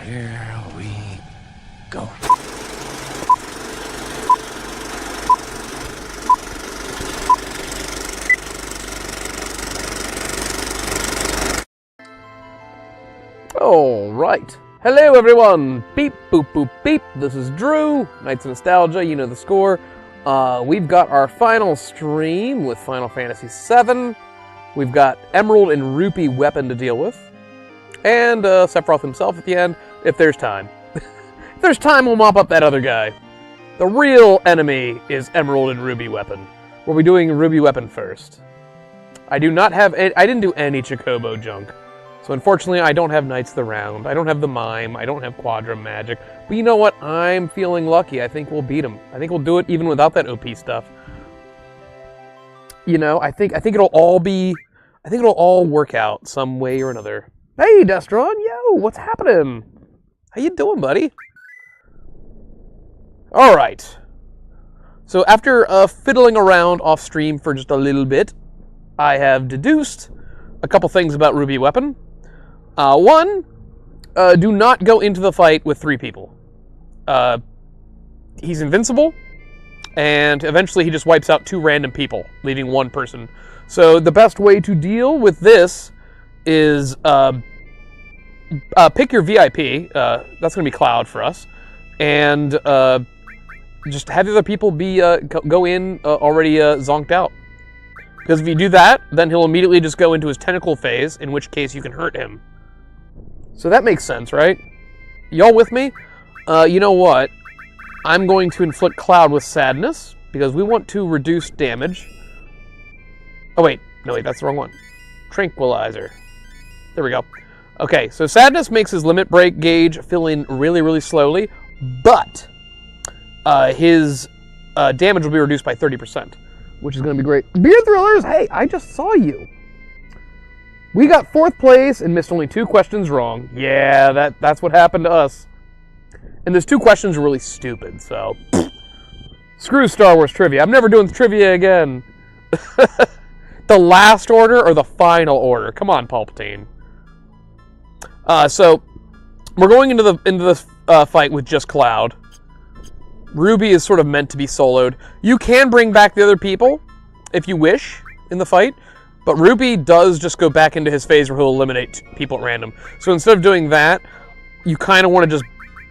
Here we go. All right. Hello, everyone. Beep, boop, boop, beep. This is Drew, Knights of Nostalgia. You know the score. We've got our final stream with Final Fantasy VII. We've got Emerald and Rupee weapon to deal with. And Sephiroth himself at the end, if there's time. If there's time, we'll mop up that other guy. The real enemy is Emerald and Ruby weapon. We'll be doing Ruby weapon first. I didn't do any Chocobo junk. So unfortunately, I don't have Knights of the Round. I don't have the Mime. I don't have Quadrum Magic. But you know what? I'm feeling lucky. I think we'll beat him. I think we'll do it even without that OP stuff. You know, I think it'll all work out some way or another. Hey, Destron, yo, what's happening? How you doing, buddy? All right. So after fiddling around off stream for just a little bit, I have deduced a couple things about Ruby weapon. One, do not go into the fight with 3 people. He's invincible, and eventually he just wipes out 2 random people, leaving 1 person. So the best way to deal with this is pick your VIP. That's going to be Cloud for us, and just have the other people be go in already zonked out. Because if you do that, then he'll immediately just go into his tentacle phase, in which case you can hurt him. So that makes sense, right? Y'all with me? You know what? I'm going to inflict Cloud with Sadness, because we want to reduce damage. Oh, wait. No, wait, that's the wrong one. Tranquilizer. There we go. Okay, so Sadness makes his limit break gauge fill in really, really slowly, but his damage will be reduced by 30%. Which is going to be great. Beer Thrillers, hey, I just saw you. We got 4th place and missed only 2 questions wrong. Yeah, that's what happened to us. And those 2 questions were really stupid, so... Screw Star Wars trivia. I'm never doing trivia again. The last order or the final order? Come on, Palpatine. So, we're going into this fight with just Cloud. Ruby is sort of meant to be soloed. You can bring back the other people, if you wish, in the fight, but Ruby does just go back into his phase where he'll eliminate people at random. So instead of doing that, you kind of want to just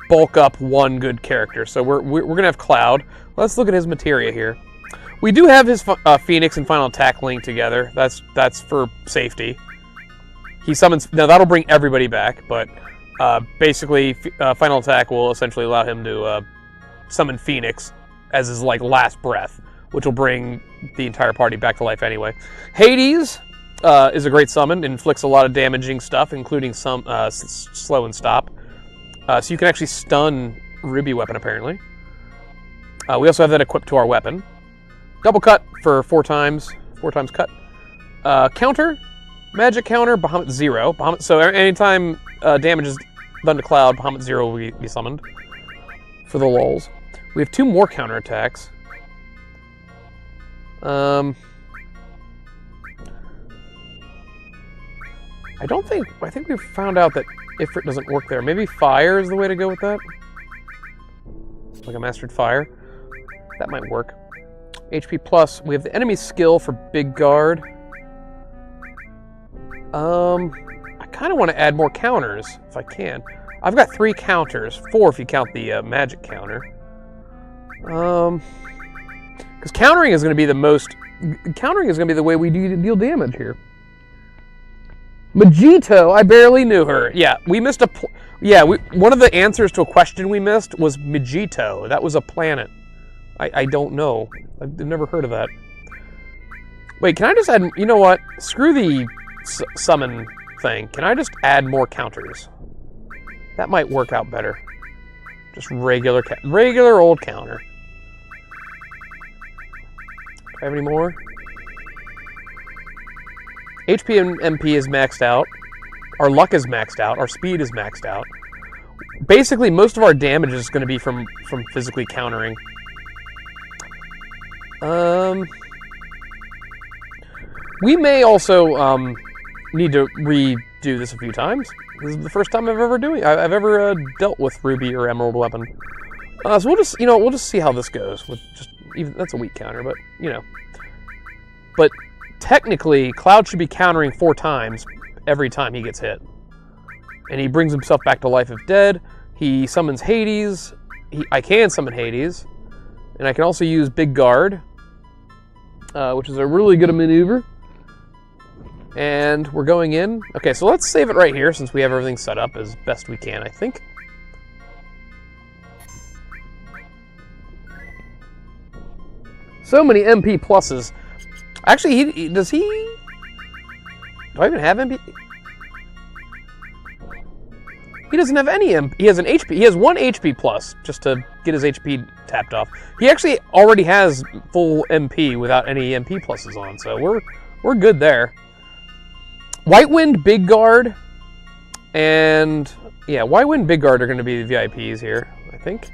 bulk up 1 good character. So we're going to have Cloud. Let's look at his materia here. We do have his Phoenix and Final Attack linked together. That's for safety. He summons... Now, that'll bring everybody back, but basically, Final Attack will essentially allow him to... summon Phoenix as his last breath, which will bring the entire party back to life anyway. Hades is a great summon, inflicts a lot of damaging stuff, including some slow and stop. So you can actually stun Ruby weapon apparently. We also have that equipped to our weapon. Double cut for 4 times cut. Counter, magic counter, Bahamut 0. So anytime damage is done to Cloud, Bahamut 0 will be summoned. For the lulz. We have 2 more counterattacks. I think we've found out that Ifrit doesn't work there. Maybe fire is the way to go with that? Like a mastered fire. That might work. HP plus. We have the enemy skill for Big Guard. I kind of want to add more counters, if I can. I've got 3 counters, 4 if you count the magic counter. Because countering is going to be the way we deal damage here. Magito, I barely knew her. Yeah, we missed one of the answers to a question we missed was Magito. That was a planet. I don't know. I've never heard of that. Wait, can I just add... You know what? Screw the summon thing. Can I just add more counters? That might work out better. Just regular old counter. Do I have any more? HP and MP is maxed out. Our luck is maxed out. Our speed is maxed out. Basically, most of our damage is going to be from physically countering. We may also need to do this a few times. This is the first time I've ever dealt with ruby or emerald weapon. So we'll just see how this goes. With just even that's a weak counter, but But technically, Cloud should be countering 4 times every time he gets hit, and he brings himself back to life if dead. He summons Hades. I can summon Hades, and I can also use Big Guard, which is a really good maneuver. And we're going in. Okay, so let's save it right here since we have everything set up as best we can, I think. So many MP pluses. Actually, does he... Do I even have MP? He doesn't have any MP. He has an HP. He has 1 HP plus just to get his HP tapped off. He actually already has full MP without any MP pluses on, so we're good there. White Wind, Big Guard, and yeah, White Wind, Big Guard are going to be the VIPs here, I think.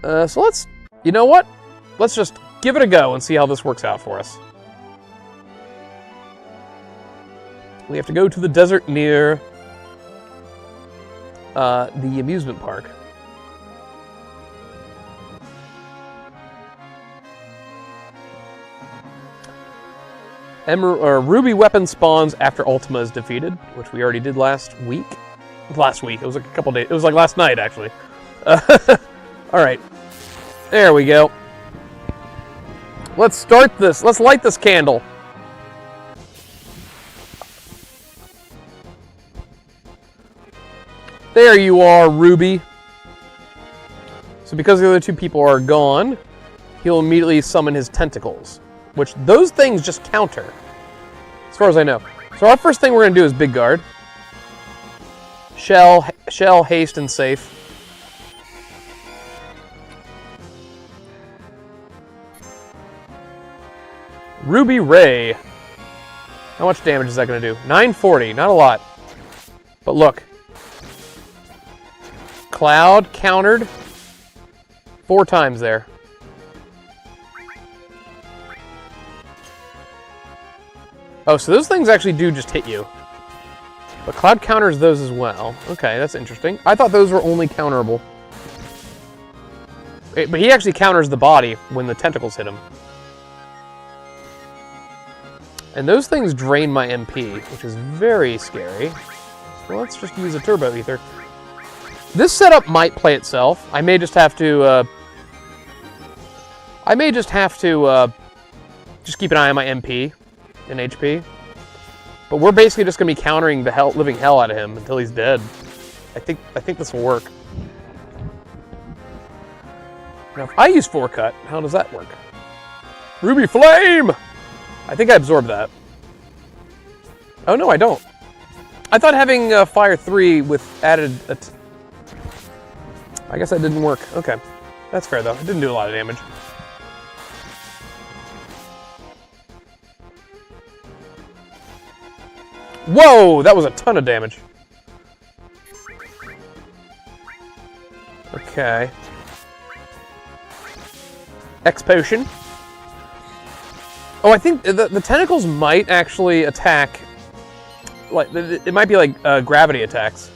So let's, you know what? Let's just give it a go and see how this works out for us. We have to go to the desert near the amusement park. Ruby weapon spawns after Ultima is defeated, which we already did last week. Last week. It was like a couple days. It was like last night, actually. Alright. There we go. Let's start this. Let's light this candle. There you are, Ruby. So because the other 2 people are gone, he'll immediately summon his tentacles, which those things just counter, as far as I know. So our first thing we're going to do is Big Guard. Shell, haste, and safe. Ruby Ray. How much damage is that going to do? 940, not a lot. But look. Cloud countered 4 times there. Oh, so those things actually do just hit you. But Cloud counters those as well. Okay, that's interesting. I thought those were only counterable. But he actually counters the body when the tentacles hit him. And those things drain my MP, which is very scary. So let's just use a Turbo Ether. This setup might play itself. I may just have to... just keep an eye on my MP and HP. But we're basically just going to be countering the living hell out of him until he's dead. I think this will work. Now, if I use 4-cut, how does that work? Ruby Flame! I think I absorbed that. Oh, no, I don't. I thought having Fire 3 with added... I guess that didn't work. Okay. That's fair, though. It didn't do a lot of damage. Whoa! That was a ton of damage. Okay. X Potion. Oh, I think the tentacles might actually attack... Like, it might be like gravity attacks.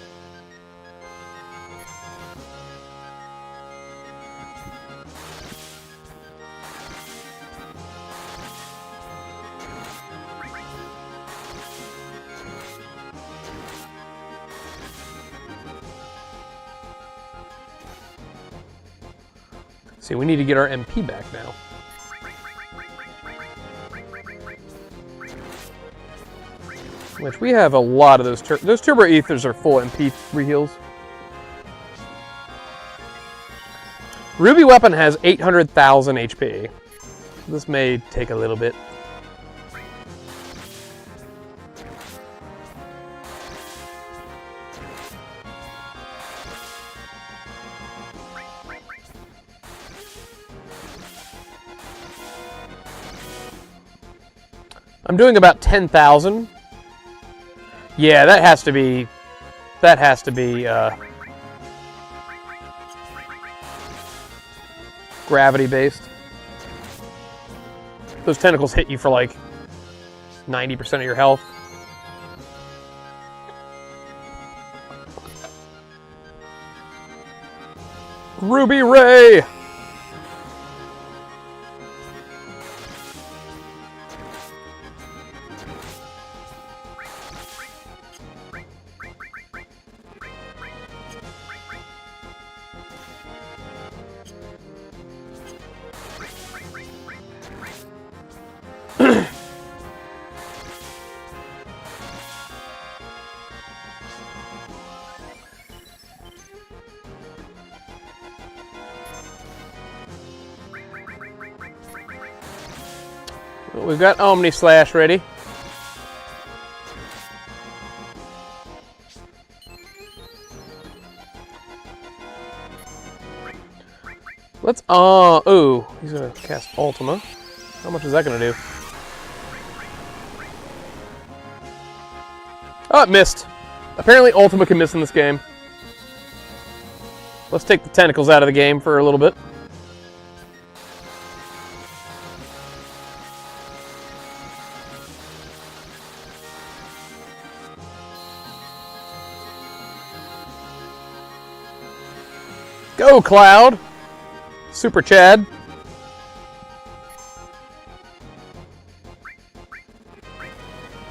See, we need to get our MP back now. Which we have a lot of those. Those Turbo Ethers are full MP reheals. Ruby Weapon has 800,000 HP. This may take a little bit. I'm doing about 10,000. Yeah, that has to be gravity-based. Those tentacles hit you for like 90% of your health. Ruby Ray! We've got Omni Slash ready. Let's, ooh, he's gonna cast Ultima. How much is that gonna do? Oh, it missed. Apparently Ultima can miss in this game. Let's take the tentacles out of the game for a little bit. Go, Cloud! Super Chad.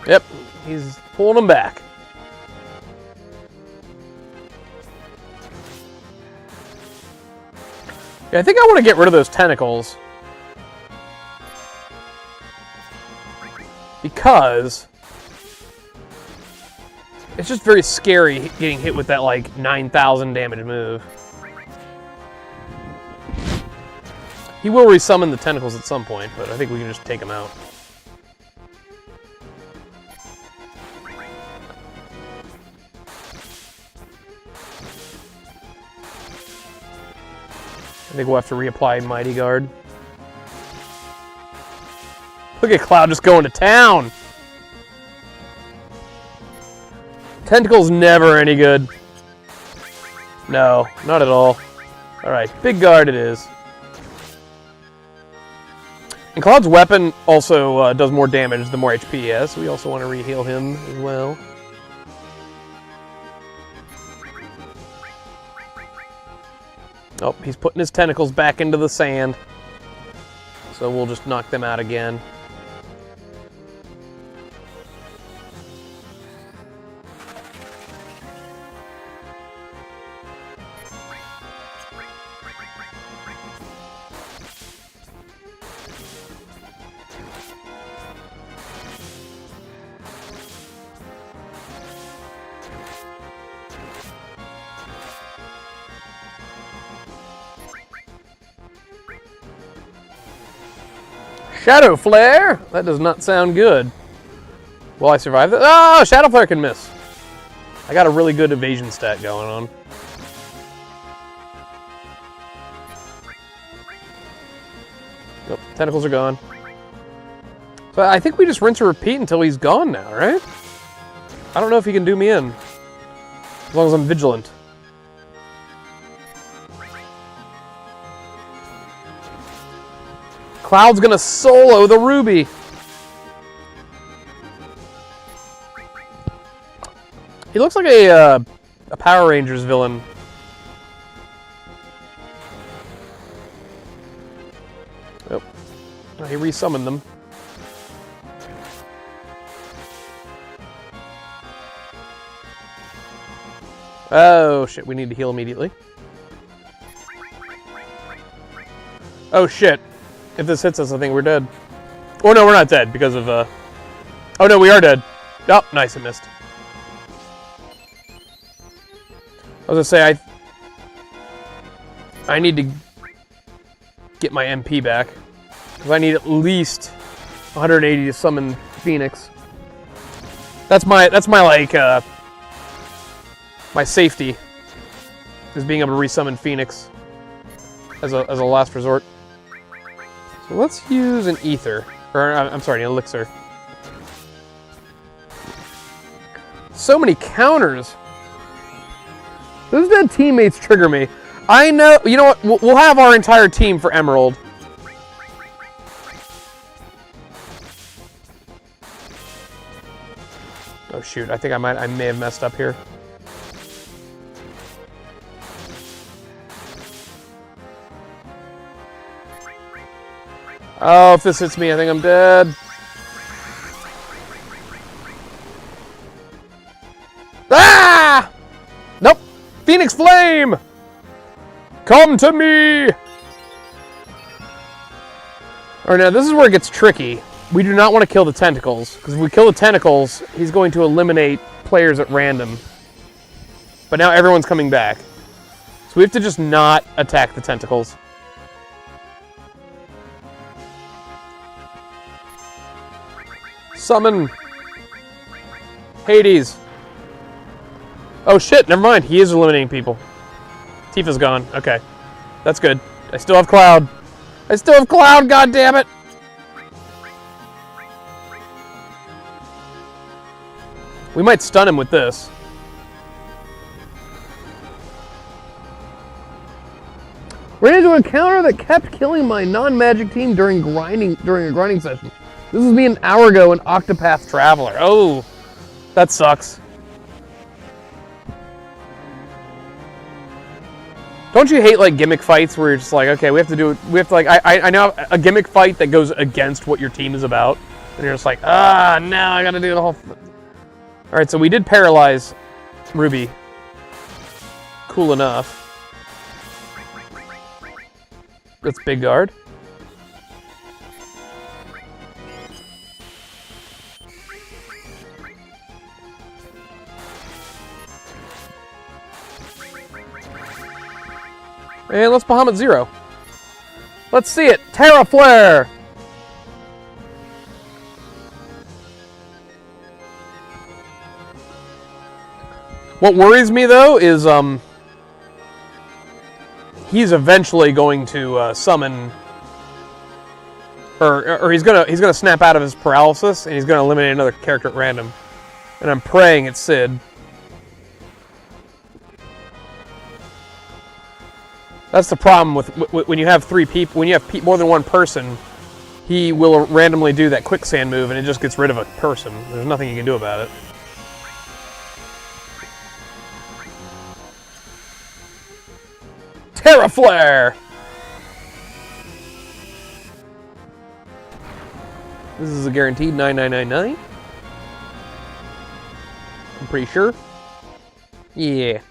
Yep, he's pulling them back. Yeah, I think I want to get rid of those tentacles. Because it's just very scary getting hit with that, like, 9,000 damage move. He will resummon the tentacles at some point, but I think we can just take him out. I think we'll have to reapply Mighty Guard. Look at Cloud just going to town! Tentacle's never any good. No, not at all. Alright, big guard it is. And Cloud's weapon also does more damage the more HP he has, so we also want to re-heal him as well. Oh, he's putting his tentacles back into the sand. So we'll just knock them out again. Shadow Flare! That does not sound good. Will I survive that? Oh, Shadow Flare can miss. I got a really good evasion stat going on. Nope, tentacles are gone. So I think we just rinse and repeat until he's gone now, right? I don't know if he can do me in. As long as I'm vigilant. Cloud's gonna solo the Ruby. He looks like a Power Rangers villain. Oh, he resummoned them. Oh shit, we need to heal immediately. Oh shit. If this hits us, I think we're dead. Oh no, we're not dead because of, oh no, we are dead. Oh, nice, it missed. I was gonna say, I need to get my MP back. Because I need at least 180 to summon Phoenix. That's my like, my safety. Is being able to resummon Phoenix as a last resort. So let's use an ether, or I'm sorry, an elixir. So many counters. Those dead teammates trigger me. I know, you know what, we'll have our entire team for Emerald. Oh shoot, I think I may have messed up here. Oh, if this hits me, I think I'm dead. Ah! Nope. Phoenix Flame! Come to me! Alright, now this is where it gets tricky. We do not want to kill the tentacles, because if we kill the tentacles, he's going to eliminate players at random. But now everyone's coming back. So we have to just not attack the tentacles. Summon Hades. Oh shit, never mind. He is eliminating people. Tifa's gone. Okay. That's good. I still have Cloud. I still have Cloud, goddammit! We might stun him with this. Ran into an encounter that kept killing my non-magic team during a grinding session. This was me an hour ago in Octopath Traveler. Oh, that sucks. Don't you hate like gimmick fights where you're just like, okay, we have to like, I know a gimmick fight that goes against what your team is about, and you're just like, now I gotta do the whole. All right, so we did paralyze Ruby. Cool enough. That's big guard. And let's Bahamut Zero. Let's see it. Terra Flare! What worries me though is he's eventually going to summon, or he's gonna snap out of his paralysis and he's gonna eliminate another character at random. And I'm praying it's Sid. That's the problem with when you have three people. When you have more than one person, he will randomly do that quicksand move, and it just gets rid of a person. There's nothing you can do about it. Terra Flare! This is a guaranteed 9999. I'm pretty sure. Yeah.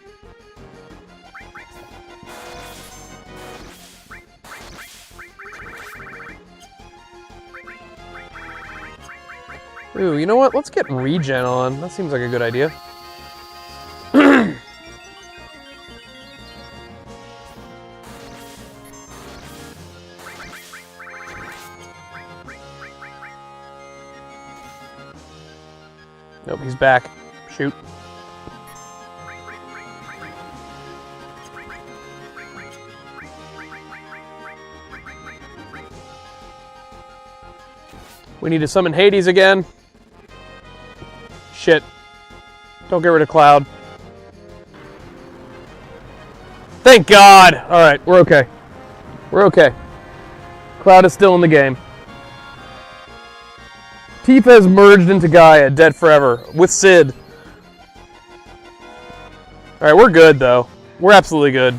Ooh, you know what? Let's get regen on. That seems like a good idea. Nope, he's back. Shoot. We need to summon Hades again. Shit. Don't get rid of Cloud. Thank God! Alright, we're okay. We're okay. Cloud is still in the game. Tifa has merged into Gaia, dead forever, with Sid. Alright, we're good though. We're absolutely good.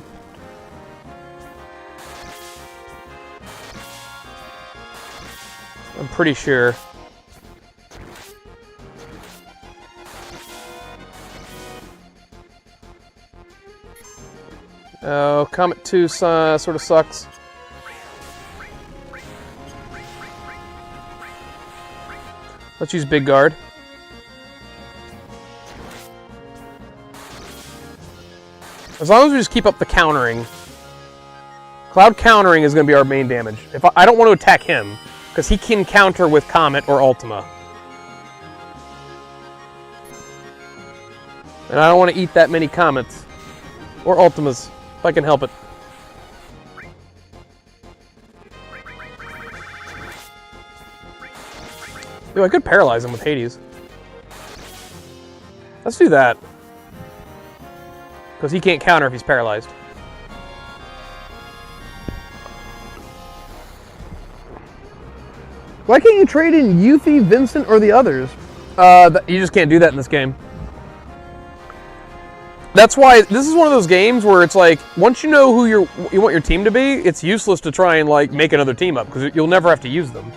I'm pretty sure. Oh, Comet 2 sort of sucks. Let's use Big Guard. As long as we just keep up the countering. Cloud countering is going to be our main damage. If I don't want to attack him, because he can counter with Comet or Ultima. And I don't want to eat that many Comets. Or Ultimas, if I can help it. Ooh, I could paralyze him with Hades. Let's do that. Because he can't counter if he's paralyzed. Why can't you trade in Yuffie, Vincent, or the others? You just can't do that in this game. That's why this is one of those games where it's like, once you know who you want your team to be, it's useless to try and like make another team up because you'll never have to use them.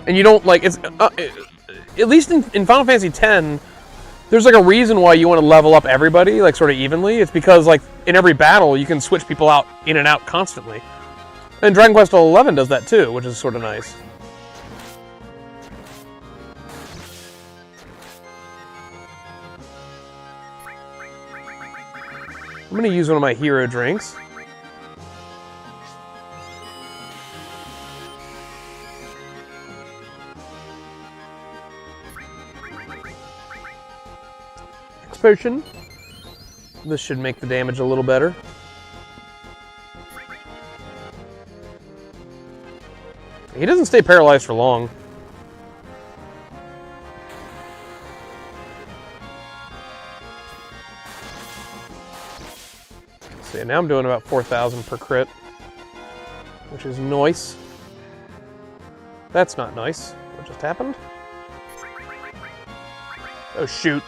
And you don't like it's at least in Final Fantasy X, there's like a reason why you want to level up everybody like sort of evenly. It's because like in every battle you can switch people out in and out constantly. And Dragon Quest XI does that too, which is sort of nice. I'm going to use one of my hero drinks. X potion. This should make the damage a little better. He doesn't stay paralyzed for long. See, now I'm doing about 4,000 per crit, which is nice. That's not nice. What just happened? Oh, shoot.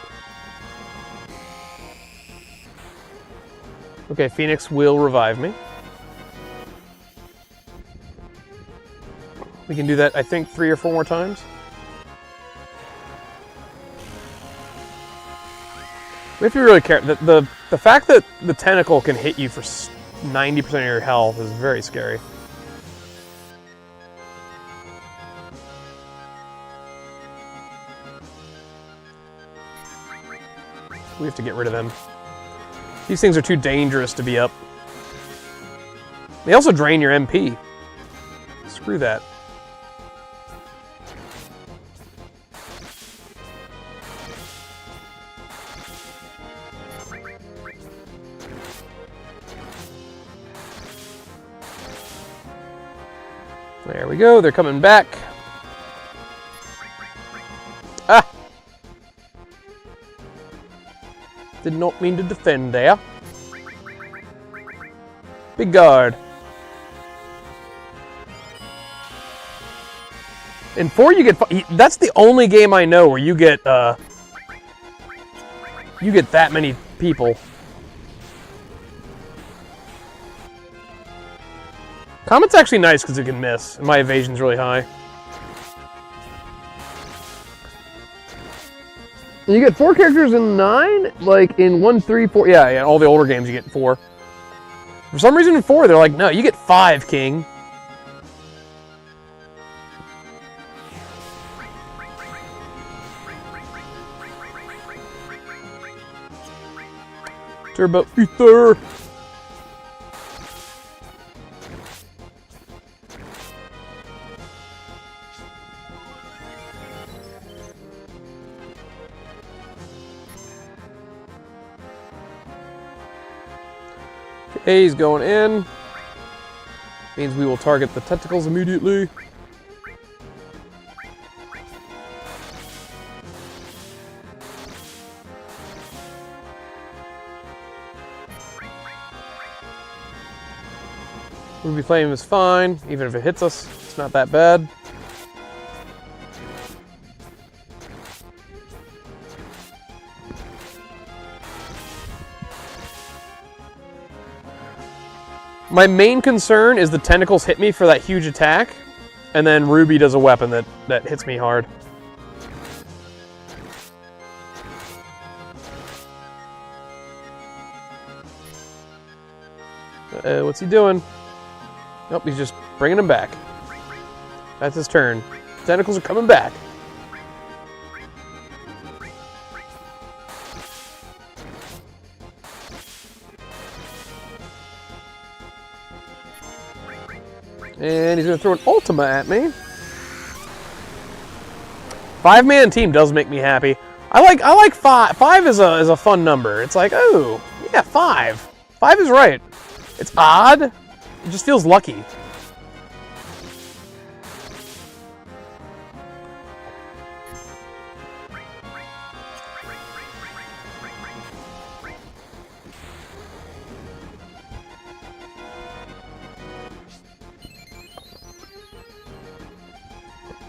Okay, Phoenix will revive me. We can do that, I think, 3 or 4 more times. We have to be really careful. The fact that the tentacle can hit you for 90% of your health is very scary. We have to get rid of them. These things are too dangerous to be up. They also drain your MP. Screw that. There we go, they're coming back. Ah! Did not mean to defend there. Big guard. In 4 you get... That's the only game I know where you get that many people. Comet's actually nice because it can miss, and my evasion's really high. And you get 4 characters in 9? Like in 1, 3, 4... Yeah, all the older games you get 4. For some reason in 4, they're like, no, you get 5, King. Turbo Ether! Okay, he's going in. Means we will target the tentacles immediately. Ruby Flame is fine, even if it hits us, it's not that bad. My main concern is the tentacles hit me for that huge attack, and then Ruby does a weapon that hits me hard. What's he doing? Nope, he's just bringing him back. That's his turn. Tentacles are coming back. And he's going to throw an Ultima at me. 5-man team does make me happy. I like 5. 5 is a fun number. It's like, oh, yeah, 5. 5 is right. It's odd. It just feels lucky.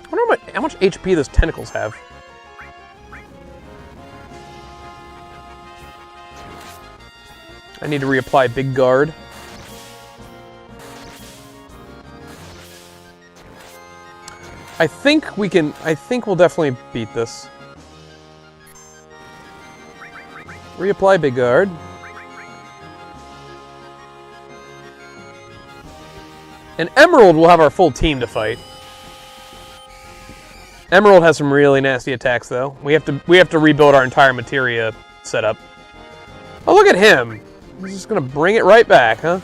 I wonder how much HP those tentacles have. I need to reapply Big Guard. I think we can... I think we'll definitely beat this. Reapply Big Guard. And Emerald will have our full team to fight. Emerald has some really nasty attacks, though. We have to rebuild our entire materia setup. Oh, look at him! He's just gonna bring it right back, huh?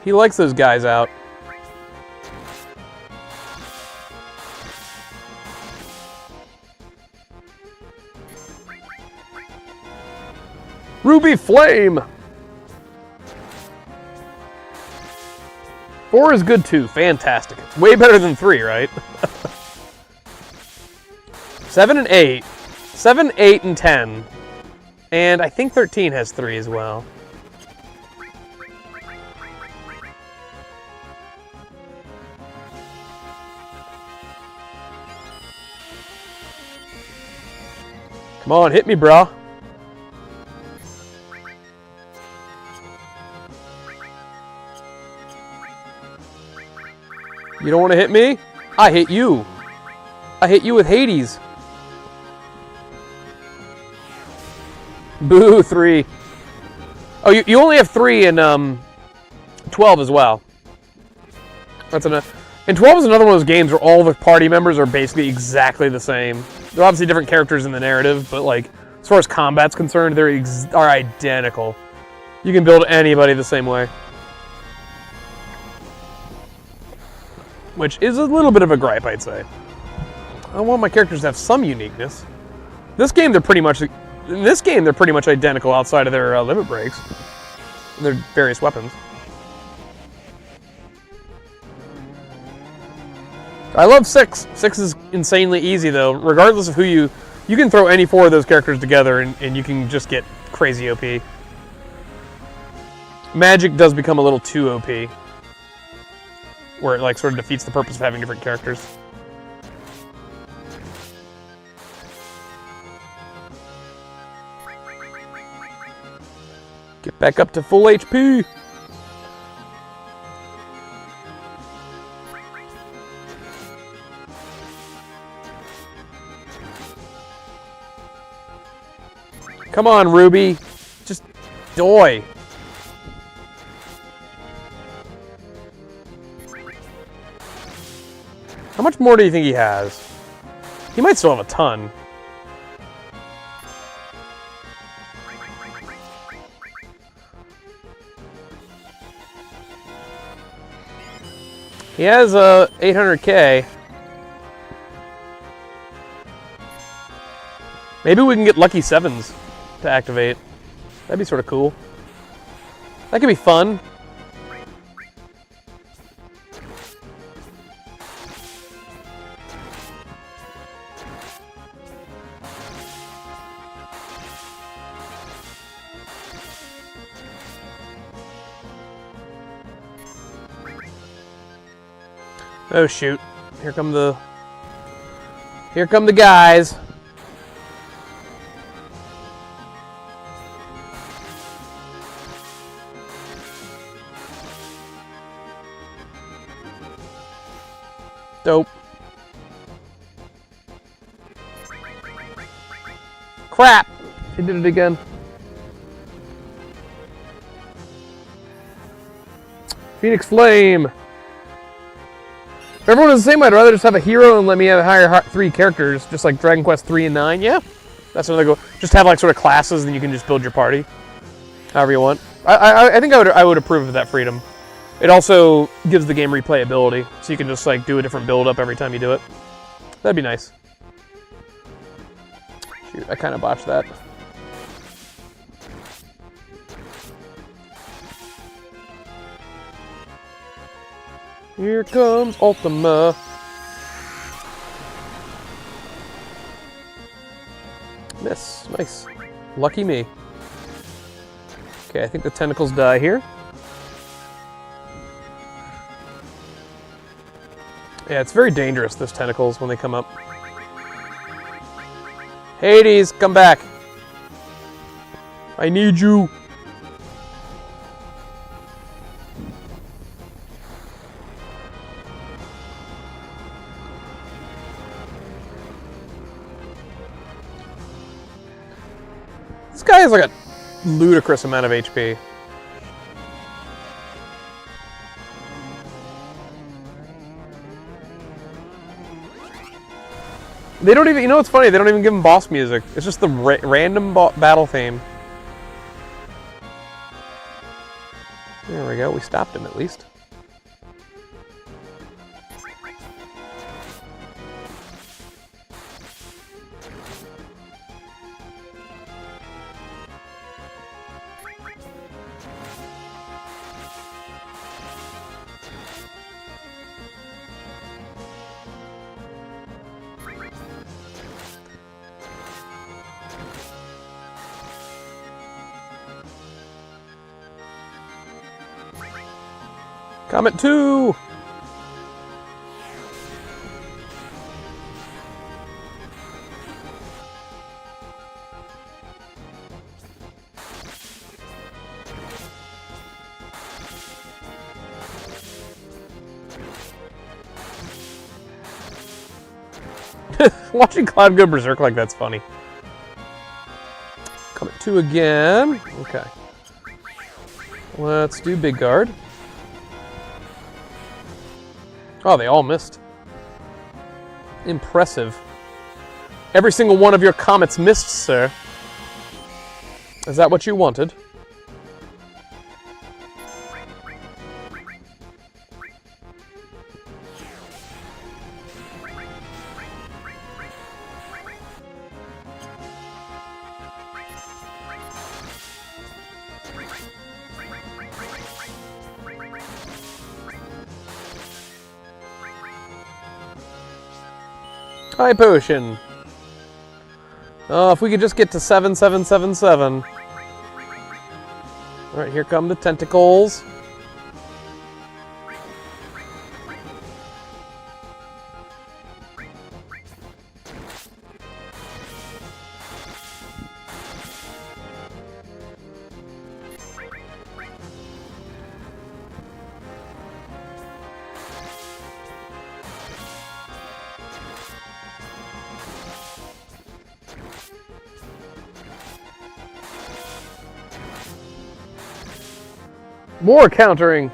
He likes those guys out. Ruby Flame! 4 is good too. Fantastic. It's way better than 3, right? 7 and 8. 7, 8, and 10. And I think 13 has 3 as well. Come on, hit me, brah. You don't want to hit me? I hit you. I hit you with Hades. Boo, 3. Oh, you only have 3 in 12 as well. That's enough. And 12 is another one of those games where all the party members are basically exactly the same. They're obviously different characters in the narrative, but like as far as combat's concerned, they are identical. You can build anybody the same way. Which is a little bit of a gripe, I'd say. I want my characters to have some uniqueness. In this game, they're pretty much identical outside of their limit breaks. And their various weapons. I love 6. 6 is insanely easy, though. Regardless of who you can throw any 4 of those characters together, and you can just get crazy OP. Magic does become a little too OP. Where it like sort of defeats the purpose of having different characters. Get back up to full HP. Come on, Ruby. Just die. How much more do you think he has? He might still have a ton. He has 800k. Maybe we can get lucky 7s to activate. That'd be sort of cool. That could be fun. Oh shoot. Here come the guys. Dope. Crap! He did it again. Phoenix Flame. If everyone is the same, I'd rather just have a hero and let me have hire 3 characters, just like Dragon Quest 3 and 9. Yeah, that's another go. Just have like sort of classes, and you can just build your party however you want. I think I would approve of that freedom. It also gives the game replayability, so you can just like do a different build up every time you do it. That'd be nice. Shoot, I kind of botched that. Here comes Ultima. Miss. Nice. Lucky me. Okay, I think the tentacles die here. Yeah, it's very dangerous, those tentacles, when they come up. Hades, come back. I need you. This guy has like a ludicrous amount of HP. They don't even, you know what's funny? They don't even give him boss music. It's just the random battle theme. There we go, we stopped him at least. Comet 2! Watching Cloud go berserk like that's funny. Comet 2 again. Okay. Let's do Big Guard. Oh, they all missed. Impressive. Every single one of your comets missed, sir. Is that what you wanted? High potion. Oh, if we could just get to 7777. Alright, here come the tentacles. More countering.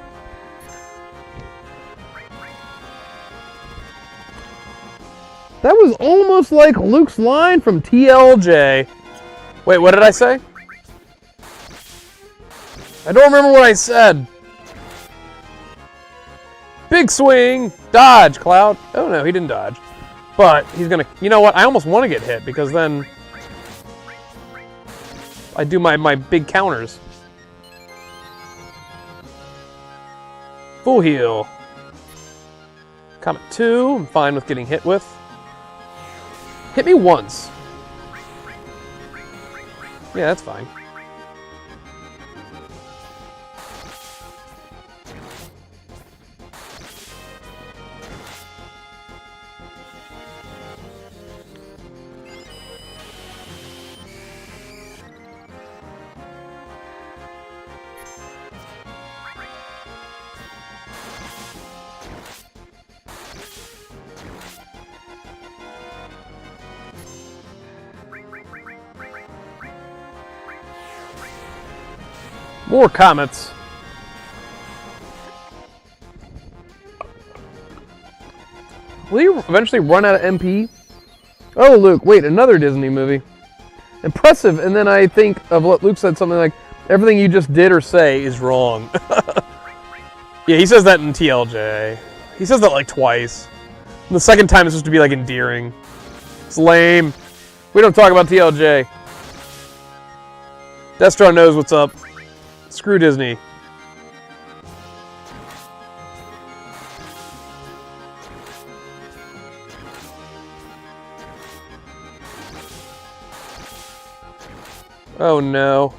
That was almost like Luke's line from TLJ. Wait, what did I say? I don't remember what I said. Big swing. Dodge, Cloud. Oh no, he didn't dodge. But he's gonna... You know what? I almost want to get hit because then I do my big counters. Full heal. Comet 2, I'm fine with getting hit with. Hit me once. Yeah, that's fine. More comets. Will you eventually run out of MP? Oh, Luke, wait, another Disney movie. Impressive, and then I think of what Luke said, something like, everything you just did or say is wrong. Yeah, he says that in TLJ. He says that like twice. And the second time it's supposed to be like endearing. It's lame. We don't talk about TLJ. Destron knows what's up. Screw Disney. Oh no.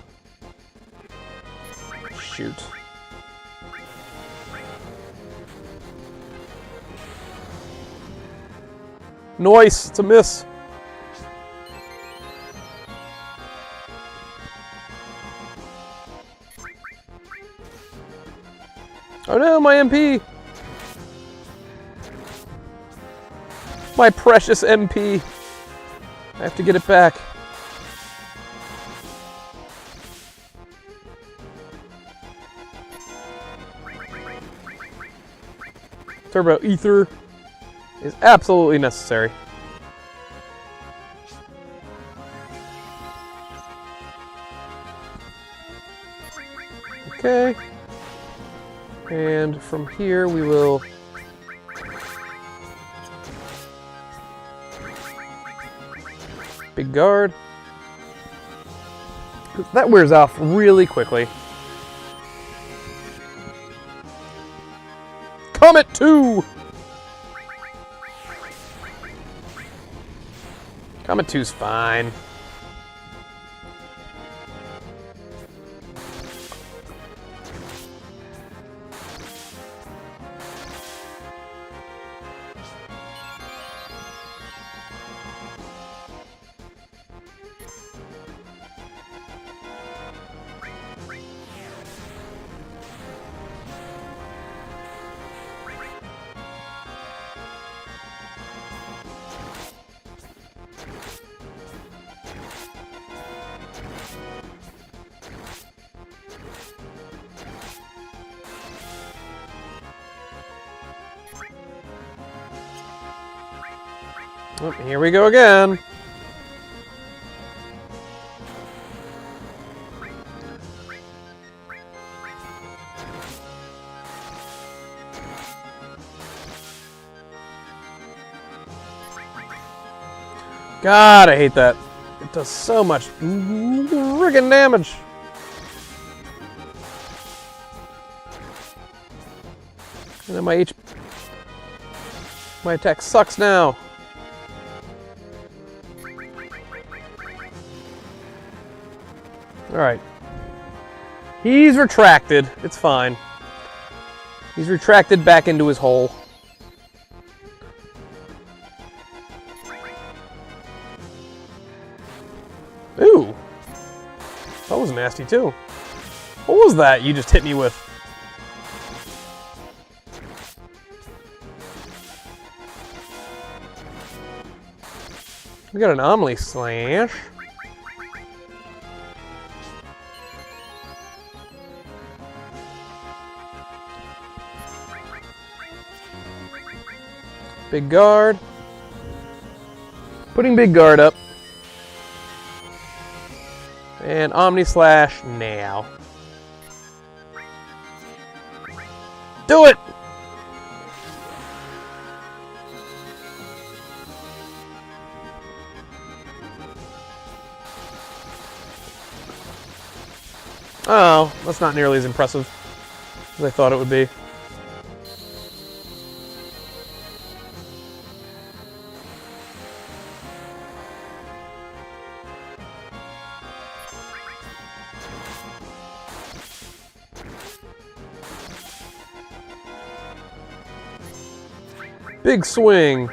Shoot. Noise! It's a miss. Oh no, my MP! My precious MP! I have to get it back. Turbo Ether is absolutely necessary. Okay. And from here we will... Big guard. That wears off really quickly. Comet 2! Comet 2's fine. Oh, here we go again. God, I hate that. It does so much friggin' damage. And then my attack sucks now. Alright. He's retracted. It's fine. He's retracted back into his hole. Ooh. That was nasty too. What was that you just hit me with? We got an anomaly slash. Big guard. Putting big guard up. And Omni Slash now. Do it! Oh, that's not nearly as impressive as I thought it would be. Big swing.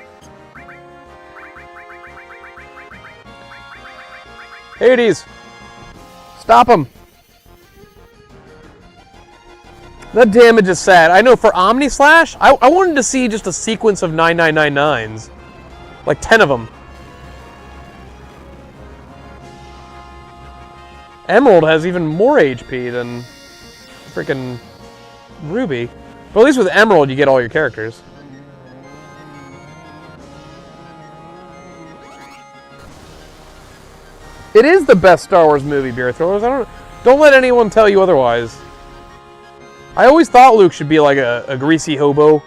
Hades! Stop him! That damage is sad. I know for Omni Slash, I wanted to see just a sequence of 9999s. Like 10 of them. Emerald has even more HP than freaking Ruby. But at least with Emerald, you get all your characters. It is the best Star Wars movie, Beer Thrillers. Don't let anyone tell you otherwise. I always thought Luke should be like a greasy hobo.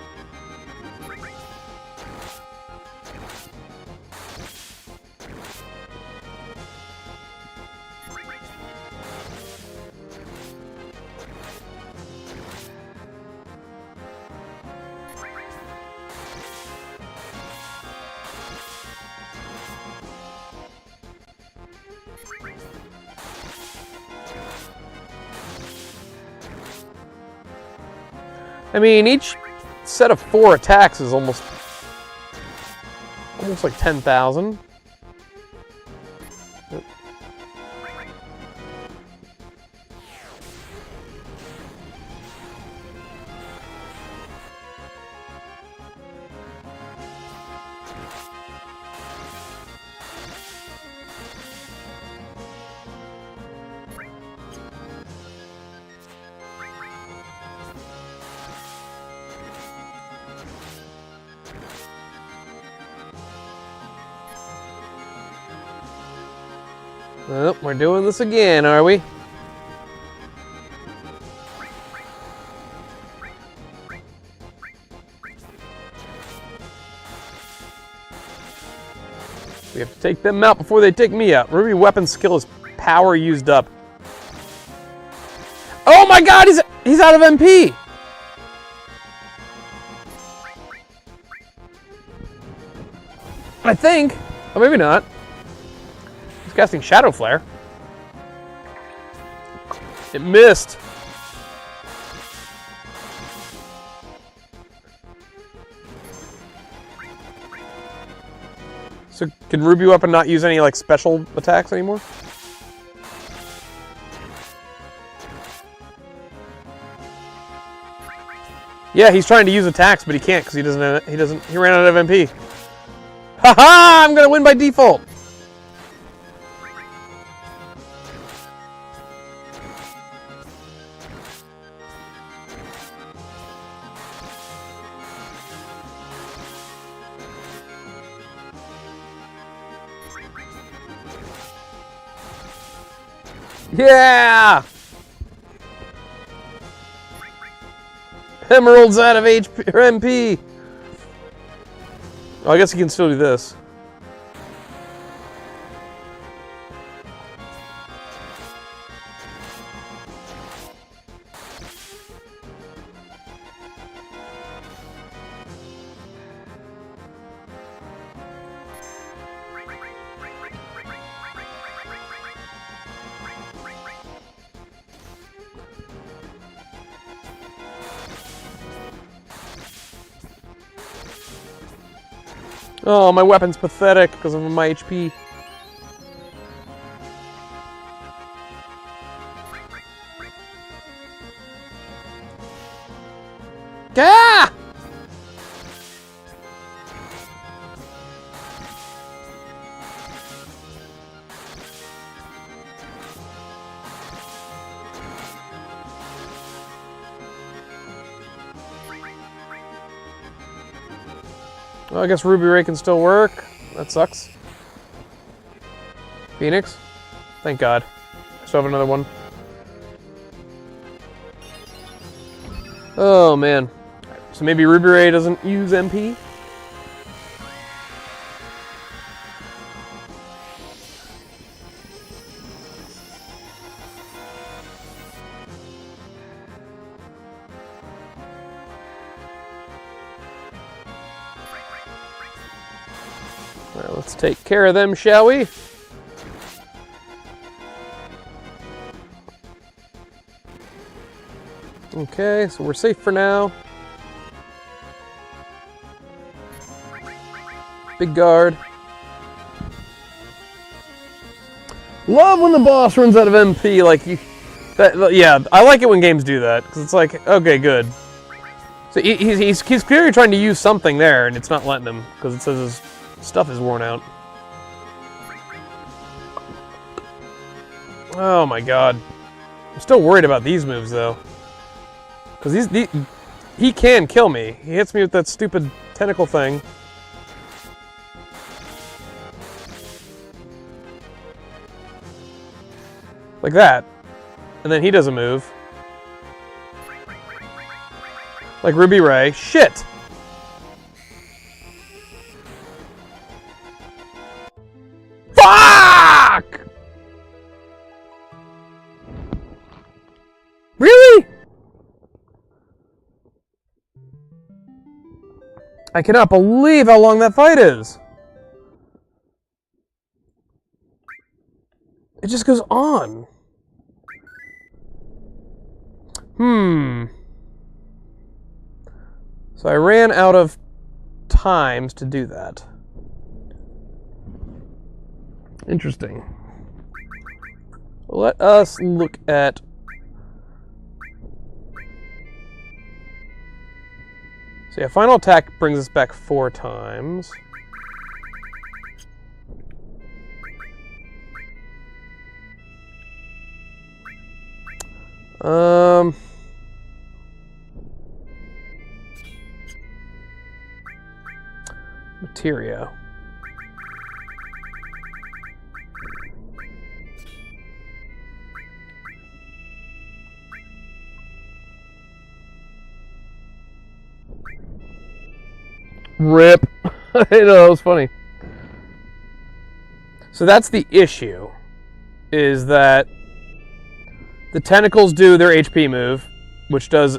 I mean, each set of 4 attacks is almost like 10,000. Oh, we're doing this again, are we? We have to take them out before they take me out. Ruby weapon skill is power used up. Oh my god, he's out of MP! I think. Or maybe not. He's casting Shadow Flare. It missed. So can Ruby Weapon not use any like special attacks anymore? Yeah, he's trying to use attacks, but he can't because he ran out of MP. Haha! I'm gonna win by default. Yeah! Emerald's out of HP or MP. Oh, I guess he can still do this. Oh, my weapon's pathetic because of my HP. Gah! Well, I guess Ruby Ray can still work. That sucks. Phoenix? Thank God. I still have another one. Oh, man. So maybe Ruby Ray doesn't use MP? Alright, let's take care of them, shall we? Okay, so we're safe for now. Big guard. Love when the boss runs out of MP, like you... yeah, I like it when games do that, because it's like, okay, good. So he's clearly trying to use something there, and it's not letting him, because it says his stuff is worn out. Oh my god. I'm still worried about these moves, though. Because he can kill me. He hits me with that stupid tentacle thing. Like that. And then he doesn't move. Like Ruby Ray. Shit! Fuck! Really? I cannot believe how long that fight is. It just goes on. So I ran out of times to do that. Interesting. Let us look at... So yeah, final attack brings us back 4 times. Materia. Rip. I know, that was funny. So that's the issue, is that the tentacles do their HP move, which does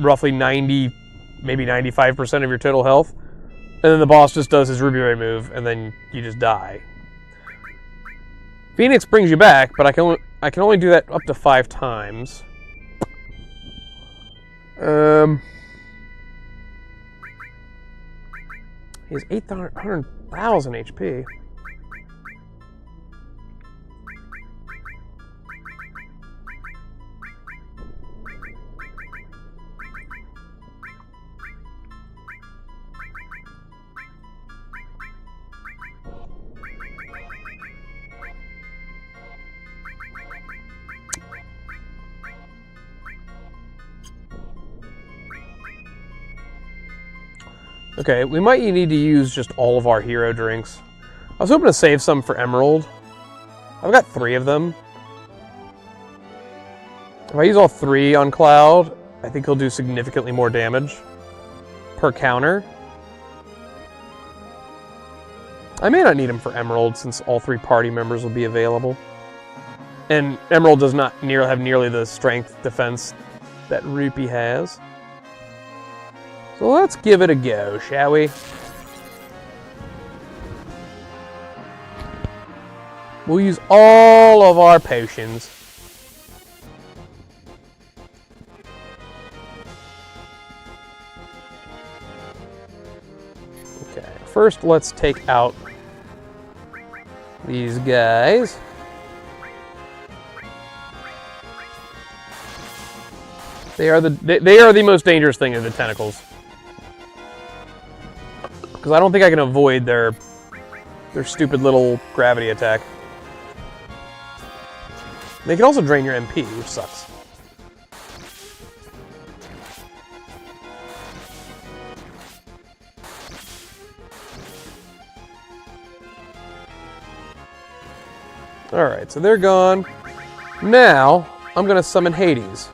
roughly 90, maybe 95% of your total health. And then the boss just does his Ruby Ray move, and then you just die. Phoenix brings you back, but I can only do that up to 5 times. He has 800,000 HP. Okay, we might need to use just all of our hero drinks. I was hoping to save some for Emerald. I've got 3 of them. If I use all 3 on Cloud, I think he'll do significantly more damage per counter. I may not need him for Emerald since all 3 party members will be available. And Emerald does not have nearly the strength defense that Rupee has. So let's give it a go, shall we? We'll use all of our potions. Okay, first let's take out these guys. They are the most dangerous thing in the tentacles. Because I don't think I can avoid their stupid little gravity attack. They can also drain your MP, which sucks. Alright, so they're gone. Now, I'm going to summon Hades.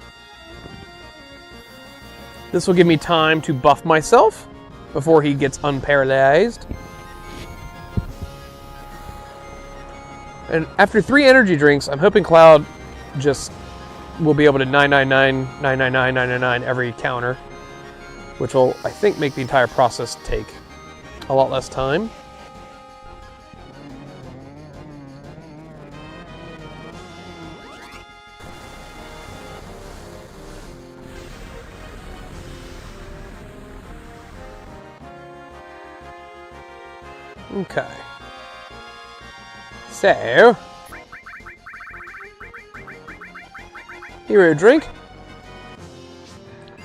This will give me time to buff myself before he gets unparalyzed. And after 3 energy drinks, I'm hoping Cloud just will be able to 999, 999, 999 every counter, which will, I think, make the entire process take a lot less time. Okay. So, hero drink.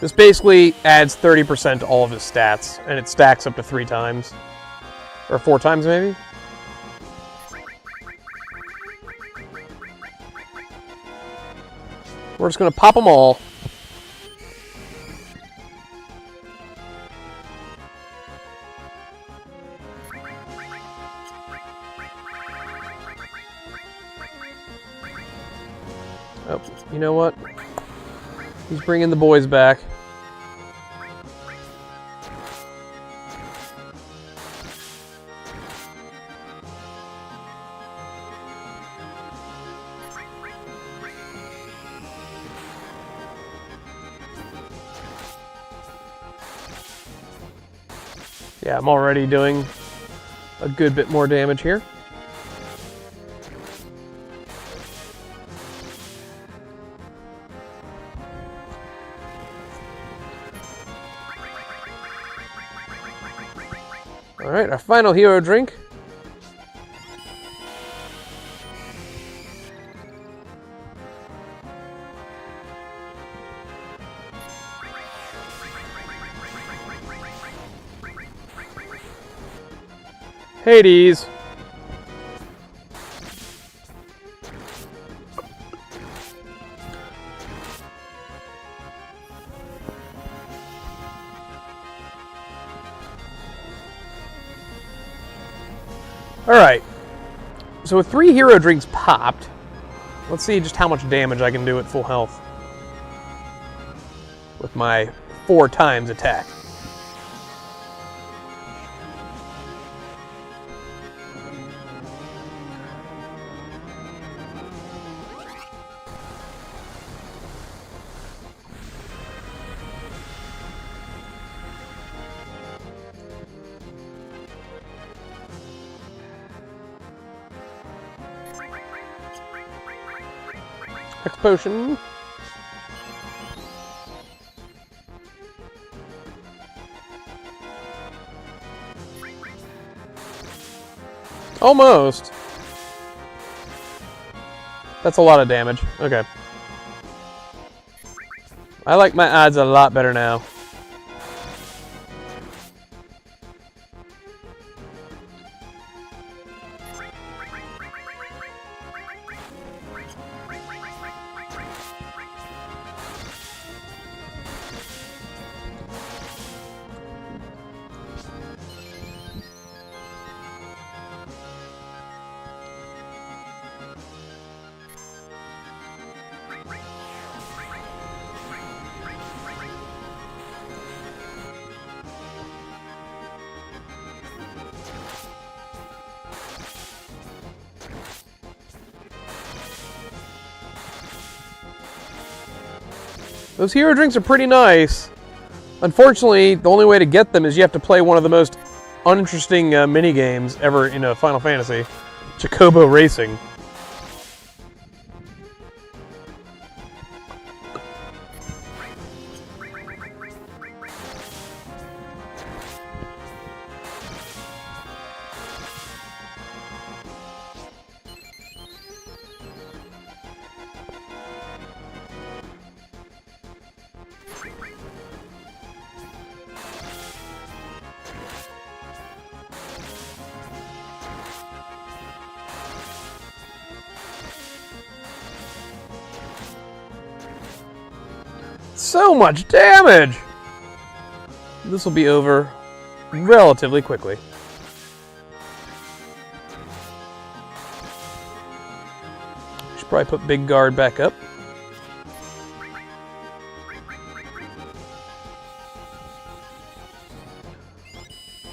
This basically adds 30% to all of his stats, and it stacks up to 3 times. Or 4 times, maybe? We're just going to pop them all. Oh, you know what? He's bringing the boys back. Yeah, I'm already doing a good bit more damage here. Alright, our final hero drink. Hades. Alright, so with 3 hero drinks popped, let's see just how much damage I can do at full health with my 4 times attack. Hex potion. Almost. That's a lot of damage. Okay. I like my odds a lot better now. Those hero drinks are pretty nice. Unfortunately, the only way to get them is you have to play one of the most uninteresting mini-games ever in a Final Fantasy. Chocobo Racing. So much damage! This will be over relatively quickly. Should probably put Big Guard back up.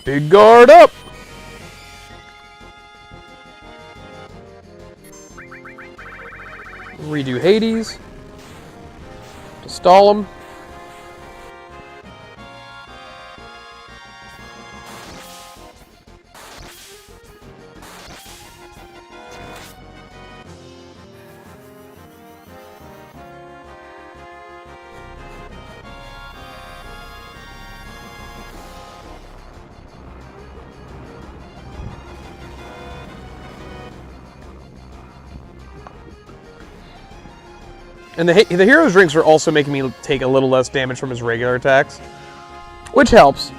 Big Guard up! Redo Hades. To stall him. And the hero's drinks are also making me take a little less damage from his regular attacks, which helps.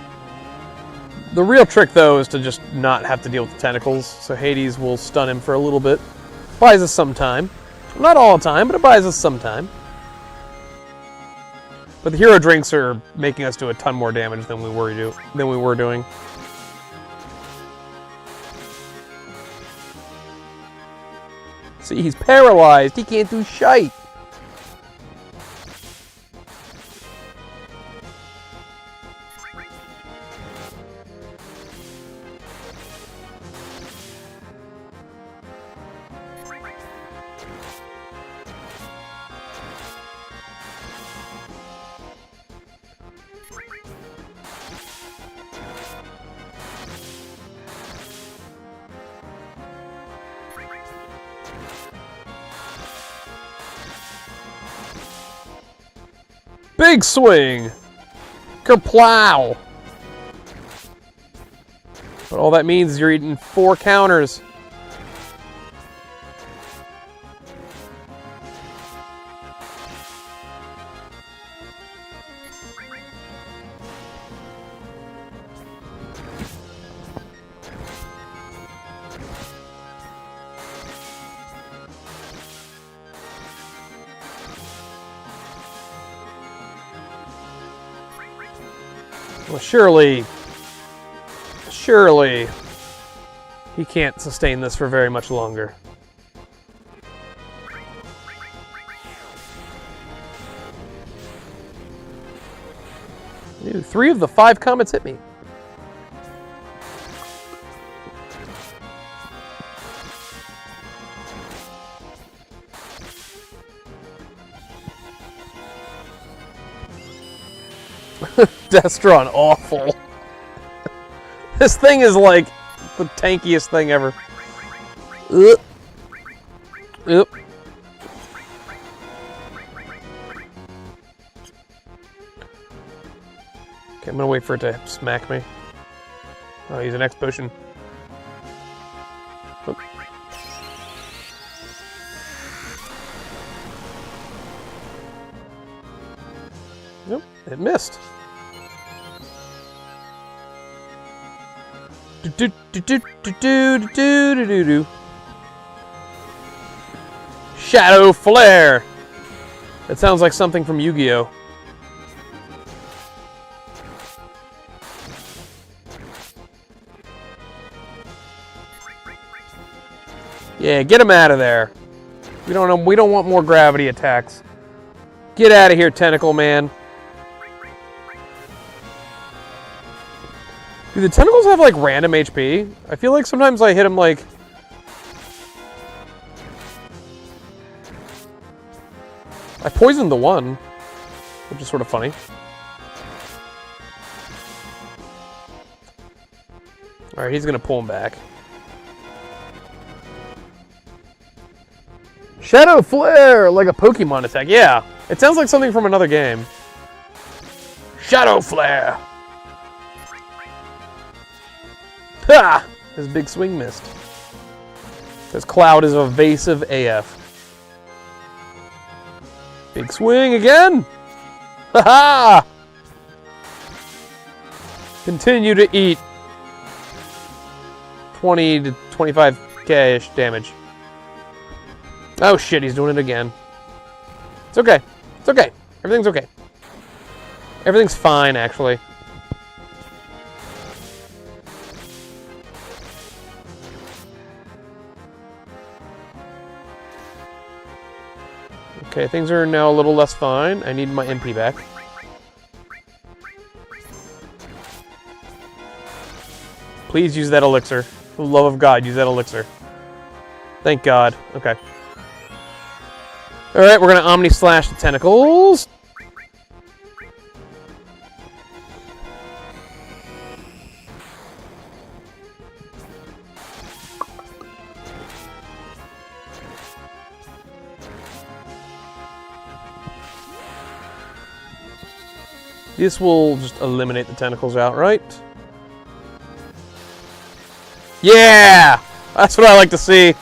The real trick, though, is to just not have to deal with the tentacles, so Hades will stun him for a little bit. Buys us some time. Not all the time, but it buys us some time. But the hero drinks are making us do a ton more damage than we were doing. See, he's paralyzed. He can't do shite. Big swing! Kerplow! But all that means is you're eating 4 counters. Well, surely, he can't sustain this for very much longer. Ew, 3 of the 5 comets hit me. Destron, awful. This thing is like the tankiest thing ever. Okay, I'm gonna wait for it to smack me. Oh, he's an X potion. Oh. Nope, it missed. Shadow Flare! That sounds like something from Yu-Gi-Oh! Yeah, get him out of there. We don't want more gravity attacks. Get out of here, Tentacle Man. Do the tentacles have, like, random HP? I feel like sometimes I hit them, like... I poisoned the one, which is sort of funny. Alright, he's gonna pull him back. Shadow Flare! Like a Pokemon attack. Yeah, it sounds like something from another game. Shadow Flare! Ha! His big swing missed. Because Cloud is evasive AF. Big swing again! Ha-ha! Continue to eat 20 to 25k-ish damage. Oh shit, he's doing it again. It's okay. It's okay. Everything's okay. Everything's fine, actually. Okay, things are now a little less fine. I need my MP back. Please use that elixir. For the love of God, use that elixir. Thank God. Okay. Alright, we're gonna Omni Slash the tentacles. This will just eliminate the tentacles outright. Yeah! That's what I like to see.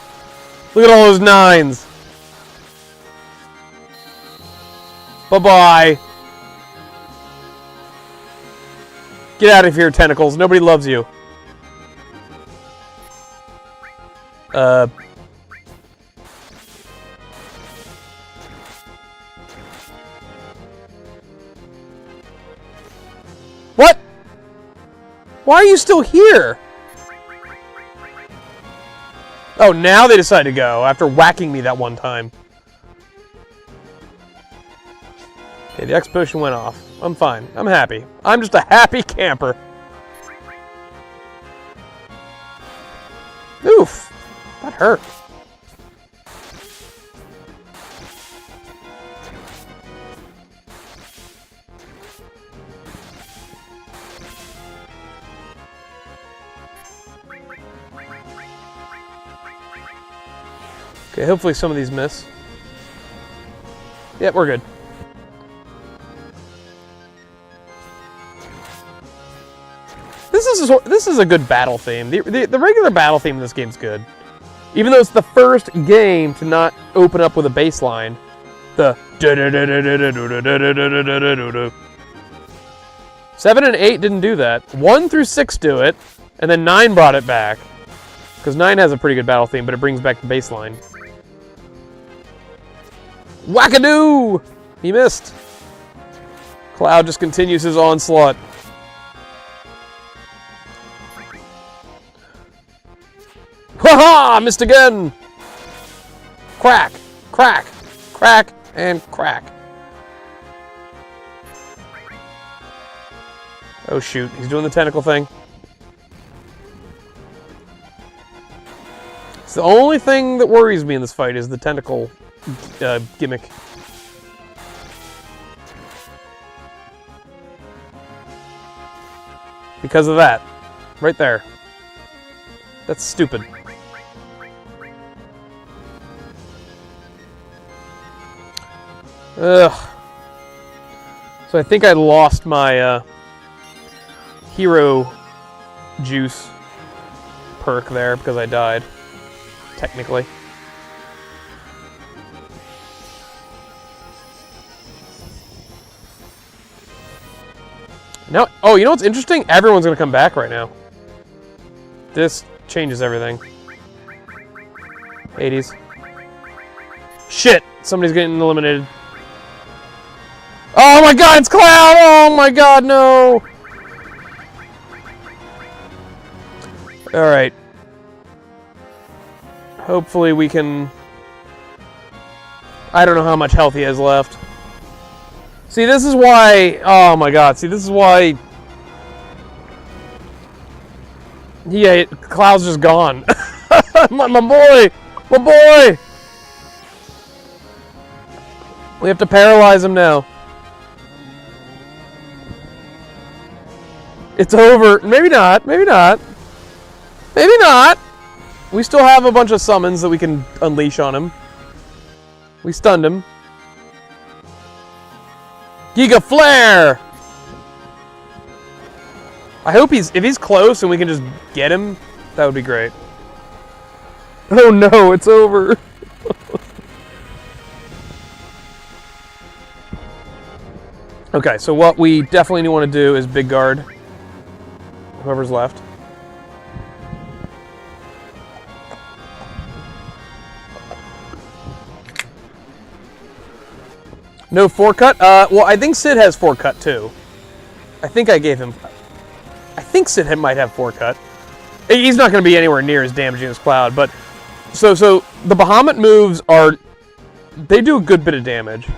Look at all those 9s. Bye-bye. Get out of here, tentacles. Nobody loves you. What? Why are you still here? Oh, now they decide to go after whacking me that one time. Okay, the X potion went off. I'm fine. I'm happy. I'm just a happy camper. Oof. That hurt. Okay, hopefully some of these miss. Yep, we're good. This is a good battle theme. The regular battle theme in this game's good. Even though it's the first game to not open up with a bass line. The 7 and 8 didn't do that. 1 through 6 do it, and then 9 brought it back. Because 9 has a pretty good battle theme, but it brings back the bass line. Wackadoo! He missed. Cloud just continues his onslaught. Ha-ha! Missed again! Crack! Crack! Crack! And crack. Oh shoot, he's doing the tentacle thing. It's the only thing that worries me in this fight is the tentacle gimmick. Because of that. Right there. That's stupid. Ugh. So I think I lost my hero juice perk there because I died, technically. Now, oh, you know what's interesting? Everyone's gonna come back right now. This changes everything. 80s. Shit! Somebody's getting eliminated. Oh my god, it's Cloud! Oh my god, no! Alright. Hopefully we can... I don't know how much health he has left. See, this is why... Oh my god, see, this is why... Yeah, Cloud's just gone. my boy! My boy! We have to paralyze him now. It's over. Maybe not. Maybe not. Maybe not. We still have a bunch of summons that we can unleash on him. We stunned him. Giga Flare! I hope if he's close and we can just get him, that would be great. Oh no, it's over. Okay, so what we definitely want to do is big guard whoever's left. No 4-cut? Well, I think Sid has 4-cut too. I think I gave him... I think Sid might have 4-cut. He's not going to be anywhere near as damaging as Cloud, but... So the Bahamut moves are... They do a good bit of damage.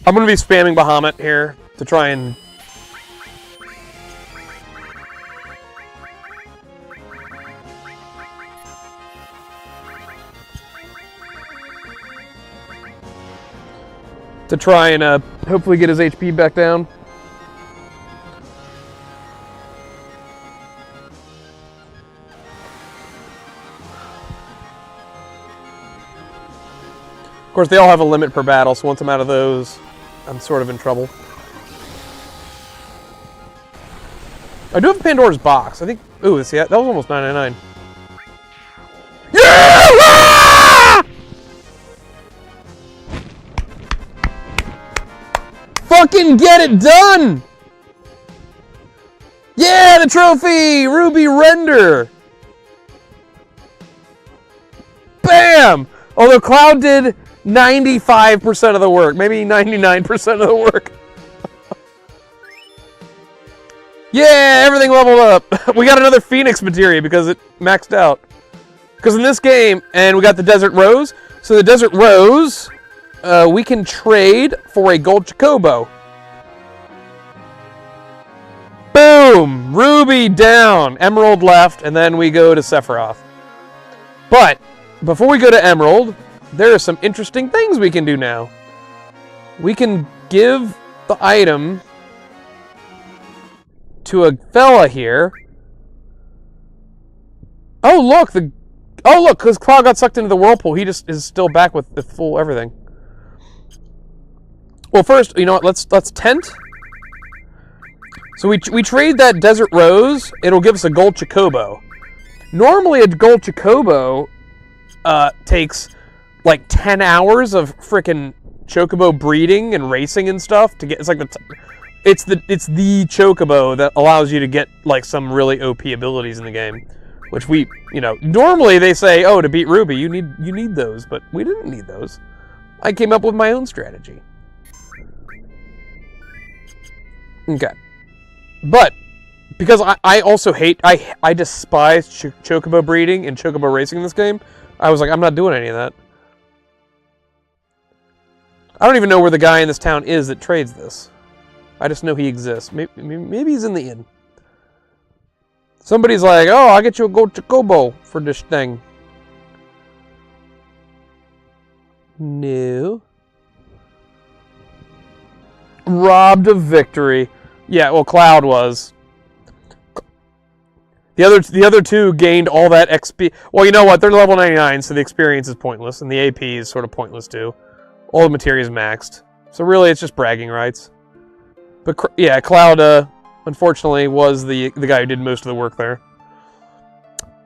I'm going to be spamming Bahamut here to try and... To try and hopefully get his HP back down. Of course, they all have a limit per battle, so once I'm out of those, I'm sort of in trouble. I do have Pandora's box. I think... Ooh, see, that was almost 999. Yeah! Fucking get it done! Yeah, the trophy! Ruby Render! Bam! Although Cloud did 95% of the work, maybe 99% of the work. Yeah, everything leveled up. We got another Phoenix materia because it maxed out. Because in this game, and we got the Desert Rose, so the Desert Rose... we can trade for a gold Chocobo. Boom! Ruby down. Emerald left, and then we go to Sephiroth. But, before we go to Emerald, there are some interesting things we can do now. We can give the item to a fella here. Oh, look! Because Cloud got sucked into the whirlpool, he just is still back with the full everything. Well, first, you know what? Let's tent. So we trade that Desert Rose. It'll give us a gold Chocobo. Normally, a gold Chocobo takes like 10 hours of frickin' Chocobo breeding and racing and stuff to get. It's like it's the Chocobo that allows you to get like some really OP abilities in the game, which we, you know, normally they say, oh, to beat Ruby, you need those, but we didn't need those. I came up with my own strategy. Okay. But, because I also hate, I despise Chocobo breeding and Chocobo racing in this game, I was like, I'm not doing any of that. I don't even know where the guy in this town is that trades this. I just know he exists. Maybe he's in the inn. Somebody's like, oh, I'll get you a gold Chocobo for this thing. No. Robbed of victory. Yeah, well, Cloud was. The other two gained all that XP. Well, you know what? They're level 99, so the experience is pointless, and the AP is sort of pointless too. All the materia is maxed. So really, it's just bragging rights. But yeah, Cloud unfortunately, was the guy who did most of the work there.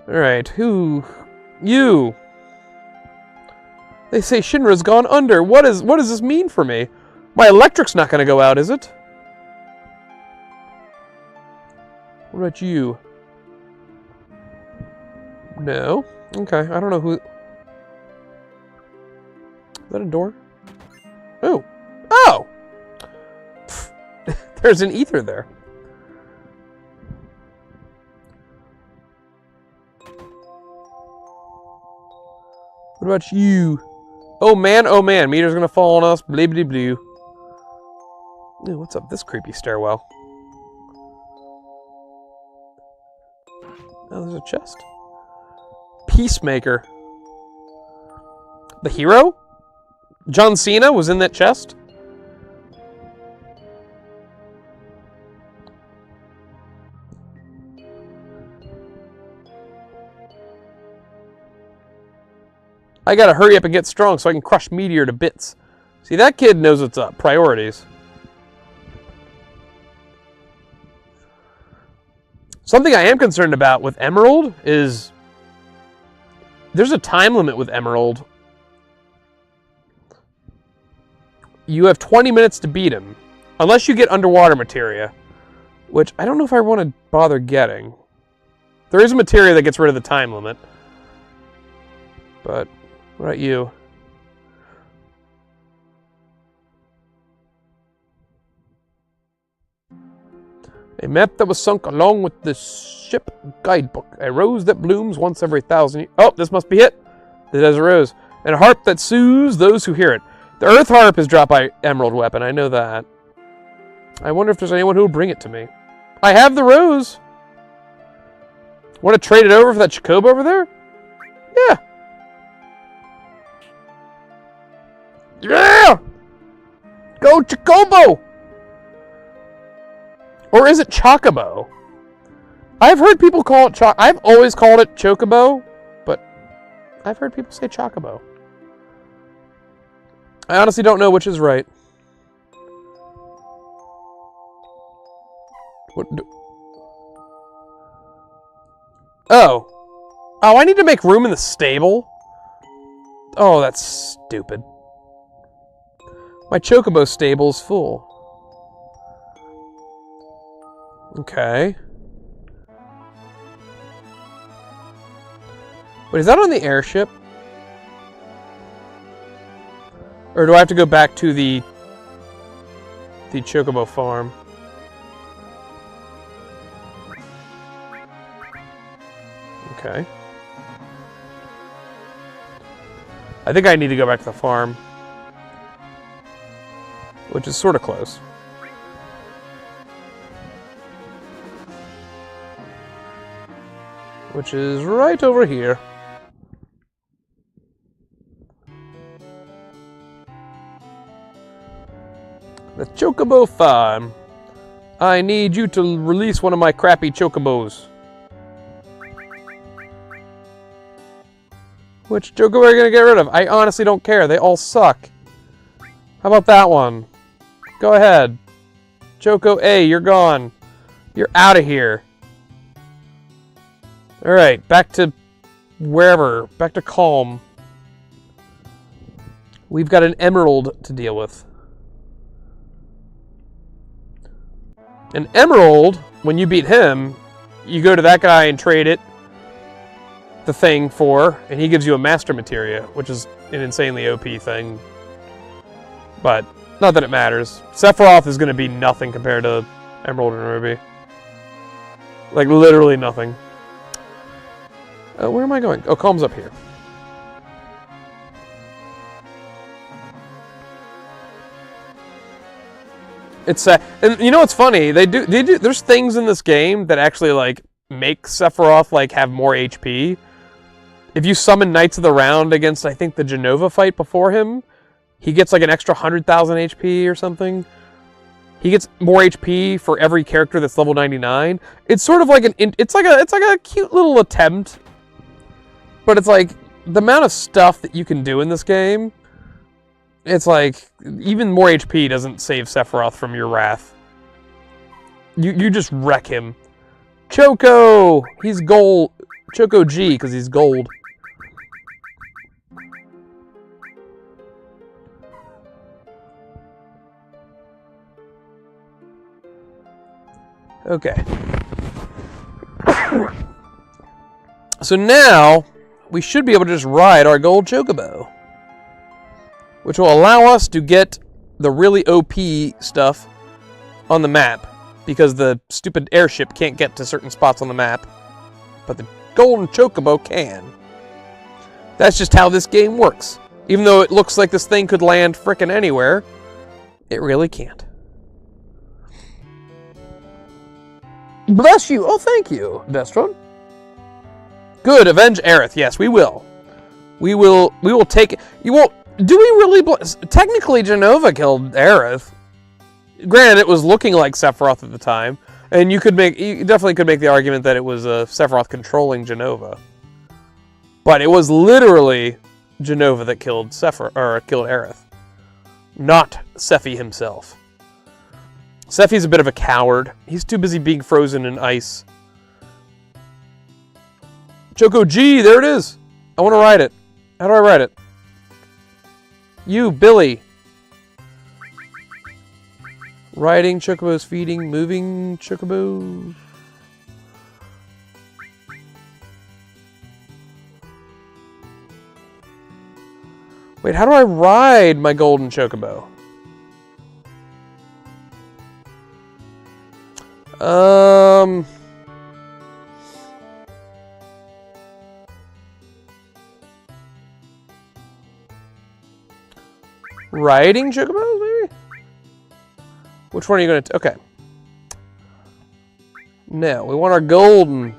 Alright, who? You! They say Shinra's gone under. What does this mean for me? My electric's not gonna go out, is it? What about you? No. Okay, I don't know who... Is that a door? Oh! Oh! There's an ether there. What about you? Oh man, meter's gonna fall on us. Blibbity blue. Ooh, what's up this creepy stairwell? Oh, there's a chest. Peacemaker. The hero? John Cena was in that chest? I gotta hurry up and get strong so I can crush Meteor to bits. See, that kid knows what's up. Priorities. Something I am concerned about with Emerald is... There's a time limit with Emerald. You have 20 minutes to beat him. Unless you get underwater materia. Which, I don't know if I want to bother getting. There is a materia that gets rid of the time limit. But... What about you? A map that was sunk along with the ship guidebook. A rose that blooms once every 1,000 years. Oh, this must be it. The desert rose. And a harp that soothes those who hear it. The earth harp is dropped by Emerald Weapon. I know that. I wonder if there's anyone who will bring it to me. I have the rose. Want to trade it over for that Chocobo over there? Yeah. Yeah! Go Chocobo! Or is it Chocobo? I've heard people call it I've always called it Chocobo, but I've heard people say Chocobo. I honestly don't know which is right. Oh, I need to make room in the stable? Oh, that's stupid. My Chocobo stable's full. Okay. Wait, is that on the airship? Or do I have to go back to the Chocobo farm? Okay. I think I need to go back to the farm. Which is sort of close. Which is right over here. The Chocobo farm. I need you to release one of my crappy Chocobos. Which Chocobo are you gonna get rid of? I honestly don't care. They all suck. How about that one? Go ahead. Choco A, you're gone. You're out of here. Alright, back to wherever. Back to Calm. We've got an emerald to deal with. An emerald, when you beat him, you go to that guy and trade it, the thing for, and he gives you a master materia, which is an insanely OP thing. But, not that it matters. Sephiroth is going to be nothing compared to Emerald and Ruby. Like, literally nothing. Where am I going? Oh, Calm's up here. It's and you know what's funny? They do. There's things in this game that actually like make Sephiroth like have more HP. If you summon Knights of the Round against, I think, the Genova fight before him, he gets like an extra 100,000 HP or something. He gets more HP for every character that's level 99. It's sort of like it's like a cute little attempt, but it's like the amount of stuff that you can do in this game. It's like even more HP doesn't save Sephiroth from your wrath. You just wreck him. Choco! He's gold. Choco G, because he's gold. Okay. So now, we should be able to just ride our gold chocobo. Which will allow us to get the really OP stuff on the map. Because the stupid airship can't get to certain spots on the map. But the golden chocobo can. That's just how this game works. Even though it looks like this thing could land frickin' anywhere, it really can't. Bless you. Oh, thank you, Vestron. Good. Avenge Aerith. Yes, we will. We will take it. You won't. Do we really? Technically, Jenova killed Aerith. Granted, it was looking like Sephiroth at the time, and you definitely could make the argument that it was Sephiroth controlling Jenova. But it was literally Jenova that killed killed Aerith, not Sephi himself. Sephi's a bit of a coward. He's too busy being frozen in ice. Choco G, there it is. I want to ride it. How do I ride it? You, Billy. Riding chocobos, feeding, moving chocobos. Wait, how do I ride my golden chocobo? Riding chocobos, maybe? Which one are you going to... Okay. No, we want our golden.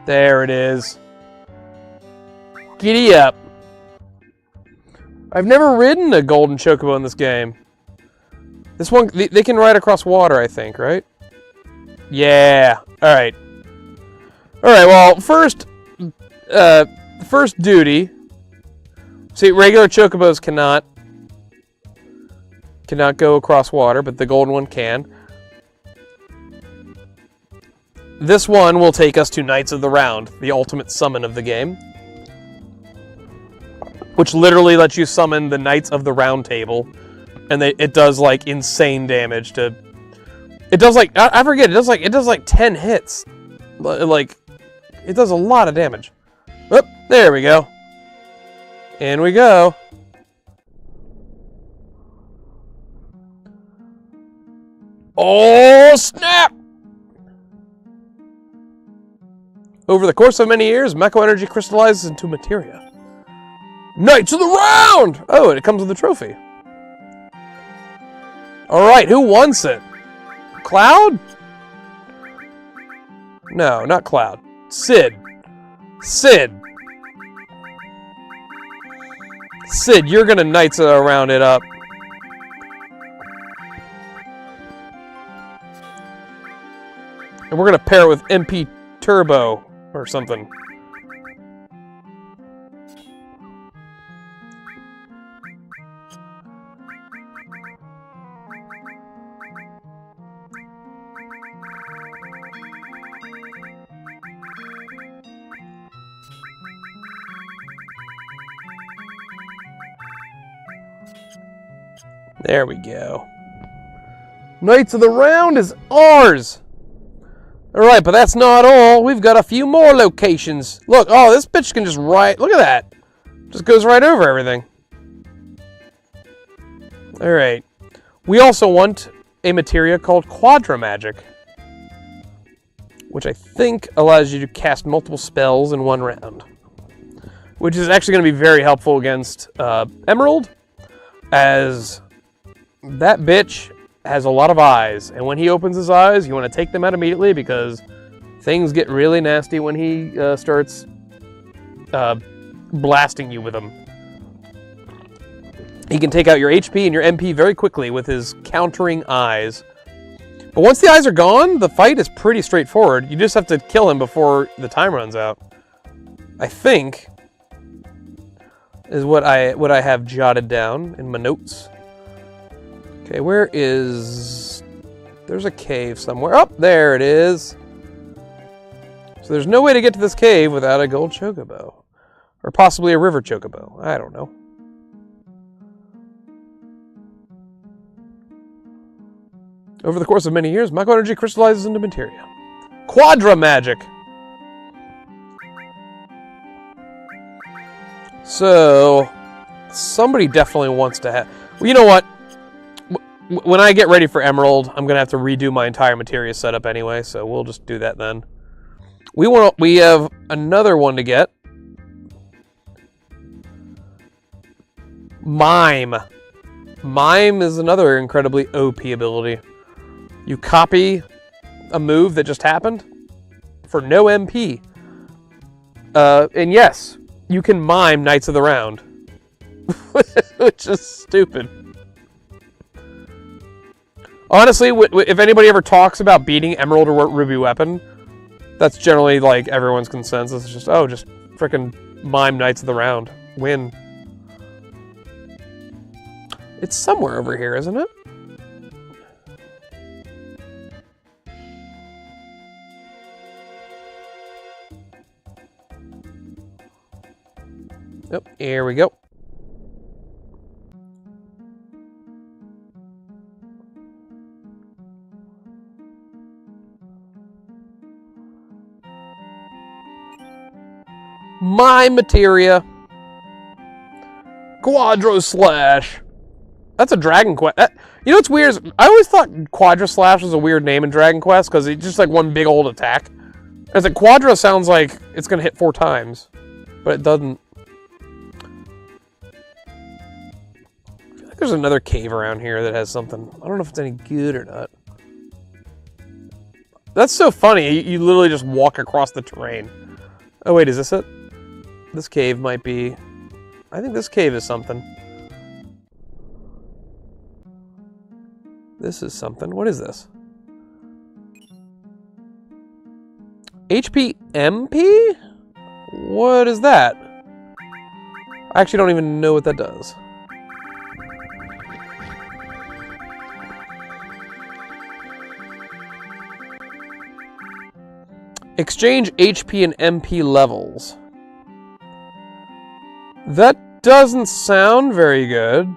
There it is. Giddy up. I've never ridden a golden chocobo in this game. This one, they can ride across water, I think, right? Yeah. All right. All right. Well, first duty. See, regular chocobos cannot go across water, but the golden one can. This one will take us to Knights of the Round, the ultimate summon of the game. Which literally lets you summon the Knights of the Round Table. And it does, like, insane damage to... It does, like... I forget, it does, like, 10 hits. Like, it does a lot of damage. Oh, there we go. In we go. Oh, snap! Over the course of many years, Mako energy crystallizes into materia. Knights of the Round! Oh, and it comes with a trophy. Alright, who wants it? Cloud? No, not Cloud. Sid. Sid, you're gonna Knights of the Round it up. And we're gonna pair it with MP Turbo or something. There we go. Knights of the Round is ours! Alright, but that's not all. We've got a few more locations. Look, oh, this bitch can just ride. Look at that. Just goes right over everything. Alright. We also want a materia called Quadra Magic, which I think allows you to cast multiple spells in one round. Which is actually going to be very helpful against Emerald, as that bitch has a lot of eyes, and when he opens his eyes, you want to take them out immediately because things get really nasty when he starts blasting you with them. He can take out your HP and your MP very quickly with his countering eyes. But once the eyes are gone, the fight is pretty straightforward. You just have to kill him before the time runs out. I think. is what I have jotted down in my notes. Okay, where is... There's a cave somewhere. Oh, there it is. So there's no way to get to this cave without a gold chocobo. Or possibly a river chocobo. I don't know. Over the course of many years, Mako energy crystallizes into materia. Quadra magic! So, somebody definitely wants to have... Well, you know what? When I get ready for Emerald, I'm going to have to redo my entire materia setup anyway, so we'll just do that then. We have another one to get. Mime. Mime is another incredibly OP ability. You copy a move that just happened for no MP. And yes, you can mime Knights of the Round. Which is stupid. Honestly, if anybody ever talks about beating Emerald or Ruby Weapon, that's generally like everyone's consensus. It's just, oh, just frickin' mime Knights of the Round. Win. It's somewhere over here, isn't it? Yep, here we go. My materia. Quadro Slash. That's a Dragon Quest. You know what's weird is I always thought Quadra Slash was a weird name in Dragon Quest because it's just like one big old attack. As a Quadra sounds like it's going to hit 4 times, but it doesn't. I feel like there's another cave around here that has something. I don't know if it's any good or not. That's so funny. You literally just walk across the terrain. Oh wait, is this it? This cave might be... I think this cave is something. This is something. What is this? HP MP? What is that? I actually don't even know what that does. Exchange HP and MP levels. That doesn't sound very good.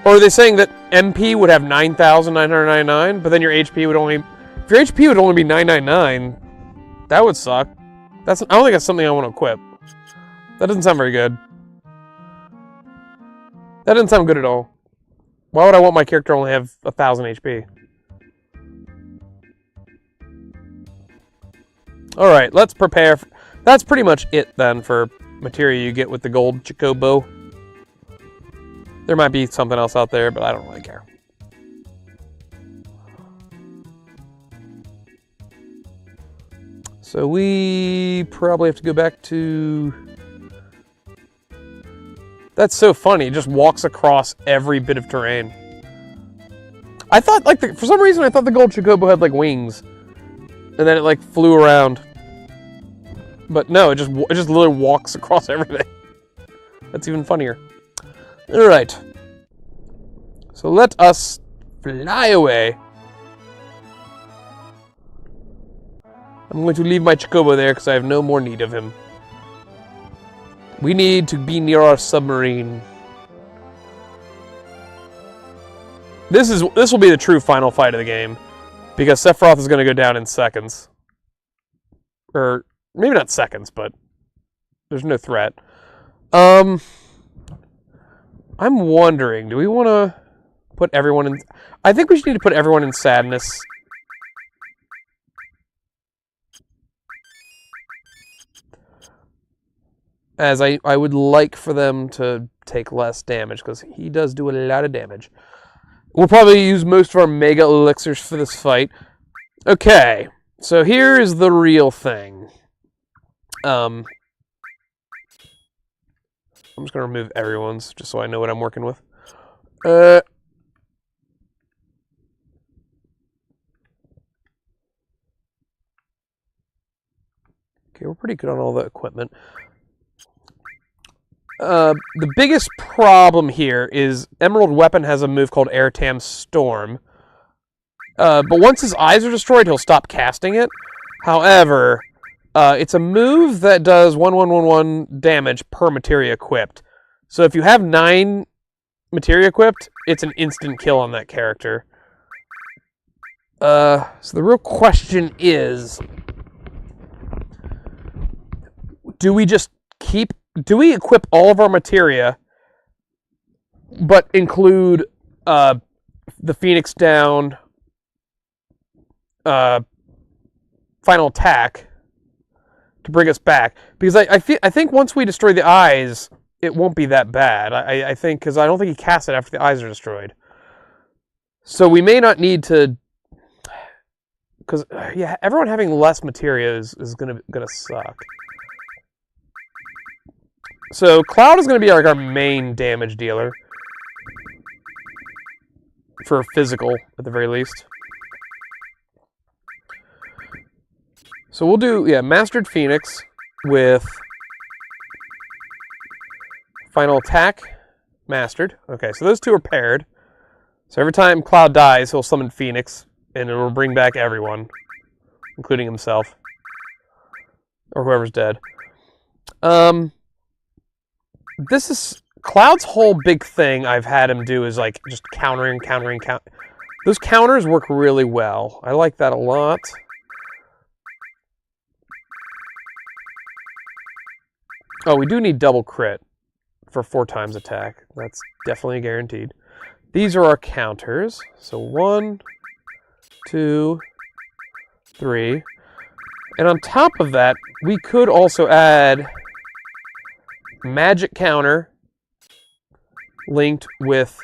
Or are they saying that MP would have 9,999, but then your HP would only... If your HP would only be 999, that would suck. I don't think that's something I want to equip. That doesn't sound very good. That doesn't sound good at all. Why would I want my character to only have 1,000 HP? Alright, let's prepare. That's pretty much it then for materia you get with the gold chocobo. There might be something else out there, but I don't really care. So we probably have to go back to... That's so funny. It just walks across every bit of terrain. I thought, like, for some reason, I thought the gold chocobo had, like, wings. And then it, like, flew around. But no, it just literally walks across everything. That's even funnier. Alright. So let us fly away. I'm going to leave my chocobo there because I have no more need of him. We need to be near our submarine. This will be the true final fight of the game. Because Sephiroth is going to go down in seconds. Or... maybe not seconds, but there's no threat. I'm wondering, do we want to put everyone in... I think we should need to put everyone in sadness. As I would like for them to take less damage, because he does do a lot of damage. We'll probably use most of our Mega Elixirs for this fight. Okay, so here's the real thing. I'm just going to remove everyone's, just so I know what I'm working with. Okay, we're pretty good on all the equipment. The biggest problem here is Emerald Weapon has a move called Airtam Storm. But once his eyes are destroyed, he'll stop casting it. However, it's a move that does 1/1/1/1 damage per materia equipped. So if you have 9 materia equipped, it's an instant kill on that character. So the real question is, do we equip all of our materia, but include the Phoenix down, final attack to bring us back? Because I think once we destroy the eyes, it won't be that bad. I think, because I don't think he casts it after the eyes are destroyed. So we may not need to, because yeah, everyone having less materia is gonna suck. So Cloud is going to be like our main damage dealer. For physical, at the very least. So we'll do, yeah, Mastered Phoenix with Final Attack, Mastered. Okay, so those two are paired. So every time Cloud dies, he'll summon Phoenix, and it will bring back everyone, including himself. Or whoever's dead. This is Cloud's whole big thing I've had him do is like just countering. Those counters work really well. I like that a lot. Oh, we do need double crit for 4 times attack. That's definitely guaranteed. These are our counters. So 1, 2, 3. And on top of that, we could also add magic counter linked with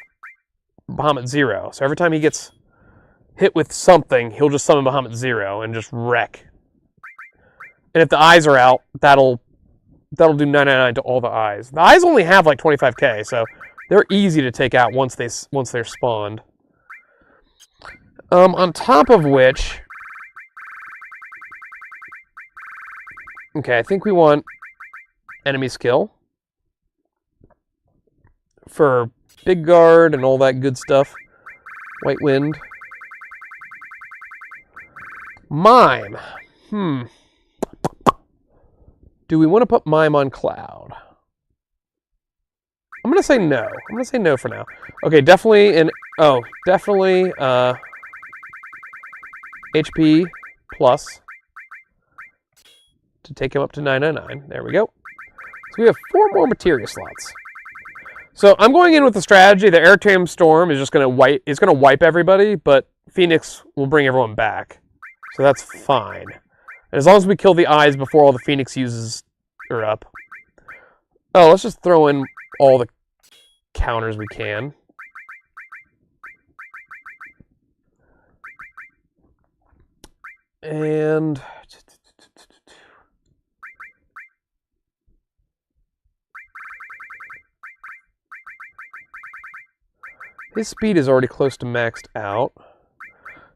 Bahamut Zero. So every time he gets hit with something, he'll just summon Bahamut Zero and just wreck. And if the eyes are out, that'll do 999 to all the eyes. The eyes only have like 25k, so they're easy to take out once they're spawned. On top of which, okay, I think we want enemy skill for Big Guard and all that good stuff. White Wind. Mime. Do we want to put Mime on Cloud? I'm going to say no. I'm going to say no for now. Okay, definitely HP plus to take him up to 999. There we go. So we have 4 more materia slots. So I'm going in with the strategy that Airtam Storm is just going to wipe everybody, but Phoenix will bring everyone back. So that's fine. And as long as we kill the eyes before all the Phoenix uses are up. Oh, let's just throw in all the counters we can. And his speed is already close to maxed out.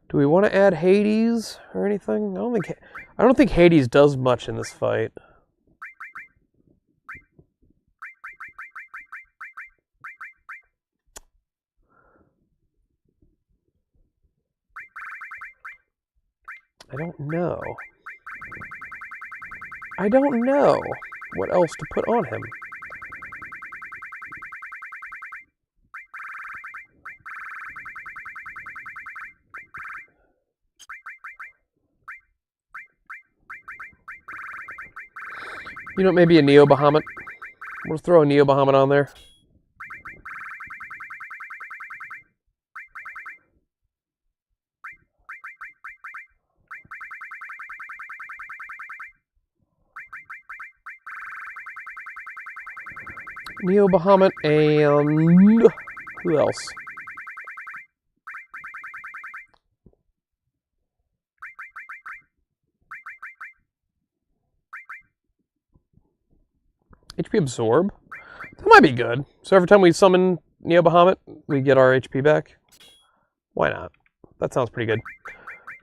Do we want to add Hades or anything? I don't think Hades does much in this fight. I don't know. I don't know what else to put on him. You know, maybe a Neo Bahamut. We'll throw a Neo Bahamut on there. Neo Bahamut and who else? HP Absorb? That might be good. So every time we summon Neo Bahamut, we get our HP back. Why not? That sounds pretty good.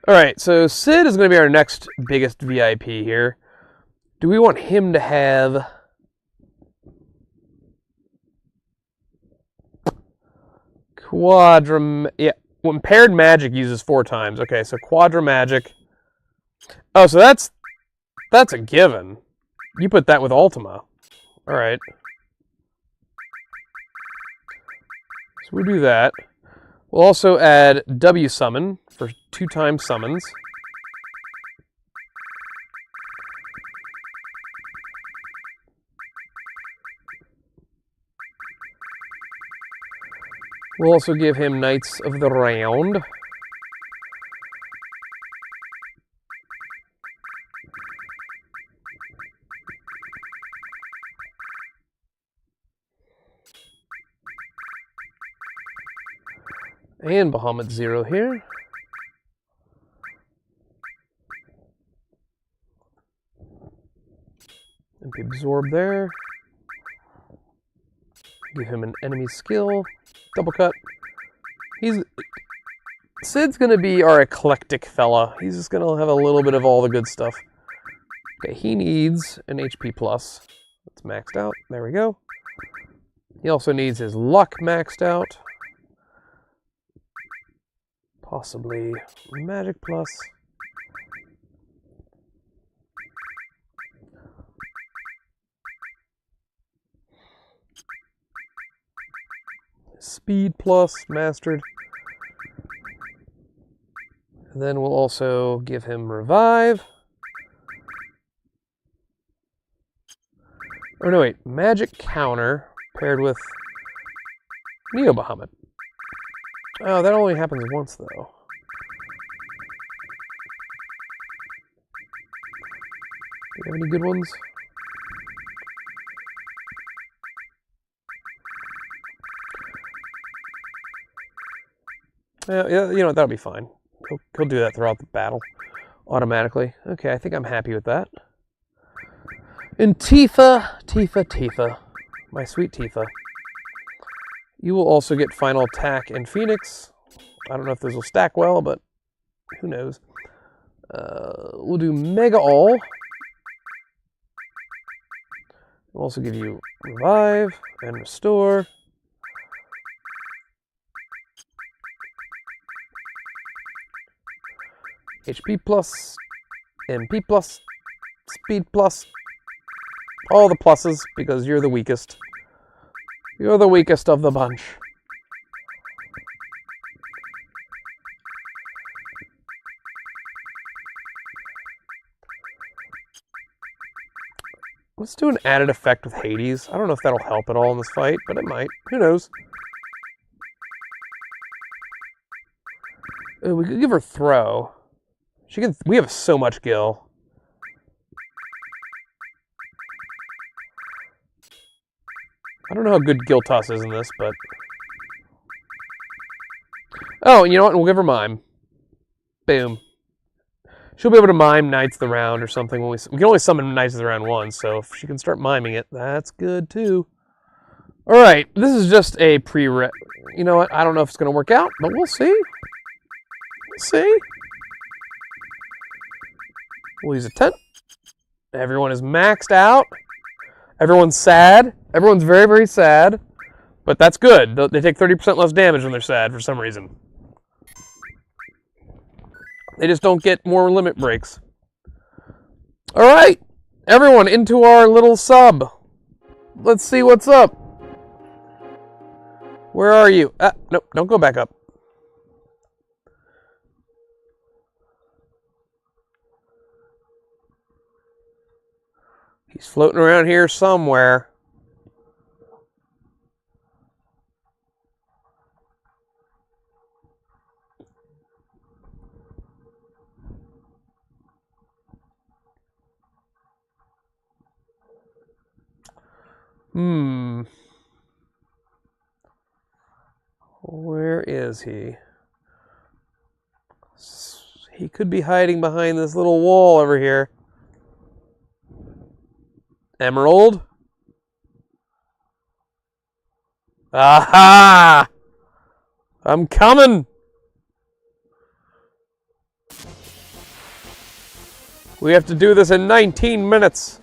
Alright, so Sid is going to be our next biggest VIP here. Do we want him to have Yeah. When paired magic uses 4 times. Okay, so Quadra magic. Oh, so that's a given. You put that with Ultima. All right. So we'll do that. We'll also add W summon for 2 times summons. We'll also give him Knights of the Round. And Bahamut 0 here. MP absorb there. Give him an enemy skill. Double cut. Sid's gonna be our eclectic fella. He's just gonna have a little bit of all the good stuff. Okay, he needs an HP plus. That's maxed out. There we go. He also needs his luck maxed out. Possibly magic plus. Speed plus mastered. And then we'll also give him revive. Oh no, wait. Magic counter paired with Neo Bahamut. Oh, that only happens once, though. Do you have any good ones? Yeah, you know what, that'll be fine. He'll do that throughout the battle automatically. Okay, I think I'm happy with that. And Tifa, my sweet Tifa. You will also get Final Attack and Phoenix. I don't know if those will stack well, but who knows. We'll do Mega All. We'll also give you Revive and Restore. HP plus, MP plus, Speed plus. All the pluses, because you're the weakest. You're the weakest of the bunch. Let's do an added effect with Hades. I don't know if that'll help at all in this fight, but it might. Who knows? We could give her throw. We have so much gil. I don't know how good Gil Toss is in this, but... Oh, you know what? We'll give her Mime. Boom. She'll be able to mime Knights of the Round or something. We can only summon Knights of the Round once, so if she can start miming it, that's good too. Alright, this is just a pre-re... You know what? I don't know if it's going to work out, but we'll see. We'll see. We'll use a tent. Everyone is maxed out. Everyone's sad. Everyone's very, very sad. But that's good. They take 30% less damage when they're sad for some reason. They just don't get more limit breaks. Alright. Everyone into our little sub. Let's see what's up. Where are you? Nope, don't go back up. He's floating around here somewhere. Where is he? He could be hiding behind this little wall over here. Emerald? Aha! I'm coming! We have to do this in 19 minutes.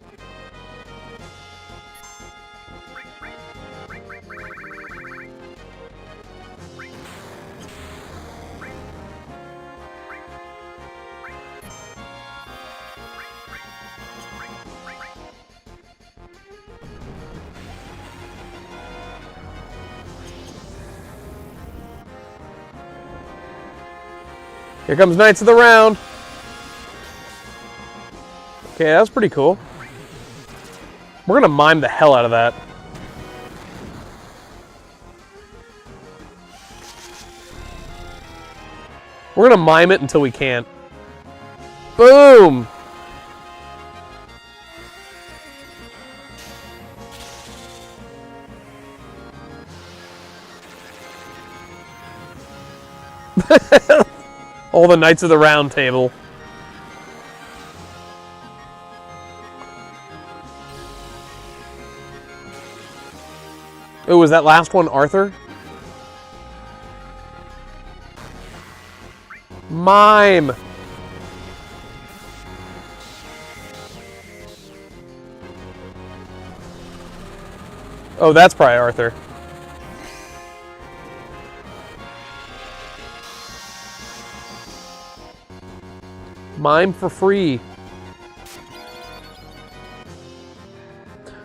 Here comes Knights of the Round. Okay, that was pretty cool. We're gonna mime the hell out of that. We're gonna mime it until we can't. Boom! All the Knights of the Round Table. Oh, was that last one Arthur? Mime! Oh, that's probably Arthur. Mime for free.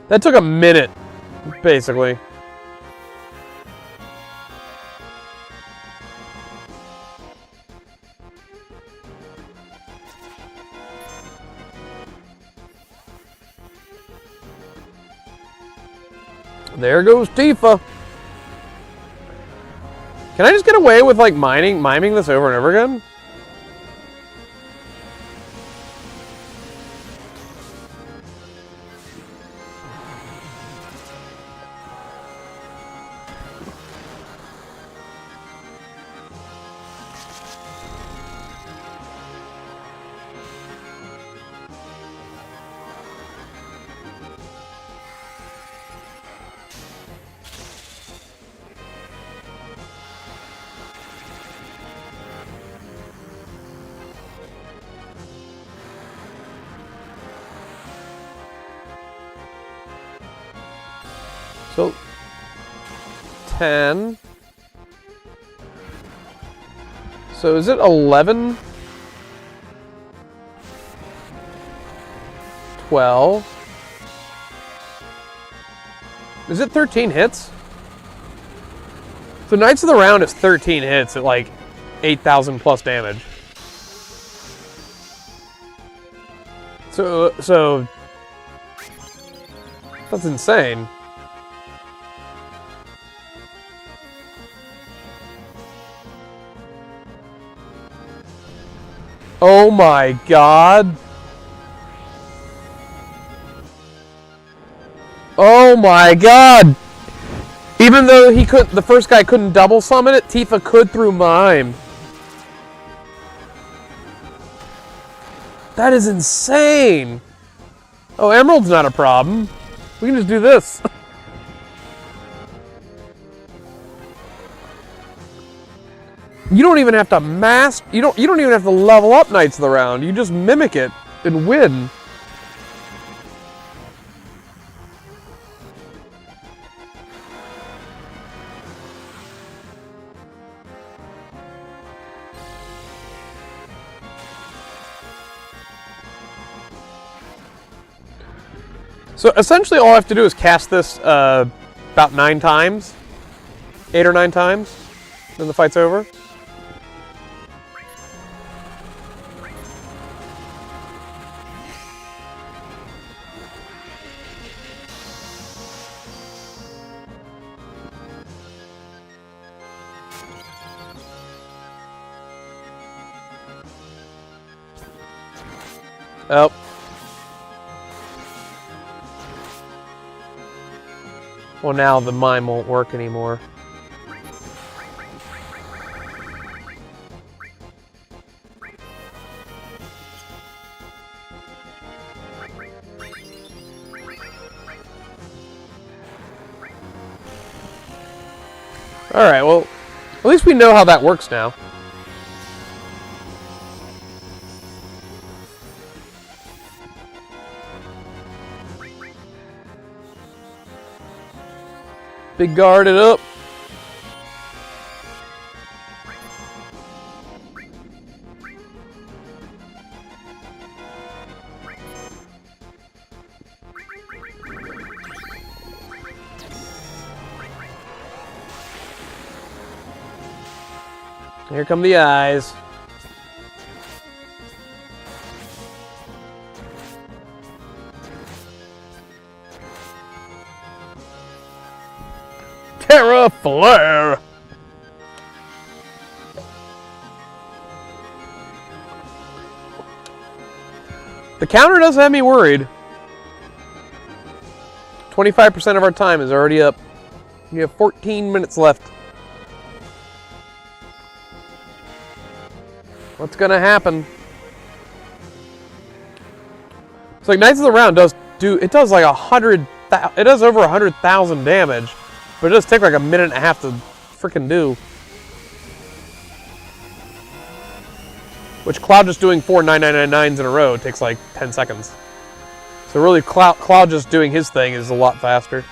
That took a minute, basically. There goes Tifa. Can I just get away with like miming this over and over again? So, 10. So is it 11? 12. Is it 13 hits? So Knights of the Round is 13 hits at like 8,000 plus damage. So that's insane. Oh my god. Oh my god. Even though the first guy couldn't double summon it, Tifa could through mime. That is insane. Oh, Emerald's not a problem. We can just do this. You don't even have to you don't even have to level up Knights of the Round. You just mimic it and win. So essentially all I have to do is cast this about 9 times. 8 or 9 times. Then the fight's over. Oh. Well, now the mime won't work anymore. Alright, well, at least we know how that works now. Big guard it up. Here come the eyes. Terra Flare! The counter does have me worried. 25% of our time is already up. We have 14 minutes left. What's gonna happen? It's like Knights of the Round does like 100. It does over 100,000 damage, but it does take like a minute and a half to freaking do. Which Cloud just doing 4 999s in a row takes like 10 seconds. So really, Cloud just doing his thing is a lot faster.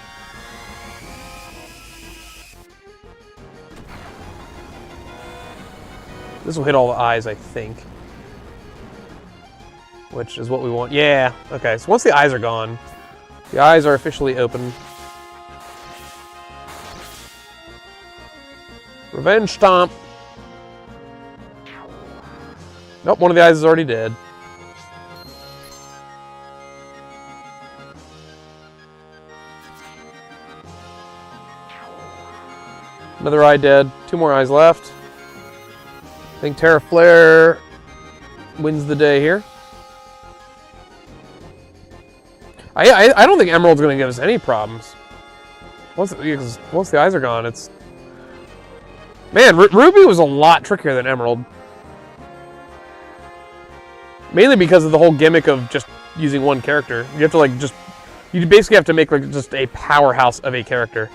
This will hit all the eyes, I think. Which is what we want. Yeah, okay, so once the eyes are gone, the eyes are officially open. Revenge Stomp. Nope, one of the eyes is already dead. Another eye dead. 2 more eyes left. I think Terra Flare wins the day here. I don't think Emerald's going to give us any problems. Once the eyes are gone, it's... Man, Ruby was a lot trickier than Emerald. Mainly because of the whole gimmick of just using one character. You have to like just... You basically have to make like just a powerhouse of a character.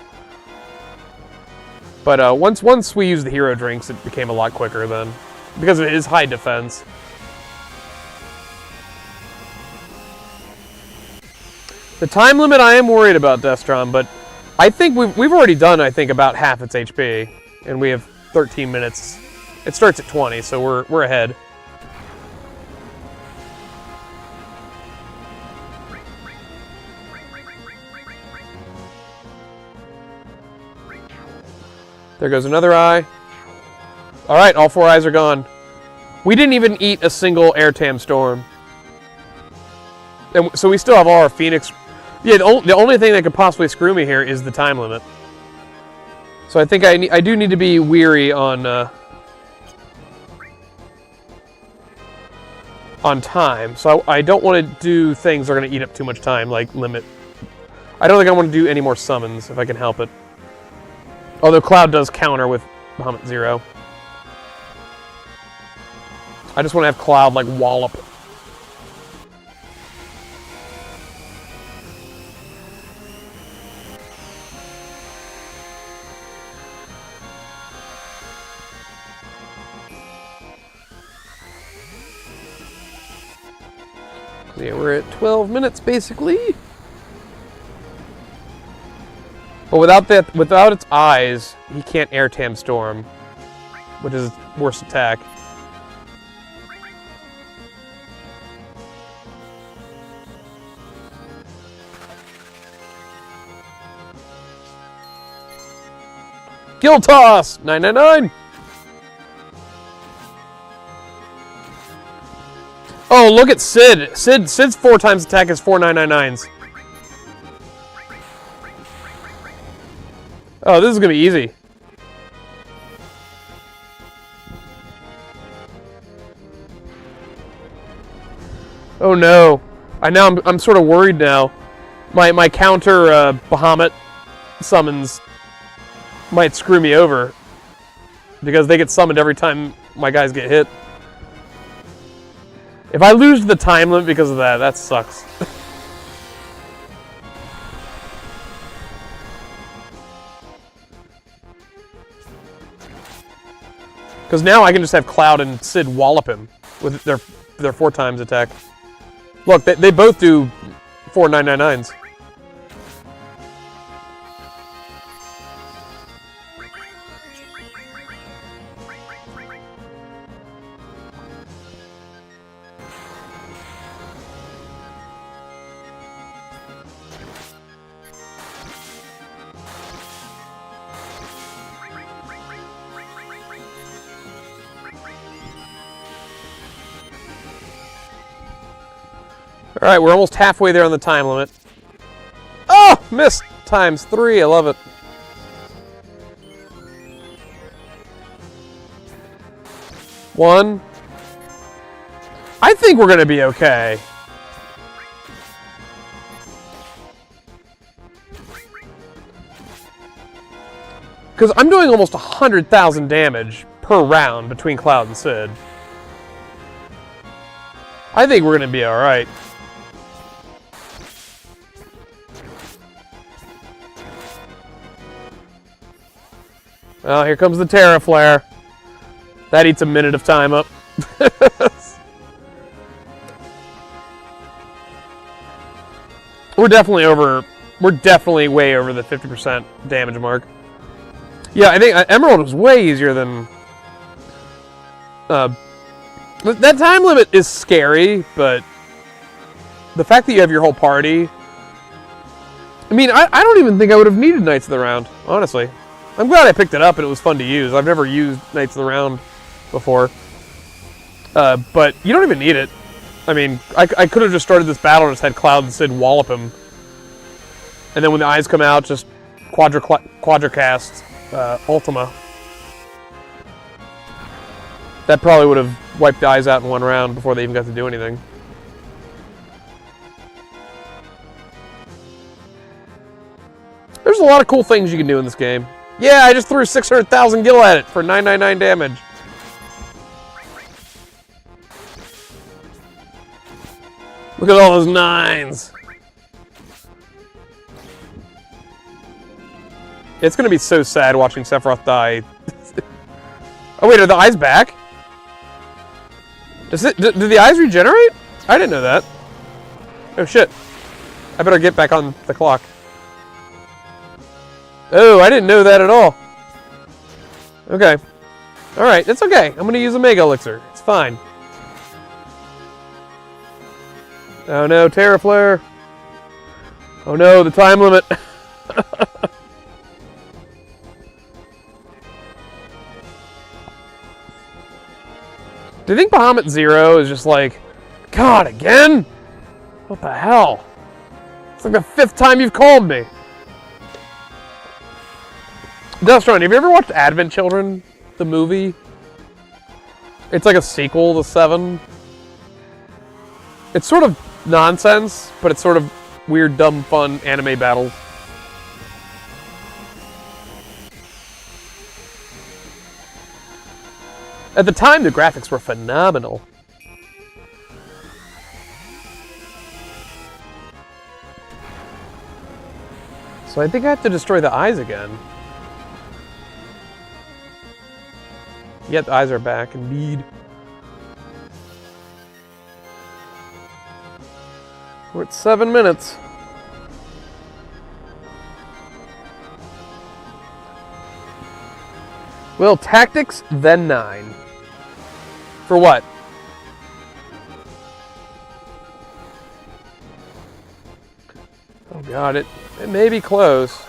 But once we used the hero drinks, it became a lot quicker then. Because of his high defense. The time limit I am worried about, Destron, but I think we've already done, I think, about half its HP. And we have 13 minutes. It starts at 20, so we're ahead. There goes another eye. Alright, all 4 eyes are gone. We didn't even eat a single Airtam Storm. And so we still have all our Phoenix... Yeah, the only thing that could possibly screw me here is the time limit. So I think I do need to be weary on time. So I don't want to do things that are going to eat up too much time, like limit. I don't think I want to do any more summons if I can help it. Although Cloud does counter with Bahamut Zero. I just want to have Cloud like wallop. Yeah, we're at 12 minutes basically. But without its eyes, he can't Airtam Storm, which is its worst attack. Gill Toss! 999! Oh, look at Sid. Sid's 4 times attack is 4 999s. Oh, this is gonna be easy. Oh no! I'm sort of worried now. My counter Bahamut summons might screw me over because they get summoned every time my guys get hit. If I lose the time limit because of that, that sucks. Because now I can just have Cloud and Sid wallop him with their 4 times attack. Look, they both do 4 999s. Alright, we're almost halfway there on the time limit. Oh! Missed! Times 3, I love it. 1. I think we're going to be okay. Because I'm doing almost 100,000 damage per round between Cloud and Sid. I think we're going to be alright. Well, here comes the Terra Flare. That eats a minute of time up. We're definitely way over the 50% damage mark. Yeah, I think Emerald was way easier than... that time limit is scary, but the fact that you have your whole party... I mean, I don't even think I would have needed Knights of the Round, honestly. I'm glad I picked it up and it was fun to use. I've never used Knights of the Round before. But you don't even need it. I mean, I could have just started this battle and just had Cloud and Sid wallop him. And then when the eyes come out, just quadracast Ultima. That probably would have wiped the eyes out in one round before they even got to do anything. There's a lot of cool things you can do in this game. Yeah, I just threw 600,000 gil at it for 999 damage. Look at all those 9s. It's going to be so sad watching Sephiroth die. Oh wait, are the eyes back? Do the eyes regenerate? I didn't know that. Oh shit. I better get back on the clock. Oh, I didn't know that at all. Okay. Alright, it's okay. I'm going to use a Mega Elixir. It's fine. Oh no, Terra Flare. Oh no, the time limit. Do you think Bahamut Zero is just like, God, again? What the hell? It's like the 5th time you've called me. Dustron, have you ever watched Advent Children, the movie? It's like a sequel to 7. It's sort of nonsense, but it's sort of weird, dumb, fun anime battles. At the time, the graphics were phenomenal. So I think I have to destroy the eyes again. Yet the eyes are back, indeed. We're at 7 minutes. Well, tactics, then 9. For what? Oh god, it may be close.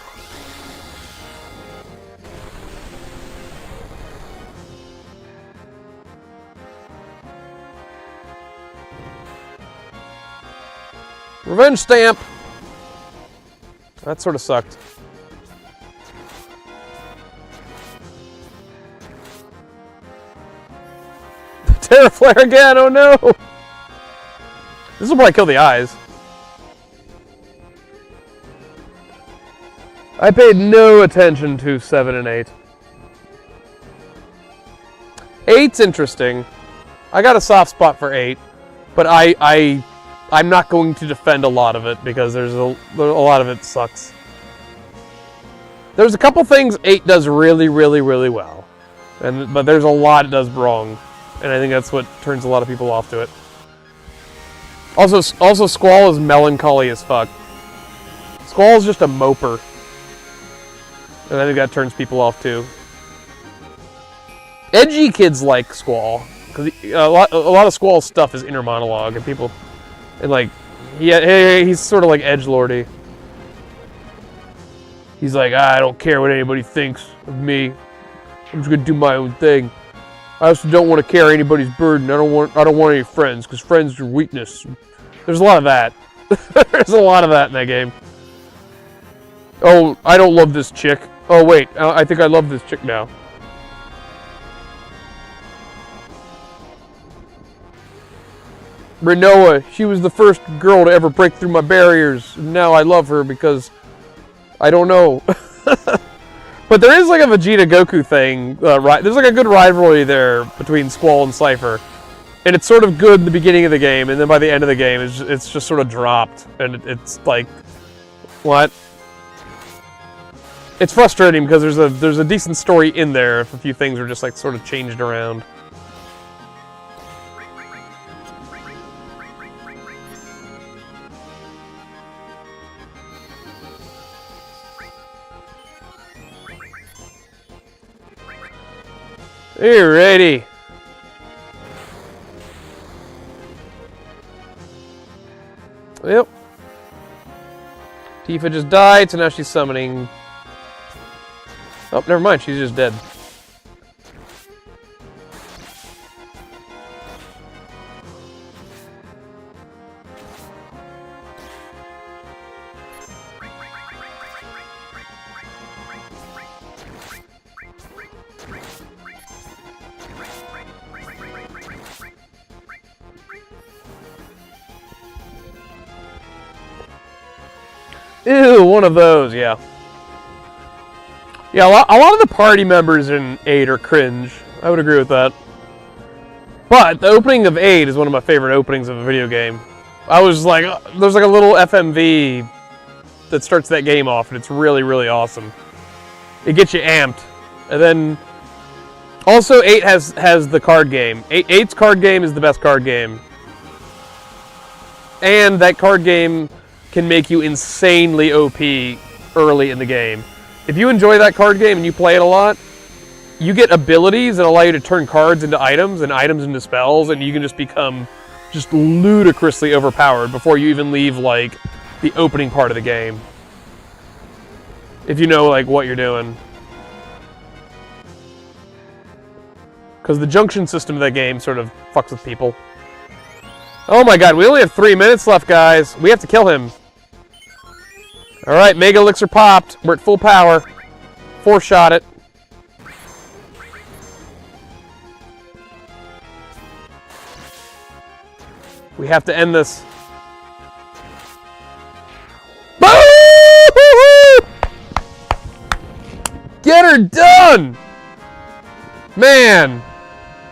Revenge stamp! That sort of sucked. Terra Flare again, oh no! This will probably kill the eyes. I paid no attention to 7 and 8. 8's interesting. I got a soft spot for 8, but I'm not going to defend a lot of it because there's a lot of it sucks. There's a couple things 8 does really, really, really well, but there's a lot it does wrong, and I think that's what turns a lot of people off to it. Also, Squall is melancholy as fuck. Squall is just a moper, and I think that turns people off too. Edgy kids like Squall because a lot of Squall's stuff is inner monologue, and people. And like, he's sort of like edgelordy. He's like, I don't care what anybody thinks of me. I'm just gonna do my own thing. I also don't want to carry anybody's burden. I don't want any friends because friends are weakness. There's a lot of that. There's a lot of that in that game. Oh, I don't love this chick. Oh wait, I think I love this chick now. Rinoa, she was the first girl to ever break through my barriers. Now I love her because I don't know. But there is like a Vegeta Goku thing. There's like a good rivalry there between Squall and Cypher. And it's sort of good in the beginning of the game, and then by the end of the game, it's just sort of dropped. And it's like, what? It's frustrating because there's a decent story in there if a few things are just like sort of changed around. Alrighty. Yep. Tifa just died, so now she's summoning. Oh, never mind, she's just dead. Ew, one of those, yeah. Yeah, a lot of the party members in 8 are cringe. I would agree with that. But the opening of 8 is one of my favorite openings of a video game. I was like, there's like a little FMV that starts that game off, and it's really, really awesome. It gets you amped. And then, also 8 has the card game. 8's card game is the best card game. And that card game can make you insanely OP early in the game. If you enjoy that card game and you play it a lot, you get abilities that allow you to turn cards into items and items into spells, and you can just become just ludicrously overpowered before you even leave like the opening part of the game. If you know like what you're doing. Because the junction system of that game sort of fucks with people. Oh my god, we only have 3 minutes left, guys. We have to kill him. Alright, Mega Elixir popped. We're at full power. 4-shot it. We have to end this. Get her done! Man.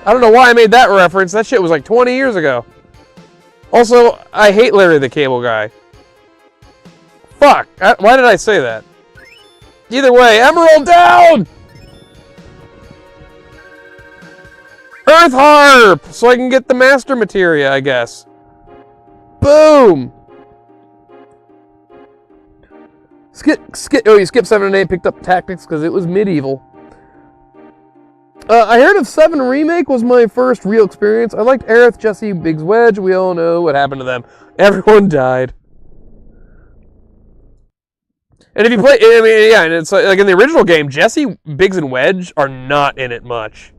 I don't know why I made that reference. That shit was like 20 years ago. Also, I hate Larry the Cable Guy. Fuck! Why did I say that? Either way, Emerald down! Earth Harp! So I can get the Master Materia, I guess. Boom! Oh, you skipped 7 and 8, picked up Tactics because it was medieval. I heard of 7 Remake was my first real experience. I liked Aerith, Jesse, Biggs Wedge. We all know what happened to them. Everyone died. And if you play, I mean, yeah, and it's like in the original game, Jesse, Biggs, and Wedge are not in it much.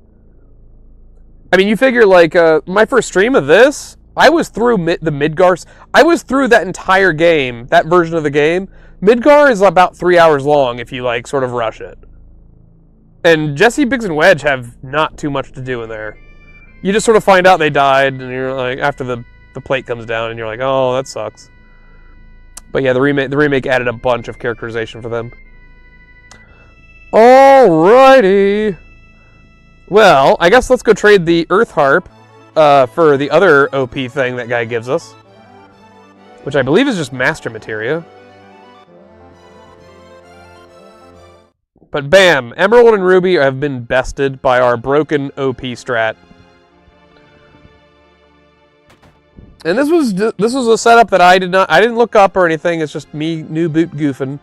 I mean, you figure like my first stream of this, I was through the Midgar. I was through that entire game, that version of the game. Midgar is about 3 hours long if you like sort of rush it. And Jesse, Biggs, and Wedge have not too much to do in there. You just sort of find out they died, and you're like, after the plate comes down, and you're like, oh, that sucks. But yeah, the remake added a bunch of characterization for them. Alrighty. Well, I guess let's go trade the Earth Harp for the other OP thing that guy gives us. Which I believe is just Master Materia. But bam, Emerald and Ruby have been bested by our broken OP strat. And this was a setup that I didn't look up or anything. It's just me new boot goofing.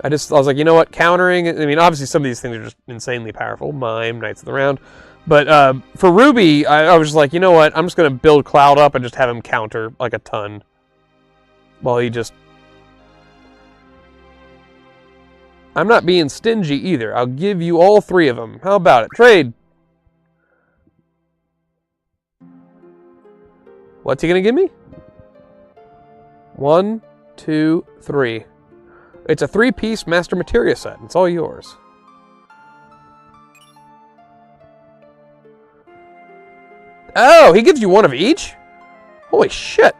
I was like, you know what, countering. I mean, obviously some of these things are just insanely powerful. Mime, Knights of the Round. But for Ruby, I was just like, you know what, I'm just gonna build Cloud up and just have him counter like a ton. While he just. I'm not being stingy either. I'll give you all 3 of them. How about it? Trade. What's he gonna give me? 1, 2, 3. It's a 3-piece Master Materia set. It's all yours. Oh, he gives you 1 of each? Holy shit!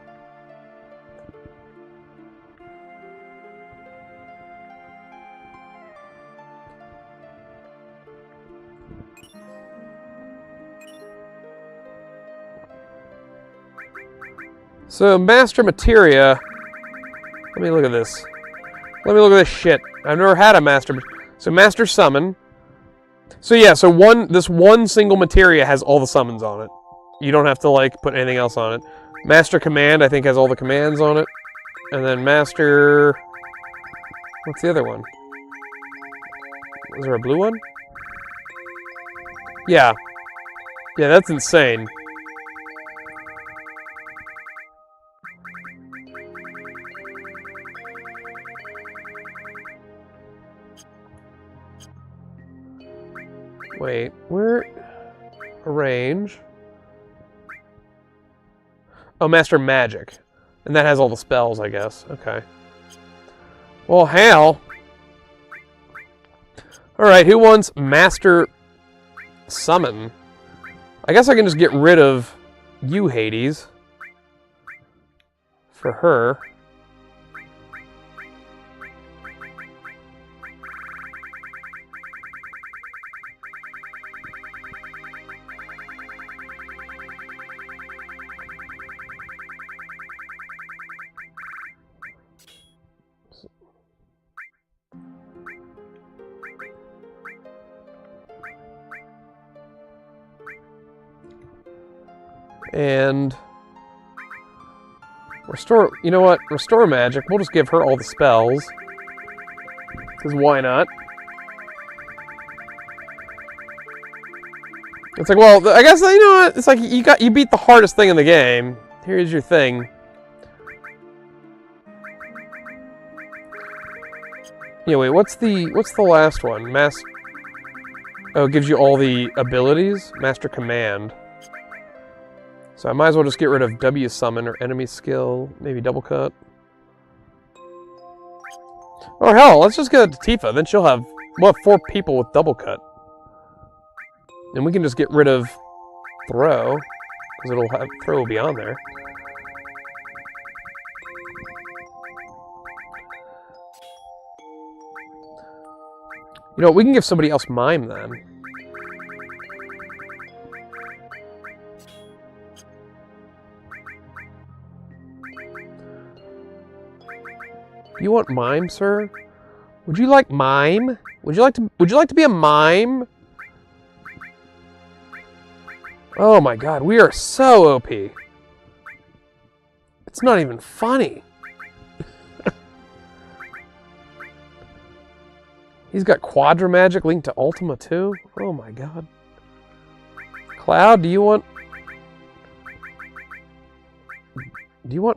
So, Master Materia... Let me look at this. Let me look at this shit. I've never had a Master... So, Master Summon. So, yeah, so this one single Materia has all the summons on it. You don't have to, like, put anything else on it. Master Command, I think, has all the commands on it. And then Master... What's the other one? Is there a blue one? Yeah. Yeah, that's insane. Wait, where... Arrange... Oh, Master Magic. And that has all the spells, I guess. Okay. Well, hell. Alright, who wants Master Summon? I guess I can just get rid of you, Hades. For her. And restore, you know what? Restore magic. We'll just give her all the spells. Because why not? It's like, well, I guess, you know what? It's like you beat the hardest thing in the game. Here's your thing. Yeah, wait, what's the last one? Oh, it gives you all the abilities? Master Command. So I might as well just get rid of W Summon or Enemy Skill, maybe Double Cut. Oh hell, let's just get it to Tifa, then we'll have 4 people with Double Cut. And we can just get rid of Throw, because Throw will be on there. You know, we can give somebody else Mime then. You want Mime, sir? Would you like Mime? Would you like to be a Mime? Oh my god, we are so OP. It's not even funny. He's got Quadra Magic linked to Ultima too? Oh my god. Cloud, do you want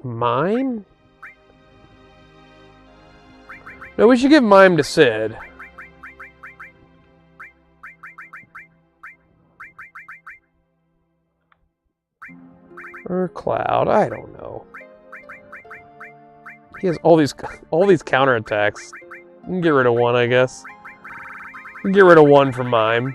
Mime? No, we should give Mime to Sid. Or Cloud, I don't know. He has all these counterattacks. We can get rid of one, I guess. We can get rid of one for Mime.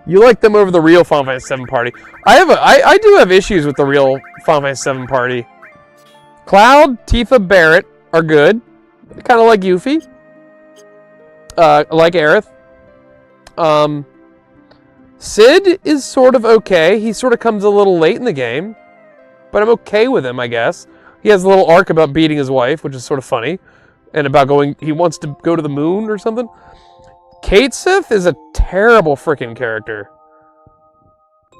You like them over the real Final Fantasy VII party. I do have issues with the real Final Fantasy VII party. Cloud, Tifa, Barret are good. Kind of like Yuffie. Like Aerith. Sid is sort of okay. He sort of comes a little late in the game. But I'm okay with him, I guess. He has a little arc about beating his wife, which is sort of funny. And about he wants to go to the moon or something. Kate Sith is a terrible freaking character.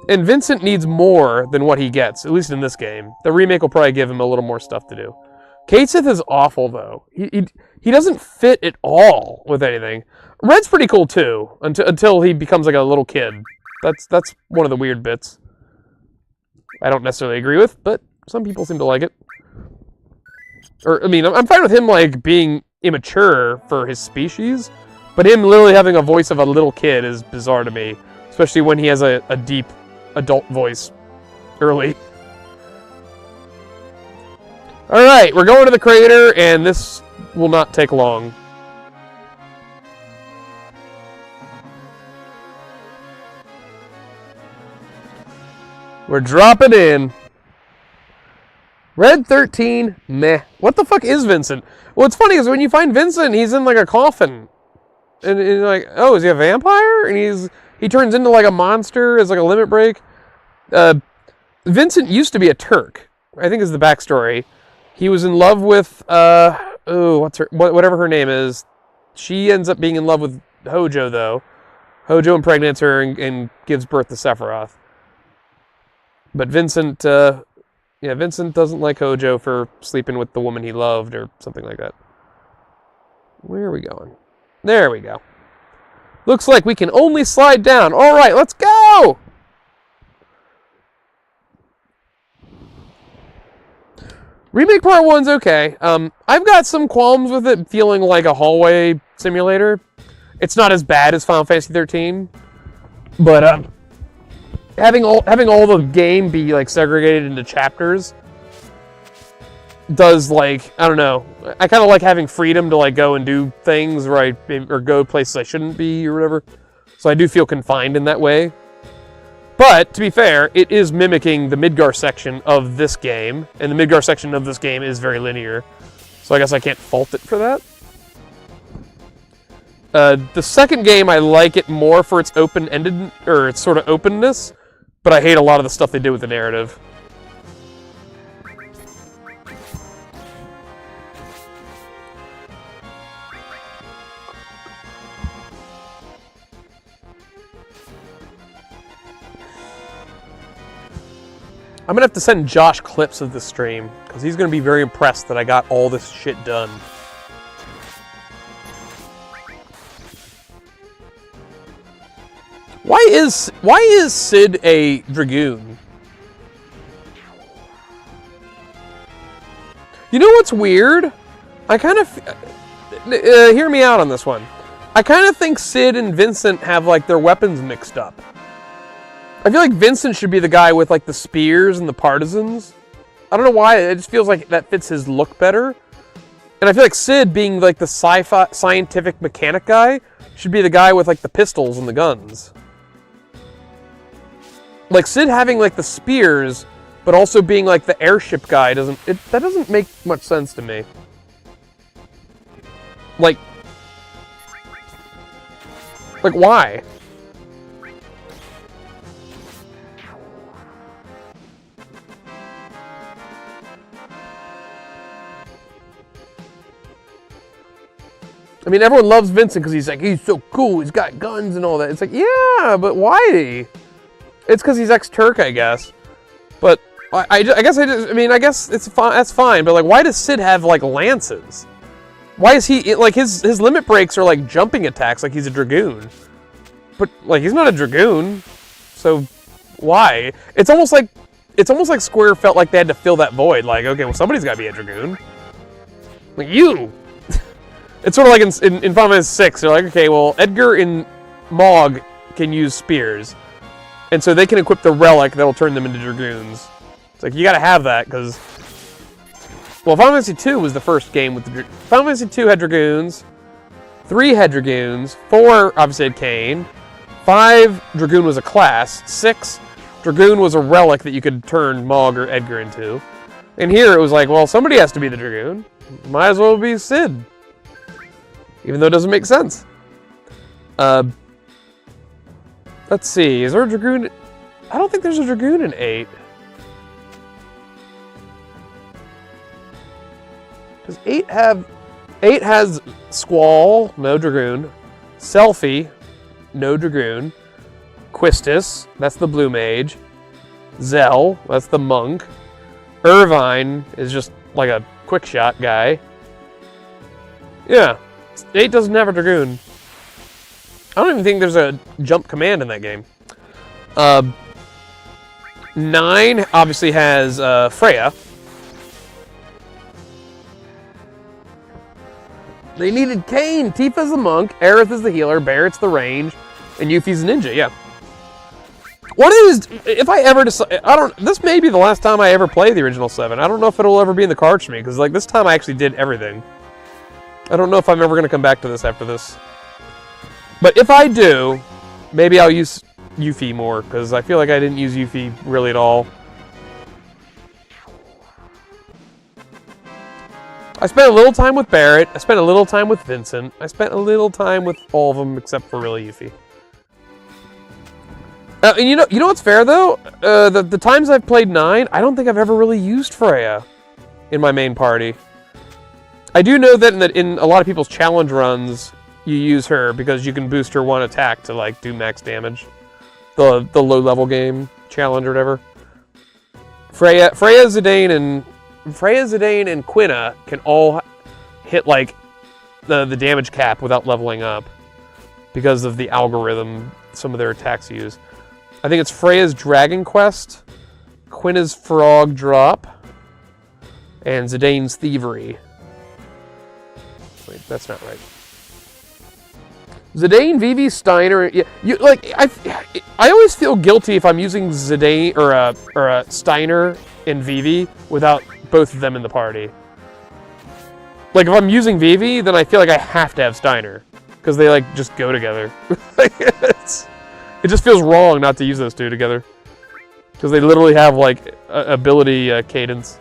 And Vincent needs more than what he gets, at least in this game. The remake will probably give him a little more stuff to do. Kate Sith is awful, though. He doesn't fit at all with anything. Red's pretty cool, too, until he becomes like a little kid. That's one of the weird bits. I don't necessarily agree with, but some people seem to like it. Or, I mean, I'm fine with him, like, being immature for his species. But him literally having a voice of a little kid is bizarre to me. Especially when he has a deep adult voice early. Alright, we're going to the crater, and this will not take long. We're dropping in. Red 13, meh. What the fuck is Vincent? What's funny is when you find Vincent, he's in like a coffin. And you're like, oh, is he a vampire? And he turns into like a monster as like a limit break. Vincent used to be a Turk, I think is the backstory. He was in love with, whatever her name is. She ends up being in love with Hojo, though. Hojo impregnates her and gives birth to Sephiroth. But Vincent, Vincent doesn't like Hojo for sleeping with the woman he loved or something like that. Where are we going? There we go. Looks like we can only slide down. All right, let's go! Remake Part 1's okay. I've got some qualms with it feeling like a hallway simulator. It's not as bad as Final Fantasy 13, but having all the game be like segregated into chapters does, like, I don't know. I kind of like having freedom to like go and do things or go places I shouldn't be or whatever. So I do feel confined in that way. But to be fair, it is mimicking the Midgar section of this game, and the Midgar section of this game is very linear. So I guess I can't fault it for that. The second game, I like it more for its open-ended, or its sort of openness, but I hate a lot of the stuff they did with the narrative. I'm going to have to send Josh clips of this stream, because he's going to be very impressed that I got all this shit done. Why is Sid a Dragoon? You know what's weird? I kind of... hear me out on this one. I kind of think Sid and Vincent have, like, their weapons mixed up. I feel like Vincent should be the guy with, like, the spears and the partisans. I don't know why, it just feels like that fits his look better. And I feel like Sid, being, like, the sci-fi scientific mechanic guy, should be the guy with, like, the pistols and the guns. Like, Sid having, like, the spears, but also being, like, the airship guy that doesn't make much sense to me. Like, why? I mean, everyone loves Vincent because he's so cool, he's got guns and all that. It's like, yeah, but why? It's because he's ex-Turk, I guess. But I guess that's fine. But like, why does Sid have like lances? Why is he like his limit breaks are like jumping attacks, like he's a Dragoon? But like he's not a Dragoon, so why? It's almost like Square felt like they had to fill that void. Like, okay, well somebody's got to be a Dragoon. Like you. It's sort of like in Final Fantasy VI, they're like, okay, well, Edgar and Mog can use spears. And so they can equip the relic that'll turn them into Dragoons. It's like, you gotta have that, because... Well, Final Fantasy II was the first game with the... Final Fantasy II had Dragoons. 3 had Dragoons. 4 obviously had Kain. 5, Dragoon was a class. 6, Dragoon was a relic that you could turn Mog or Edgar into. And here it was like, well, somebody has to be the Dragoon. Might as well be Sid. Even though it doesn't make sense. Let's see, is there a Dragoon? I don't think there's a Dragoon in 8. Does 8 have... 8 has Squall, no Dragoon. Selphie, no Dragoon. Quistis, that's the Blue Mage. Zell, that's the Monk. Irvine is just like a quick shot guy. Yeah. 8 doesn't have a Dragoon. I don't even think there's a jump command in that game. 9 obviously has Freya. They needed Kain. Tifa's the monk, Aerith is the healer, Barrett's the range, and Yuffie's the ninja, yeah. What is... If I ever decide... This may be the last time I ever play the original 7. I don't know if it'll ever be in the cards for me, because like this time I actually did everything. I don't know if I'm ever going to come back to this after this. But if I do, maybe I'll use Yuffie more, because I feel like I didn't use Yuffie really at all. I spent a little time with Barrett, I spent a little time with Vincent, I spent a little time with all of them except for really Yuffie. And you know what's fair though? The times I've played 9, I don't think I've ever really used Freya in my main party. I do know that in a lot of people's challenge runs, you use her because you can boost her one attack to like do max damage. The low level game challenge or whatever. Freya, Zidane, and Quina can all hit like the damage cap without leveling up because of the algorithm some of their attacks use. I think it's Freya's Dragon Quest, Quina's Frog Drop, and Zidane's Thievery. Wait, that's not right. Zidane, Vivi, Steiner. Yeah, I always feel guilty if I'm using Zidane or Steiner and Vivi without both of them in the party. Like if I'm using Vivi, then I feel like I have to have Steiner because they like just go together. It just feels wrong not to use those two together because they literally have like ability cadence.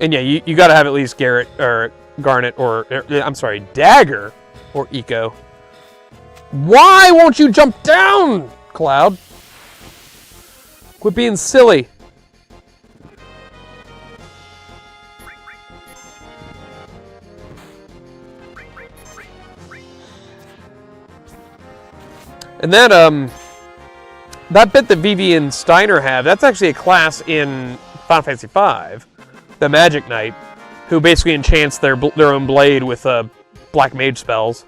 And yeah, you gotta have at least Garrett or Garnet or I'm sorry, Dagger or Eco. Why won't you jump down, Cloud? Quit being silly. And that bit that Vivi and Steiner have, that's actually a class in Final Fantasy V, the Magic Knight, who basically enchants their own blade with black mage spells,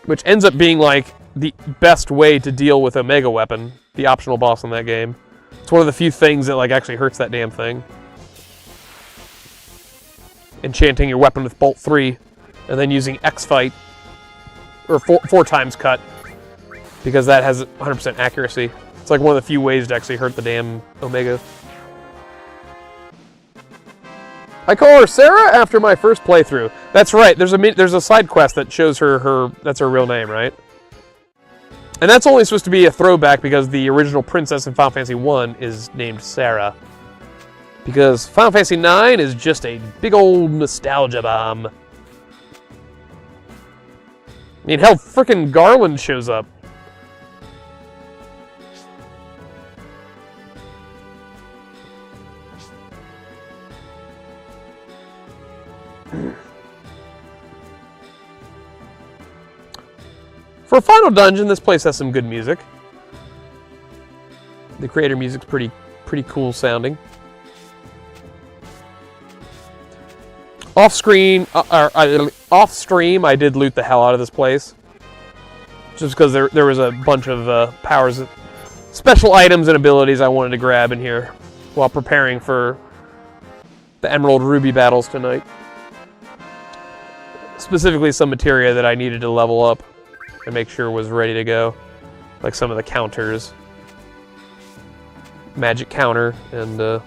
which ends up being like the best way to deal with Omega Weapon, the optional boss in that game. It's one of the few things that like actually hurts that damn thing. Enchanting your weapon with Bolt 3, and then using X-Fight, or 4 times cut, because that has 100% accuracy. It's like one of the few ways to actually hurt the damn Omega. I call her Sarah after my first playthrough. That's right, there's a side quest that shows her that's her real name, right? And that's only supposed to be a throwback because the original princess in Final Fantasy 1 is named Sarah. Because Final Fantasy 9 is just a big old nostalgia bomb. I mean, hell, frickin' Garland shows up. For a final dungeon, this place has some good music. The creator music's pretty cool sounding. Off-stream, I did loot the hell out of this place. Just because there was a bunch of powers, special items and abilities I wanted to grab in here while preparing for the Emerald Ruby battles tonight. Specifically some materia that I needed to level up and make sure was ready to go. Like some of the counters. Magic counter and oh,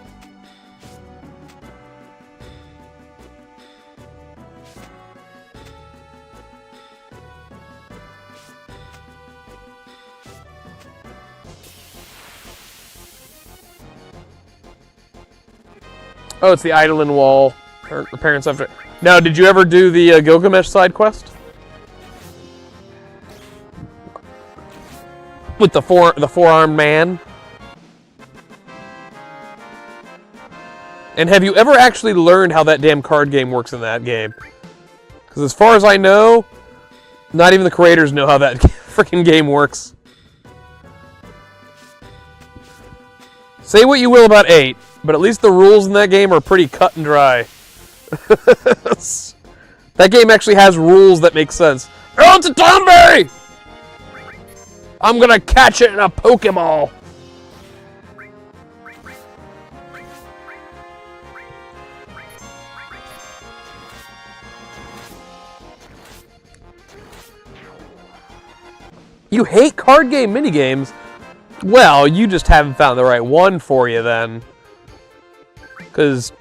it's the Eidolon Wall. Repairing stuff. Now, did you ever do the Gilgamesh side quest? With the four-armed man? And have you ever actually learned how that damn card game works in that game? Because as far as I know, not even the creators know how that freaking game works. Say what you will about 8, but at least the rules in that game are pretty cut and dry. That game actually has rules that make sense. Oh, it's a Tomberry! I'm gonna catch it in a Pokeball! You hate card game minigames? Well, you just haven't found the right one for you then. Because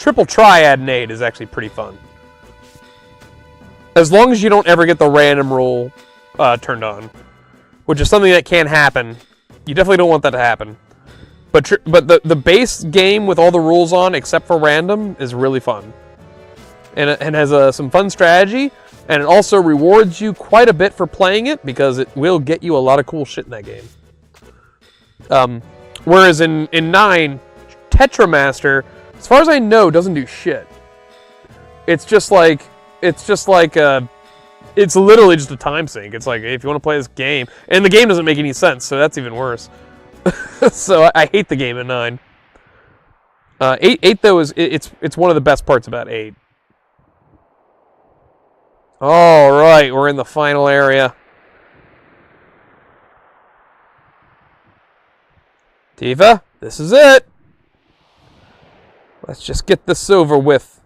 triple triad in 8 is actually pretty fun. As long as you don't ever get the random rule turned on, which is something that can happen. You definitely don't want that to happen. But the base game with all the rules on, except for random, is really fun. And has some fun strategy, and it also rewards you quite a bit for playing it, because it will get you a lot of cool shit in that game. Whereas in 9, Tetramaster, as far as I know, doesn't do shit. It's literally just a time sink. It's like, hey, if you want to play this game, and the game doesn't make any sense, so that's even worse. So I hate the game in 9. 8 though it's one of the best parts about 8. All right, we're in the final area. Tifa, this is it. Let's just get this over with.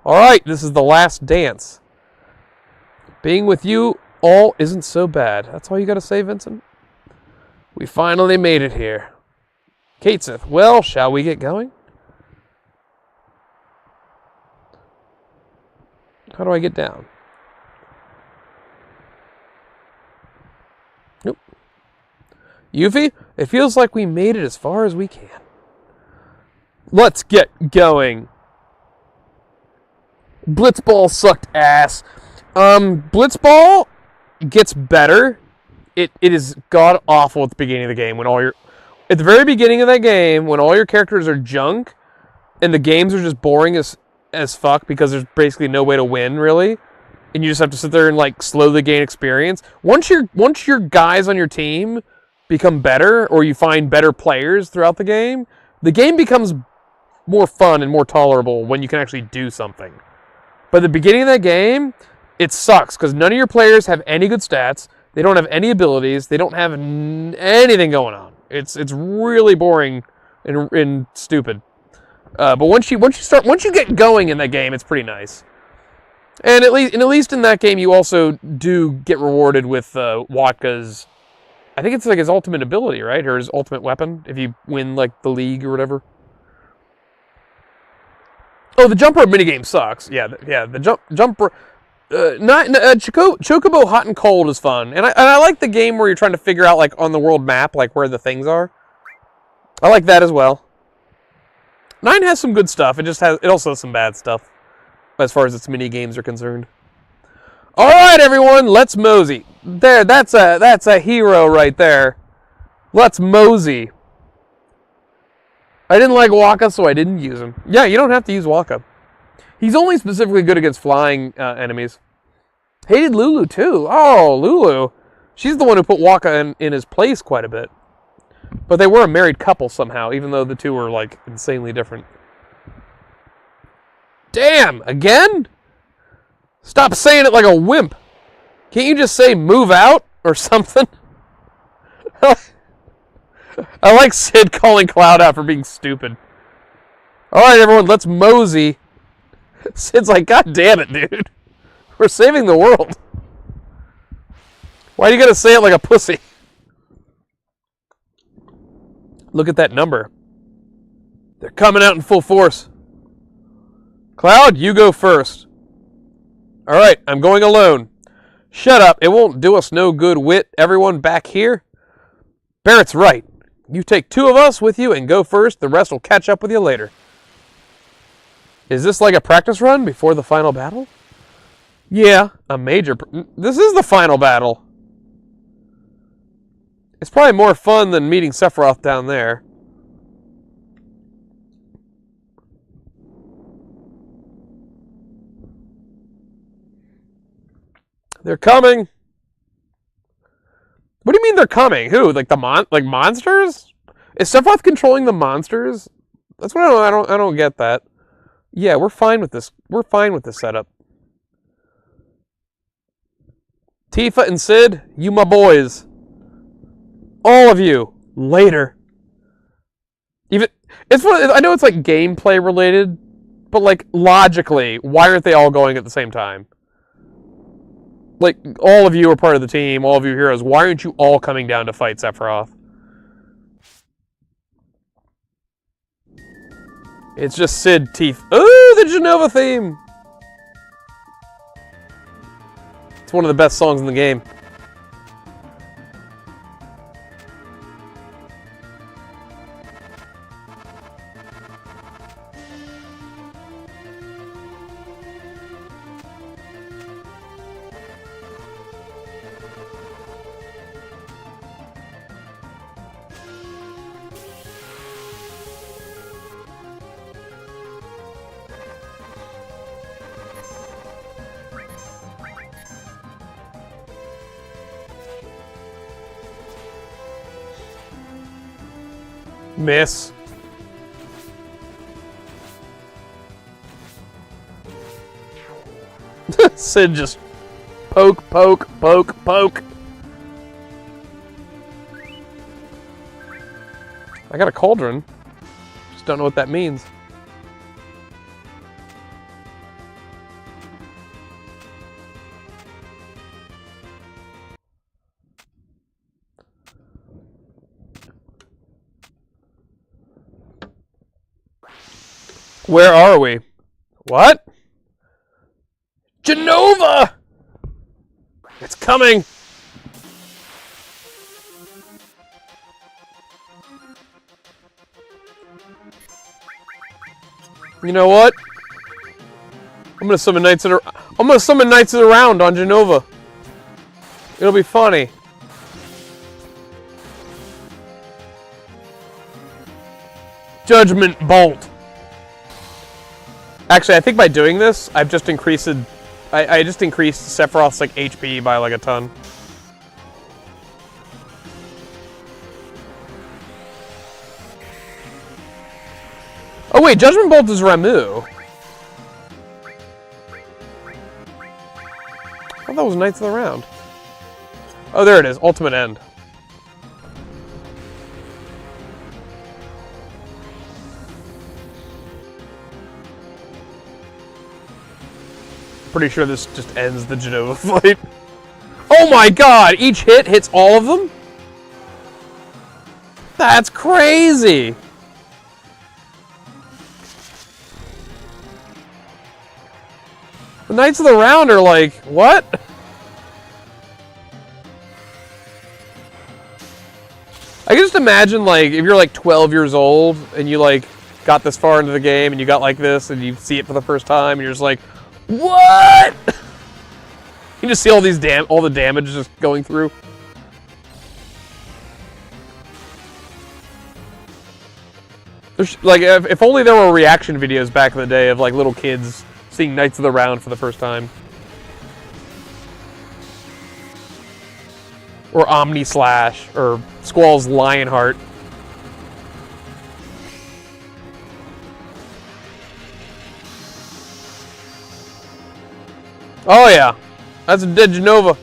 All right, this is the last dance. Being with you all isn't so bad. That's all you got to say, Vincent? We finally made it here. Katesith, well, shall we get going? How do I get down? Nope. Yuffie, it feels like we made it as far as we can. Let's get going. Blitzball sucked ass. Blitzball gets better. It is god awful at the beginning of the game at the very beginning of that game when all your characters are junk and the games are just boring as fuck because there's basically no way to win really, and you just have to sit there and like slowly gain experience. Once your guys on your team become better or you find better players throughout the game becomes more fun and more tolerable when you can actually do something. But at the beginning of that game, it sucks because none of your players have any good stats. They don't have any abilities. They don't have anything going on. It's really boring and stupid. But once you get going in that game, it's pretty nice. And at least in that game, you also do get rewarded with Watka's. I think it's like his ultimate ability, right, or his ultimate weapon if you win like the league or whatever. Oh, the jump rope minigame sucks. Yeah, the jump. Chocobo Hot and Cold is fun, and I like the game where you're trying to figure out like on the world map like where the things are. I like that as well. 9 has some good stuff. It also has some bad stuff as far as its mini games are concerned. All right, everyone, let's mosey. There, that's a hero right there. Let's mosey. I didn't like Wakka, so I didn't use him. Yeah, you don't have to use Wakka. He's only specifically good against flying enemies. Hated Lulu, too. Oh, Lulu. She's the one who put Wakka in his place quite a bit. But they were a married couple somehow, even though the two were, like, insanely different. Damn! Again? Stop saying it like a wimp. Can't you just say move out or something? I like Sid calling Cloud out for being stupid. Alright, everyone, let's mosey. Sid's like, God damn it, dude. We're saving the world. Why do you gotta say it like a pussy? Look at that number. They're coming out in full force. Cloud, you go first. Alright, I'm going alone. Shut up, it won't do us no good wit. Everyone back here? Barrett's right. You take 2 of us with you and go first. The rest will catch up with you later. Is this like a practice run before the final battle? Yeah, a major... This is the final battle. It's probably more fun than meeting Sephiroth down there. They're coming. What do you mean they're coming? Who? Like monsters? Is Sephiroth controlling the monsters? That's what I don't get that. Yeah, we're fine with this. We're fine with this setup. Tifa and Sid, you my boys. All of you. Later. I know it's like gameplay related, but like logically, why aren't they all going at the same time? Like, all of you are part of the team, all of you heroes. Why aren't you all coming down to fight Sephiroth? It's just Sid teeth. Ooh, the Genova theme! It's one of the best songs in the game. Miss. Sid just poke, poke, poke, poke. I got a cauldron. Just don't know what that means. Where are we? What? Genova! It's coming! You know what? I'm gonna summon Knights of the Round on Genova. It'll be funny. Judgment Bolt. Actually, I think by doing this, I've just increased I just increased Sephiroth's like HP by like a ton. Oh wait, Judgment Bolt is Ramu. I thought that was Knights of the Round. Oh, there it is. Ultimate End. Pretty sure this just ends the Genova fight. Oh my god! Each hit hits all of them? That's crazy! The Knights of the Round are like, what? I can just imagine, like, if you're like 12 years old and you like got this far into the game and you got like this and you see it for the first time and you're just like, what? You just see all these all the damage just going through. There's, like, if only there were reaction videos back in the day of like little kids seeing Knights of the Round for the first time. Or Omni Slash, or Squall's Lionheart. Oh yeah, that's a dead Genova.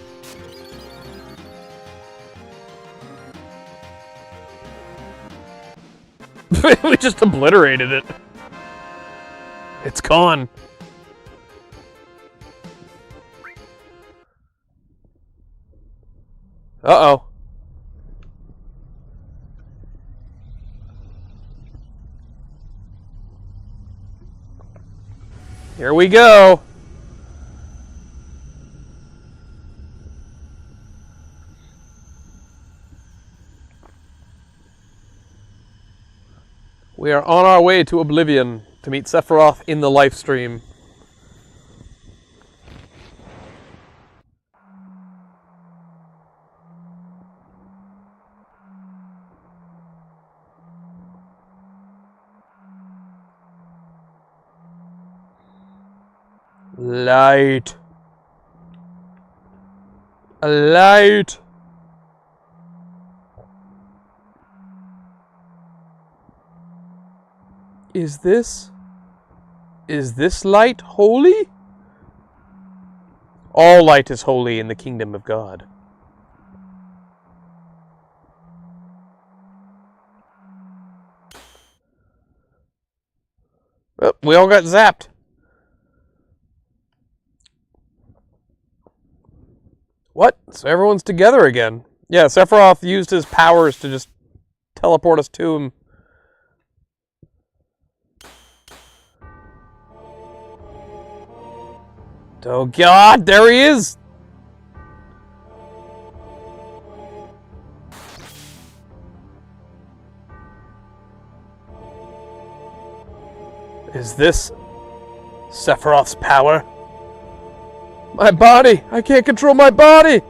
We just obliterated it. It's gone. Uh-oh. Here we go. We are on our way to Oblivion to meet Sephiroth in the live stream. Light. A light. Is this light holy? All light is holy in the kingdom of God. Oh, we all got zapped. What? So everyone's together again. Yeah, Sephiroth used his powers to just teleport us to him. Oh God, there he is! Is this Sephiroth's power? My body! I can't control my body!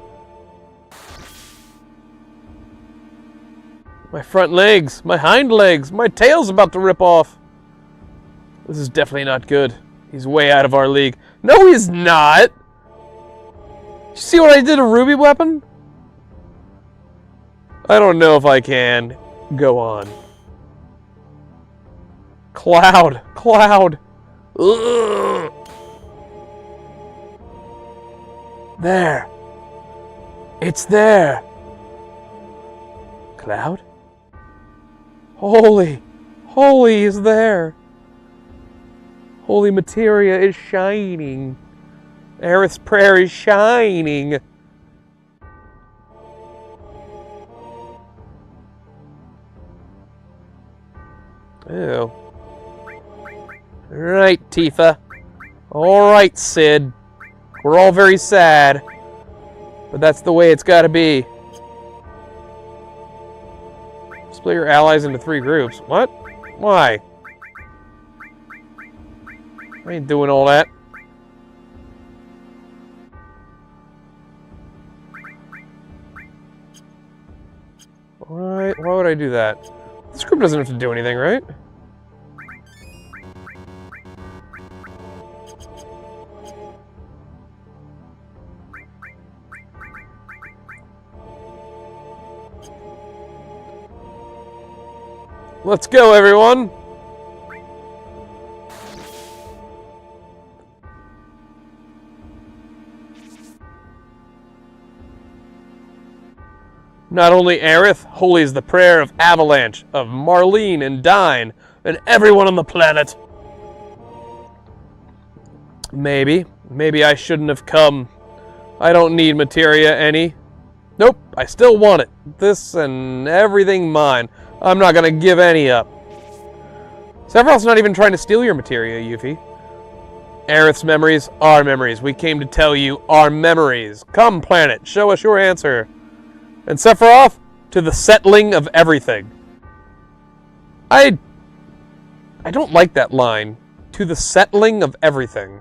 My front legs, my hind legs, my tail's about to rip off. This is definitely not good. He's way out of our league. No, he's not! You see what I did to Ruby Weapon? I don't know if I can go on. Cloud! Cloud! Ugh. There! It's there! Cloud? Holy! Holy is there! Holy materia is shining. Aerith's prayer is shining. Ew. Right, Tifa. Alright, Sid. We're all very sad. But that's the way it's gotta be. Split your allies into 3 groups. What? Why? I ain't doing all that. Why would I do that? This group doesn't have to do anything, right? Let's go, everyone! Not only Aerith, holy is the prayer of Avalanche, of Marlene and Dyne, and everyone on the planet. Maybe I shouldn't have come. I don't need materia any. Nope, I still want it. This and everything mine. I'm not gonna give any up. Sephiroth's not even trying to steal your materia, Yuffie. Aerith's memories, our memories. We came to tell you our memories. Come, planet, show us your answer. And Sephiroth, to the settling of everything. I don't like that line. To the settling of everything.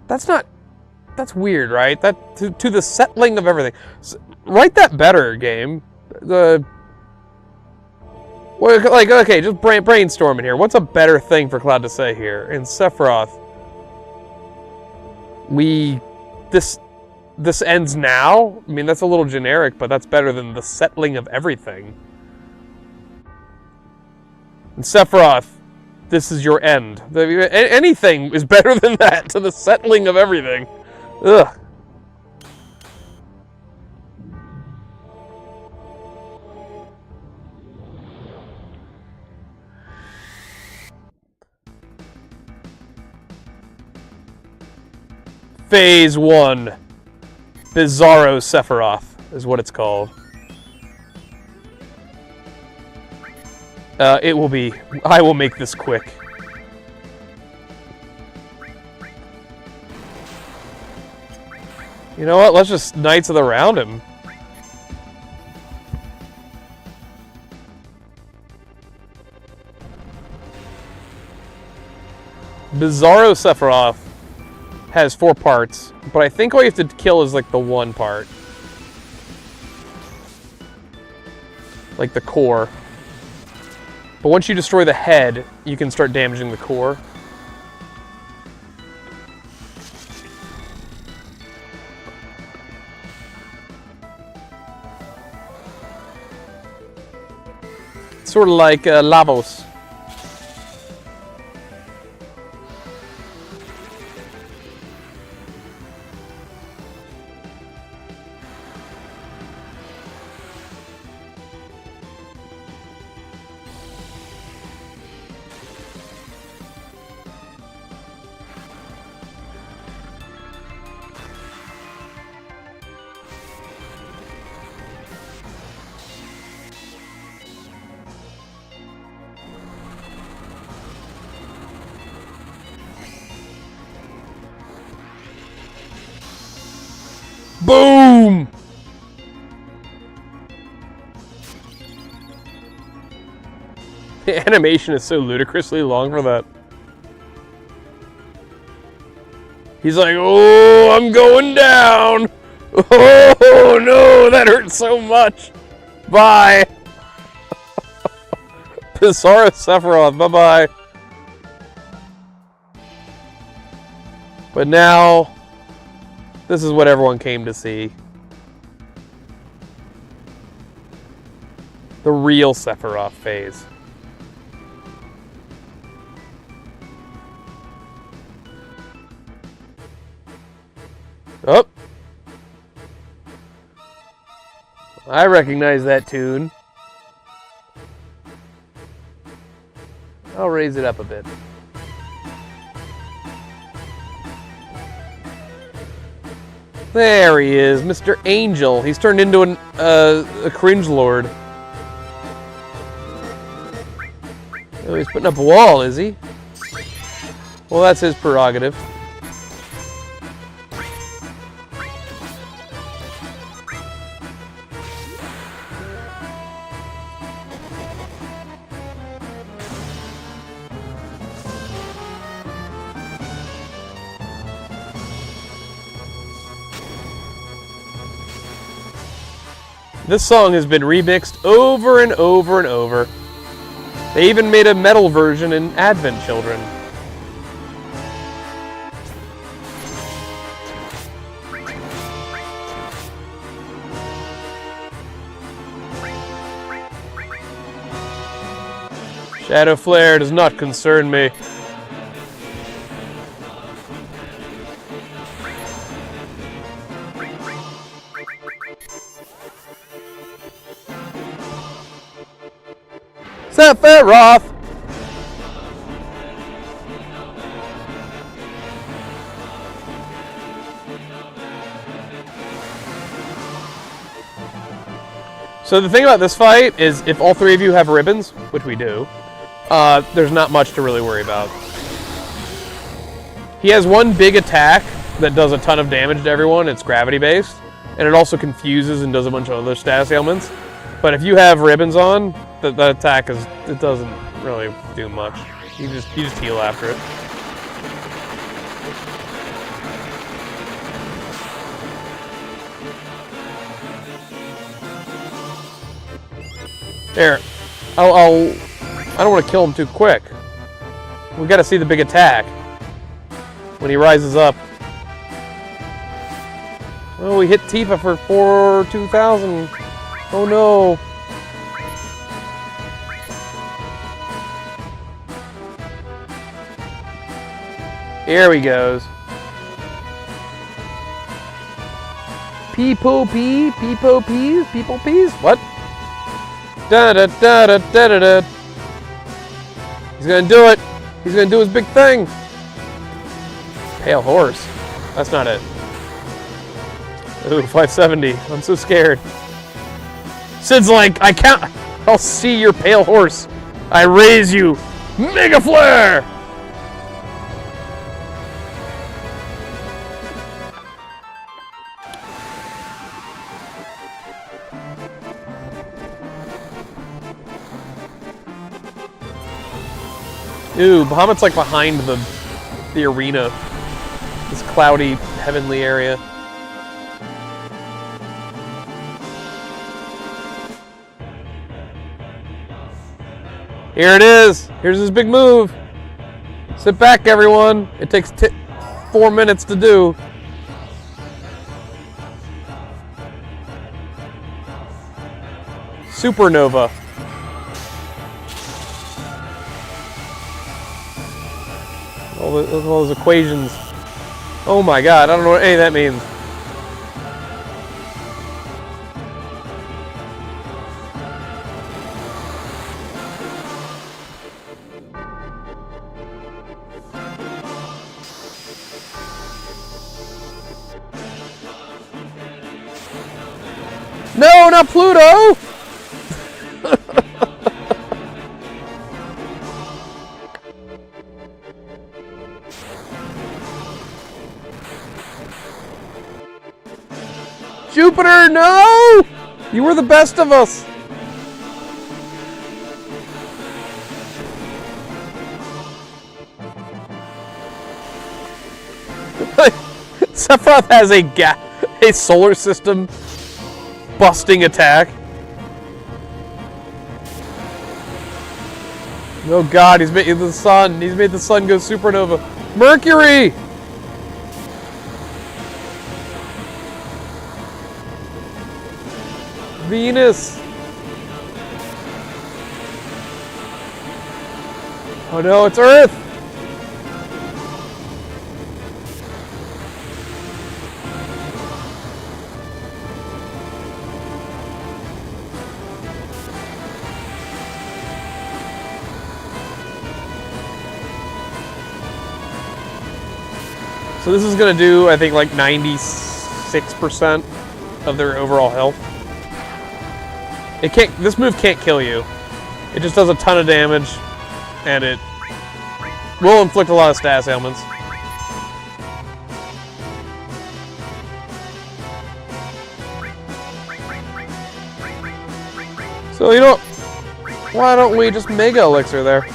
That's weird, right? That to the settling of everything. Write that better, game. Okay, just brainstorming here. What's a better thing for Cloud to say here? In Sephiroth, this ends now? I mean, that's a little generic, but that's better than the settling of everything. In Sephiroth, this is your end. Anything is better than that, to the settling of everything. Ugh. Phase 1. Bizarro Sephiroth is what it's called. It will be. I will make this quick. You know what? Let's just Knights of the Round him. Bizarro Sephiroth has 4 parts, but I think all you have to kill is like the 1 part. Like the core. But once you destroy the head, you can start damaging the core. It's sort of like Lavos. Boom! The animation is so ludicrously long for that. He's like, oh, I'm going down. Oh, no, that hurts so much. Bye. Bizarre Sephiroth, bye-bye. But now, this is what everyone came to see. The real Sephiroth phase. Oh. I recognize that tune. I'll raise it up a bit. There he is, Mr. Angel. He's turned into a cringe lord. Oh, he's putting up a wall, is he? Well, that's his prerogative. This song has been remixed over and over and over. They even made a metal version in Advent Children. Shadow Flare does not concern me. Sephiroth! So the thing about this fight is if all three of you have ribbons, which we do, there's not much to really worry about. He has one big attack that does a ton of damage to everyone. It's gravity-based, and it also confuses and does a bunch of other status ailments. But if you have ribbons on, that attack it doesn't really do much. You just heal after it. There. I don't want to kill him too quick. We got to see the big attack when he rises up. Oh, we hit Tifa for 2,000. Oh no. Here he goes. People peas? People peas? What? Da da da da da da da. He's gonna do it. He's gonna do his big thing. Pale horse. That's not it. Ooh, 570. I'm so scared. Sid's like, I can't. I'll see your pale horse. I raise you. Mega Flare! Ooh, Bahamut's like behind the arena. This cloudy, heavenly area. Here it is. Here's his big move. Sit back, everyone. It takes 4 minutes to do. Supernova. All those equations. Oh my god, I don't know what any of that means. No, not Pluto! Jupiter, no! You were the best of us. Sephiroth has a solar system busting attack. Oh god, he's made the sun. He's made the sun go supernova. Mercury! Venus! Oh no, it's Earth! So this is going to do, I think, like 96% of their overall health. It can't. This move can't kill you. It just does a ton of damage, and it will inflict a lot of status ailments. So, you know, why don't we just Mega Elixir there?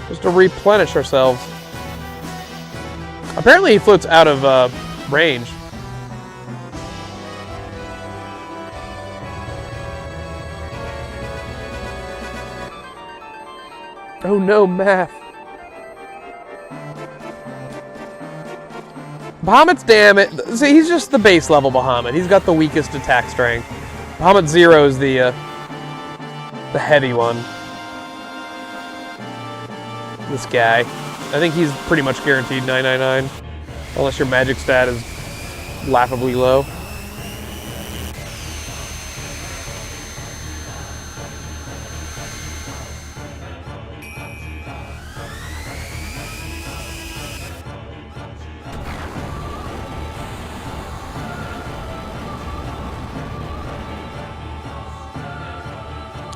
Just to replenish ourselves. Apparently he floats out of range. Oh no, math. Bahamut's damn it. See, he's just the base level Bahamut. He's got the weakest attack strength. Bahamut 0 is the heavy one. This guy. I think he's pretty much guaranteed 999. Unless your magic stat is laughably low.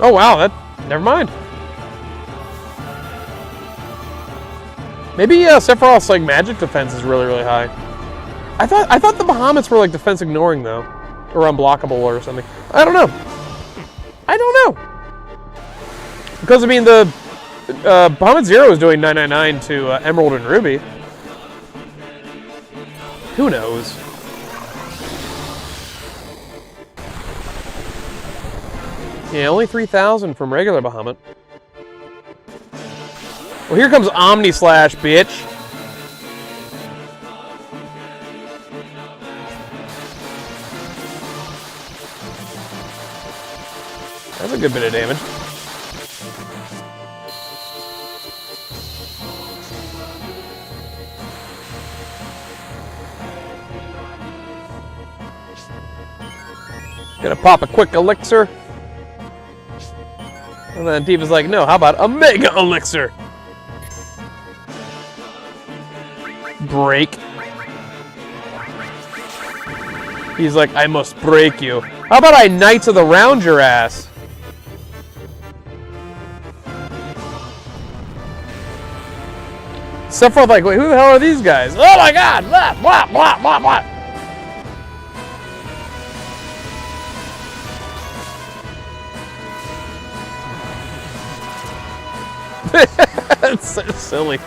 Oh wow, never mind. Maybe Sephiroth's like magic defense is really, really high. I thought the Bahamuts were like defense ignoring though, or unblockable or something. I don't know. Because I mean the Bahamut 0 is doing 999 to Emerald and Ruby. Who knows? Yeah, only 3,000 from regular Bahamut. Well, here comes Omni Slash, bitch. That's a good bit of damage. Gonna pop a quick elixir. And then Diva's like, no, how about a Mega Elixir? Break. He's like, I must break you. How about I Knights of the Round your ass? Sephiroth like, wait, who the hell are these guys? Oh my god! Blah, blah, blah, blah, blah. That's so silly.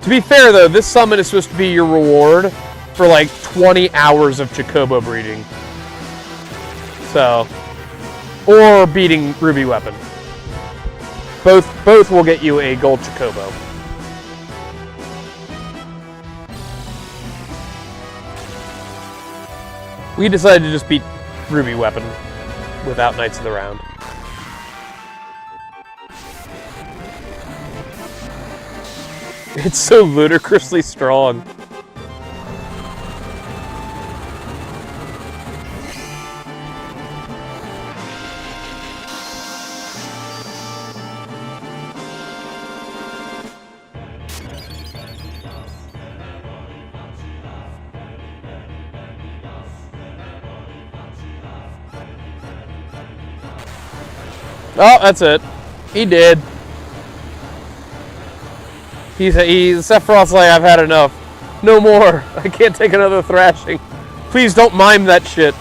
To be fair though, this summon is supposed to be your reward for like 20 hours of Chocobo breeding. So, or beating Ruby Weapon. Both will get you a gold Chocobo. We decided to just beat Ruby Weapon without Knights of the Round. It's so ludicrously strong. Oh, that's it. He did. Sephiroth's like, I've had enough. No more. I can't take another thrashing. Please don't mime that shit.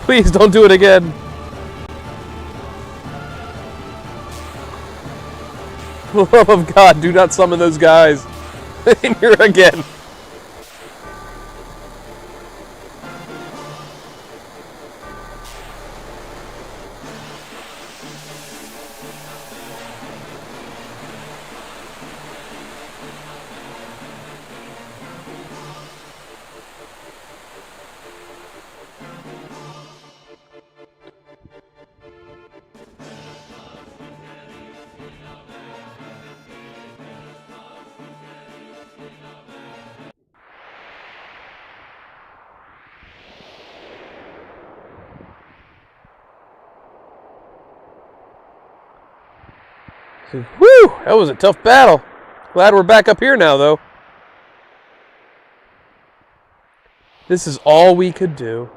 Please don't do it again. For the love of God, do not summon those guys in here again. Whew, that was a tough battle. Glad we're back up here now, though. This is all we could do.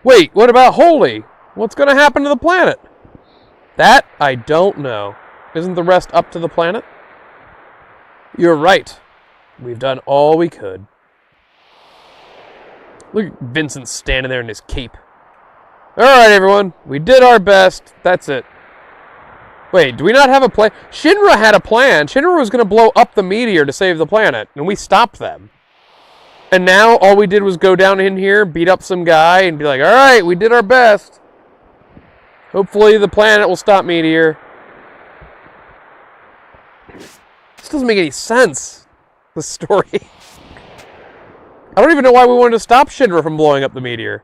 Wait, what about Holy? What's going to happen to the planet? That, I don't know. Isn't the rest up to the planet? You're right. We've done all we could. Look at Vincent standing there in his cape. Alright, everyone. We did our best. That's it. Wait, do we not have a plan? Shinra had a plan. Shinra was going to blow up the meteor to save the planet, and we stopped them. And now all we did was go down in here, beat up some guy, and be like, alright, we did our best. Hopefully the planet will stop meteor. This doesn't make any sense, the story. I don't even know why we wanted to stop Shinra from blowing up the meteor.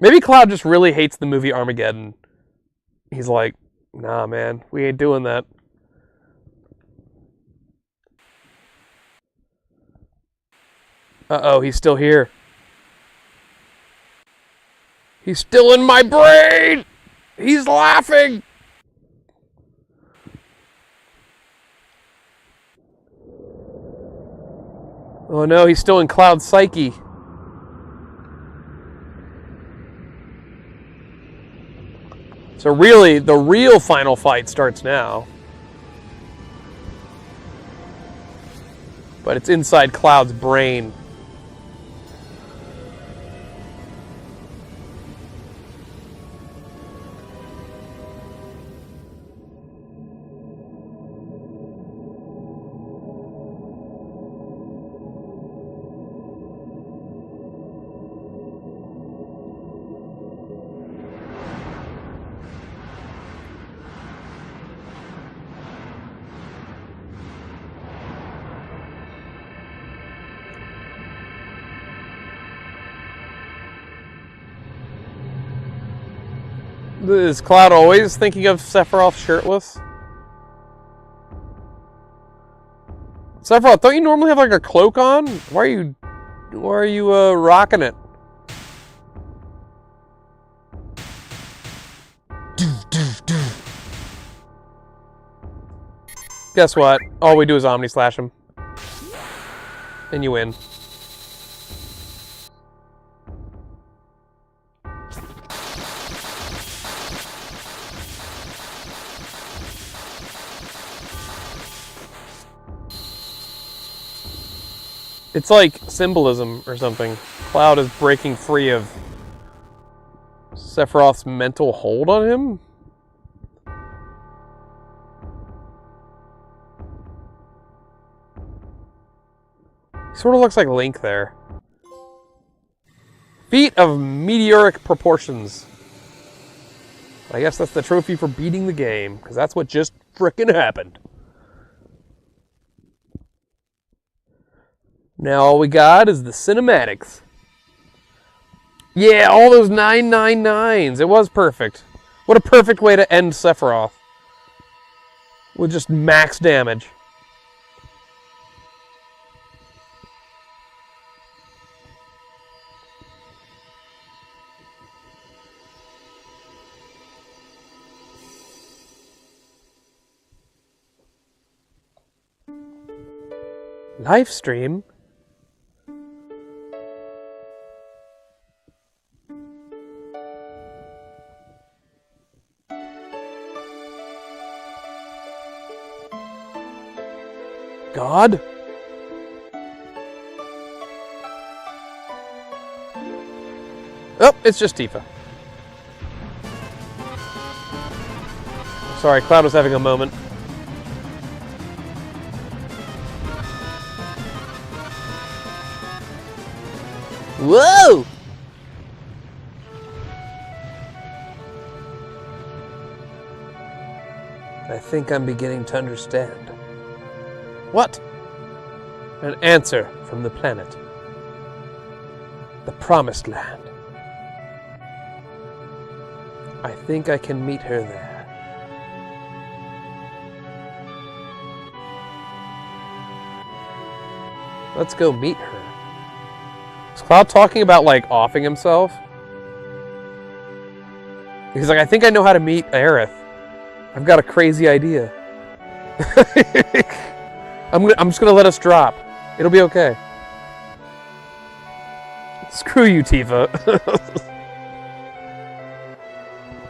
Maybe Cloud just really hates the movie Armageddon. He's like, nah, man, we ain't doing that. Uh-oh, he's still here. He's still in my brain! He's laughing! Oh no, he's still in Cloud's psyche. So really, the real final fight starts now. But it's inside Cloud's brain. Is Cloud always thinking of Sephiroth shirtless? Sephiroth, don't you normally have like a cloak on? Why are you rocking it? Guess what? All we do is Omni Slash him. And you win. It's like symbolism or something. Cloud is breaking free of Sephiroth's mental hold on him? Sort of looks like Link there. Feat of meteoric proportions. I guess that's the trophy for beating the game, because that's what just frickin' happened. Now all we got is the cinematics. Yeah, all those 999s. It was perfect. What a perfect way to end Sephiroth. With just max damage. Live stream? God? Oh, it's just Tifa. Sorry, Cloud was having a moment. Whoa! I think I'm beginning to understand. What? An answer from the planet. The Promised Land. I think I can meet her there. Let's go meet her. Is Cloud talking about, like, offing himself? He's like, I think I know how to meet Aerith. I've got a crazy idea. I'm just gonna let us drop. It'll be okay. Screw you, Tifa.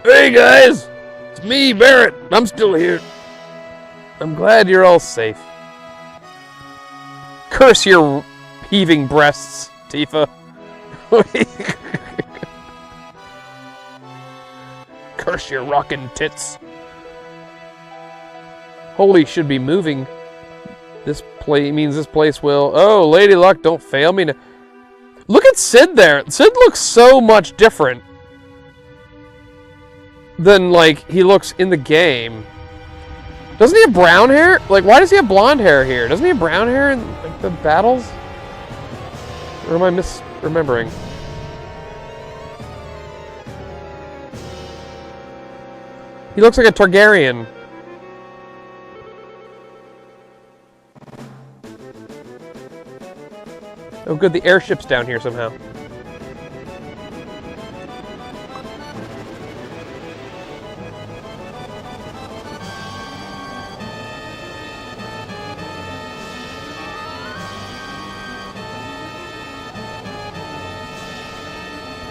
Hey guys! It's me, Barrett. I'm still here. I'm glad you're all safe. Curse your heaving breasts, Tifa. Curse your rockin' tits. Holy should be moving. This means this place will... Oh, Lady Luck, don't fail me. Look at Sid there. Sid looks so much different than, like, he looks in the game. Doesn't he have brown hair? Like, why does he have blonde hair here? Doesn't he have brown hair in, like, the battles? Or am I misremembering? He looks like a Targaryen. Oh good, the airship's down here somehow.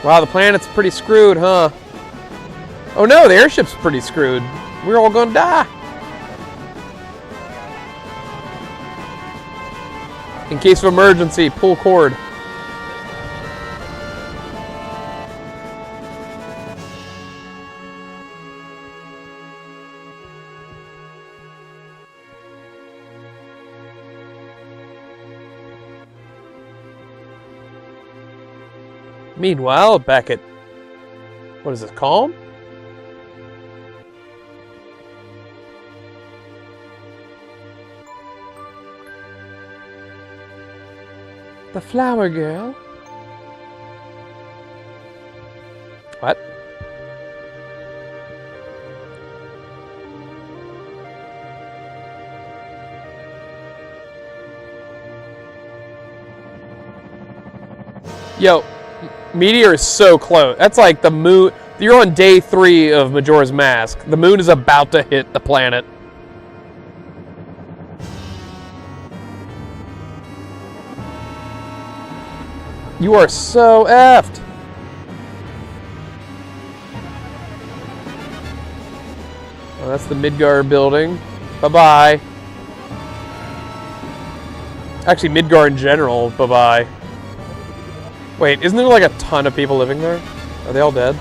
Wow, the planet's pretty screwed, huh? Oh no, the airship's pretty screwed. We're all gonna die. In case of emergency, pull cord. Meanwhile, back at... What is this, Calm? The flower girl. What? Yo, Meteor is so close. That's like the moon. You're on day 3 of Majora's Mask. The moon is about to hit the planet. You are so effed. Oh, that's the Midgar building. Bye-bye. Actually, Midgar in general. Bye-bye. Wait, isn't there like a ton of people living there? Are they all dead?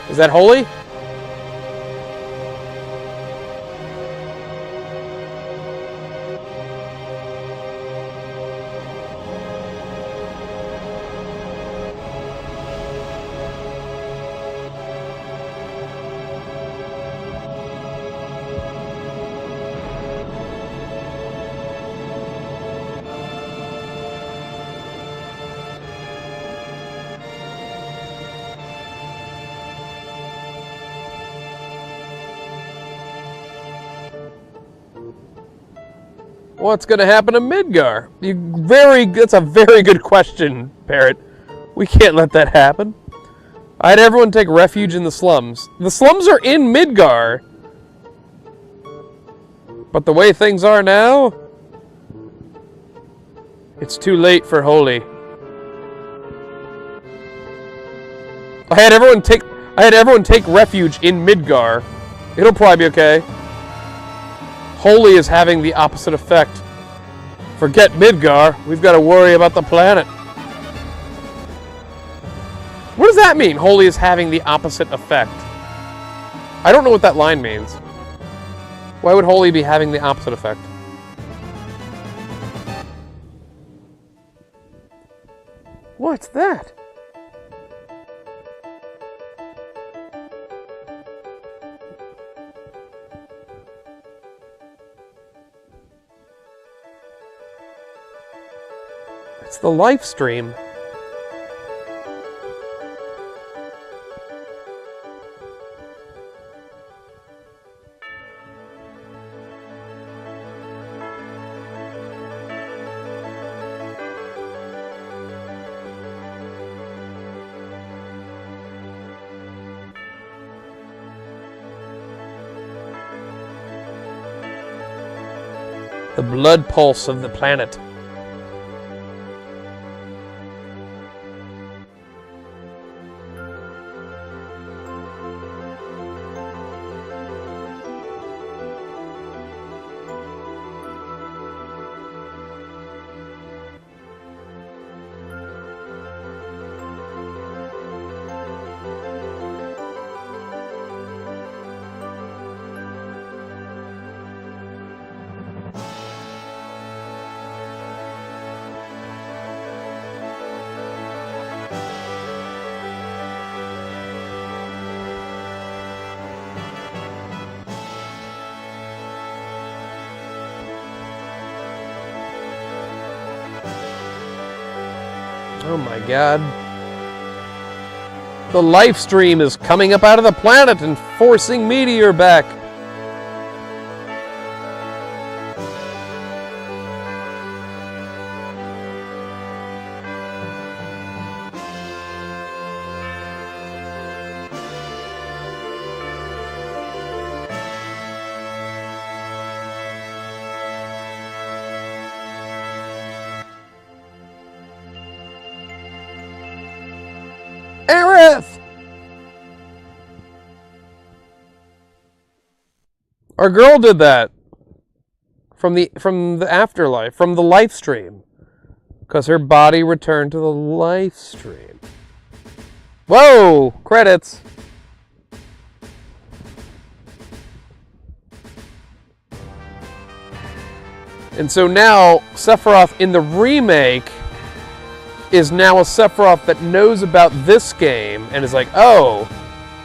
Is that holy? What's going to happen to Midgar? That's a very good question, Parrot. We can't let that happen. I had everyone take refuge in the slums. The slums are in Midgar. But the way things are now, it's too late for Holy. I had everyone take refuge in Midgar. It'll probably be okay. Holy is having the opposite effect. Forget Midgar. We've got to worry about the planet. What does that mean? Holy is having the opposite effect. I don't know what that line means. Why would Holy be having the opposite effect? What's that? It's the live stream. The blood pulse of the planet. Oh my god. The life stream is coming up out of the planet and forcing Meteor back. Aerith! Our girl did that from the afterlife, from the life stream, because her body returned to the life stream. Whoa! Credits. And so now Sephiroth in the remake is now a Sephiroth that knows about this game and is like, oh,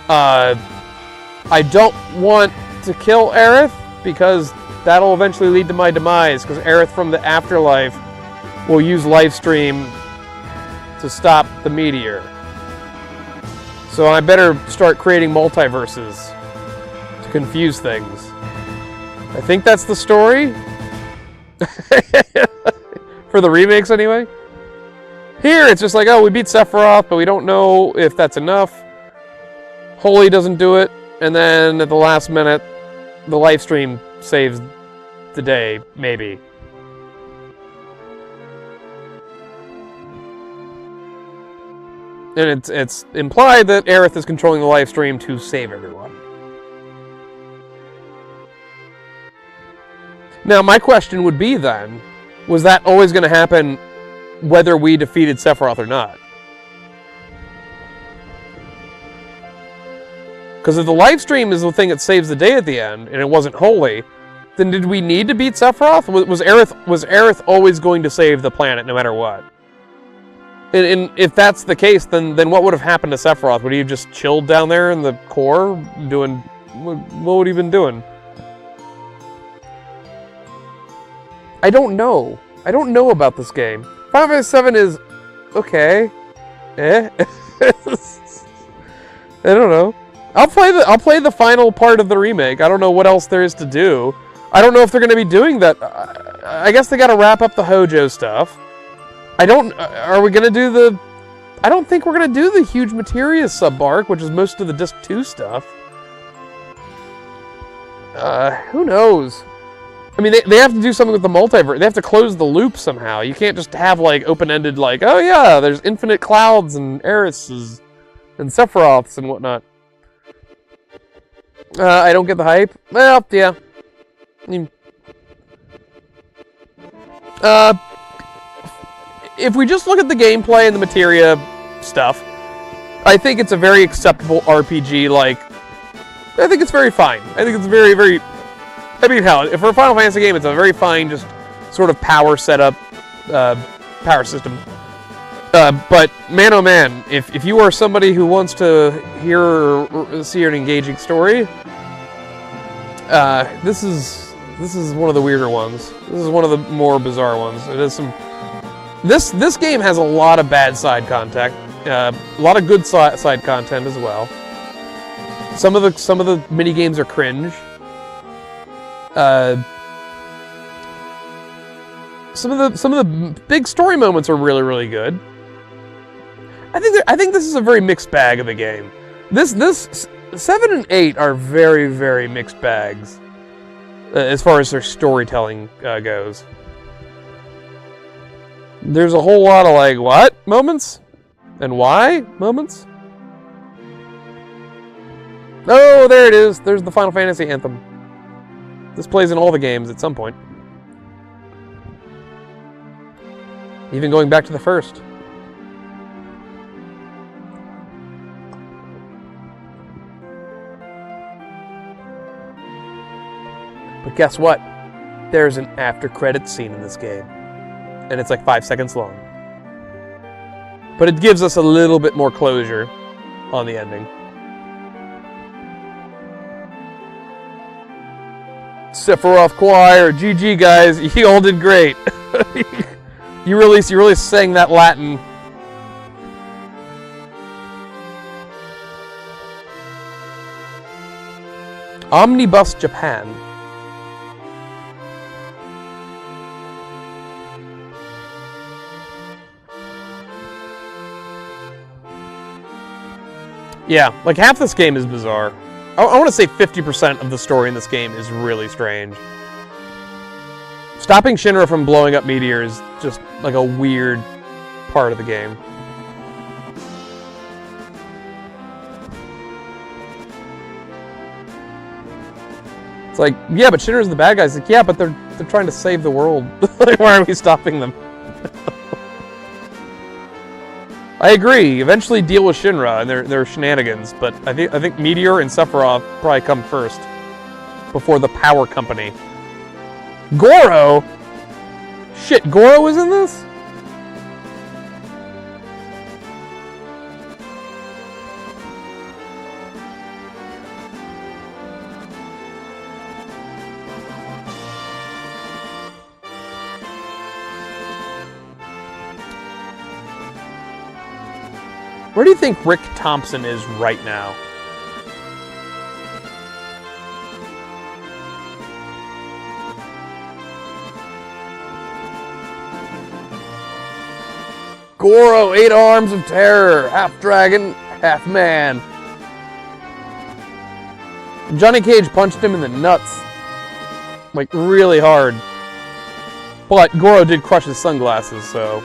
I don't want to kill Aerith because that'll eventually lead to my demise, because Aerith from the afterlife will use Livestream to stop the meteor. So I better start creating multiverses to confuse things. I think that's the story. For the remakes anyway. Here, it's just like, oh, we beat Sephiroth, but we don't know if that's enough. Holy doesn't do it, and then at the last minute, the live stream saves the day, maybe. And it's implied that Aerith is controlling the live stream to save everyone. Now, my question would be then, was that always going to happen whether we defeated Sephiroth or not? Because if the live stream is the thing that saves the day at the end, and it wasn't Holy, then did we need to beat Sephiroth? Was Aerith always going to save the planet no matter what? And if that's the case, then what would have happened to Sephiroth? Would he have just chilled down there in the core, doing... what would he have been doing? I don't know. I don't know about this game. Final Fantasy 7 is okay. I don't know. I'll play the final part of the remake. I don't know what else there is to do. I don't know if they're going to be doing that. I guess they got to wrap up the Hojo stuff. Are we going to do the I don't think we're going to do the huge materia sub-arc, which is most of the Disc 2 stuff. Who knows? I mean, they have to do something with the multiverse. They have to close the loop somehow. You can't just have, like, open-ended, like, oh yeah, there's infinite clouds and Erises and Sephiroths and whatnot. I don't get the hype. Well, yeah. I mean, if we just look at the gameplay and the materia stuff, I think it's a very acceptable RPG. Like, I think it's very fine. I think it's very, very... I mean, hell, for a Final Fantasy game, it's a very fine, just sort of power setup, power system. But, man oh man, if you are somebody who wants to hear or see an engaging story, this is one of the weirder ones. This is one of the more bizarre ones. It is some... This game has a lot of bad side content, a lot of good side content as well. Some of the mini games are cringe. Some of the big story moments are really, really good. I think this is a very mixed bag of a game. This 7 and 8 are very, very mixed bags as far as their storytelling goes. There's a whole lot of like what moments and why moments. Oh, there it is. There's the Final Fantasy anthem. This plays in all the games at some point. Even going back to the first. But guess what? There's an after-credits scene in this game. And it's like 5 seconds long. But it gives us a little bit more closure on the ending. Sephiroth Choir, GG guys, you all did great. you really sang that Latin. Omnibus Japan. Yeah, like half this game is bizarre. I want to say 50% of the story in this game is really strange. Stopping Shinra from blowing up Meteor is just like a weird part of the game. It's like, yeah, but Shinra's the bad guys. Like, yeah, but they're trying to save the world. Like, why are we stopping them? I agree. Eventually deal with Shinra and their shenanigans, but I think Meteor and Sephiroth probably come first before the Power Company. Goro? Shit, Goro was in this? Where do you think Rick Thompson is right now? Goro, 8 arms of terror, half dragon, half man. Johnny Cage punched him in the nuts. Like, really hard. But Goro did crush his sunglasses, so...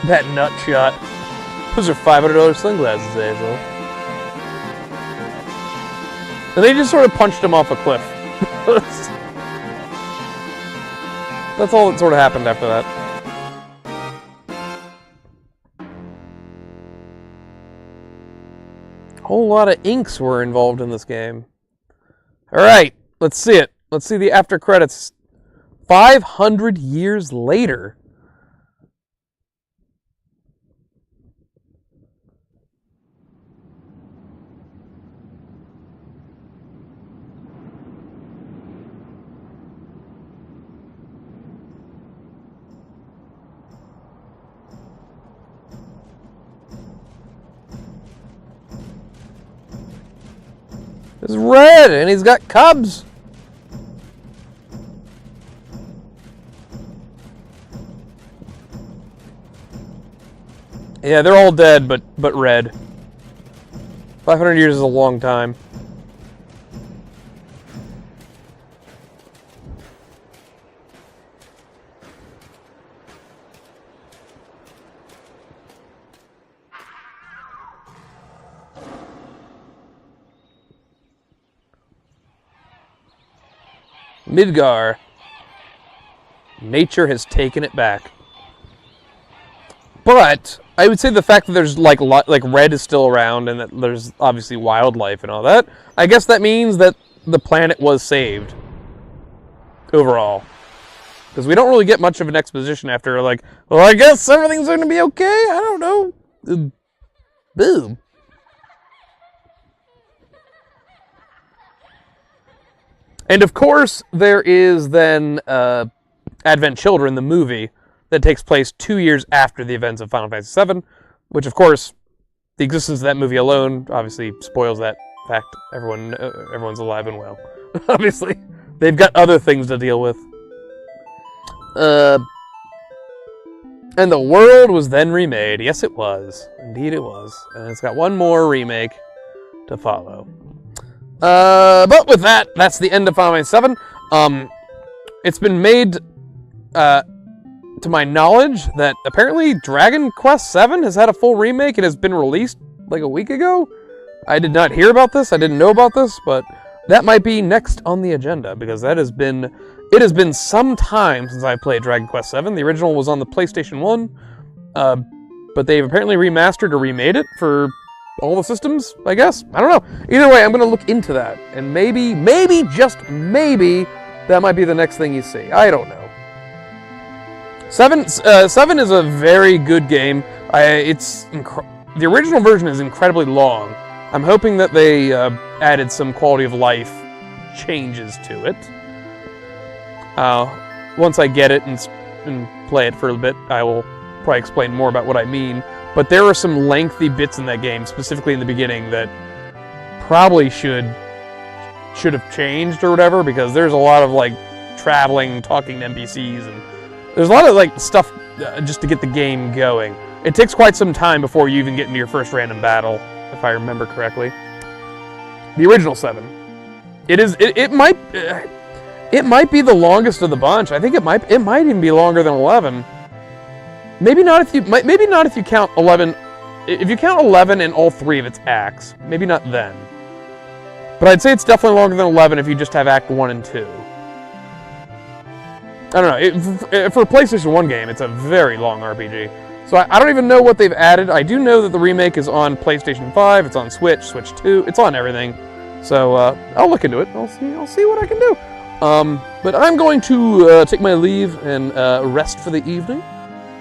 That nut shot. Those are $500 sunglasses, asshole. And they just sort of punched him off a cliff. That's all that sort of happened after that. A whole lot of inks were involved in this game. Alright, let's see it. Let's see the after credits. 500 years later. is red, and he's got cubs. Yeah, they're all dead, but red. 500 years is a long time. Midgar. Nature has taken it back. But I would say the fact that there's like red is still around and that there's obviously wildlife and all that, I guess that means that the planet was saved overall. Because we don't really get much of an exposition after like, well, I guess everything's going to be okay. I don't know. Boom. And of course, there is then Advent Children, the movie, that takes place 2 years after the events of Final Fantasy VII, which, of course, the existence of that movie alone obviously spoils that fact. Everyone's alive and well. Obviously, they've got other things to deal with. And the world was then remade. Yes, it was. Indeed, it was. And it's got one more remake to follow. But with that, that's the end of Final Fantasy VII. It's been made, to my knowledge, that apparently Dragon Quest VII has had a full remake. It has been released like a week ago. I did not hear about this. I didn't know about this, but that might be next on the agenda because it has been some time since I played Dragon Quest VII. The original was on the PlayStation 1, but they've apparently remastered or remade it for all the systems, I guess. I don't know. Either way, I'm going to look into that, and maybe, just maybe, that might be the next thing you see. I don't know. 7 is a very good game. The original version is incredibly long. I'm hoping that they added some quality of life changes to it. Once I get it and play it for a bit, I will probably explain more about what I mean. But there are some lengthy bits in that game, specifically in the beginning, that probably should have changed or whatever, because there's a lot of like traveling, talking to NPCs, and there's a lot of like stuff just to get the game going. It takes quite some time before you even get into your first random battle, if I remember correctly. The original 7. It might be the longest of the bunch. I think it might even be longer than 11. Maybe not if you count 11. If you count 11 and all 3 of its acts, maybe not then. But I'd say it's definitely longer than 11 if you just have Act 1 and 2. I don't know. For a PlayStation 1 game, it's a very long RPG. So I don't even know what they've added. I do know that the remake is on PlayStation 5, it's on Switch, Switch 2, it's on everything. So I'll look into it. I'll see what I can do. But I'm going to take my leave and rest for the evening.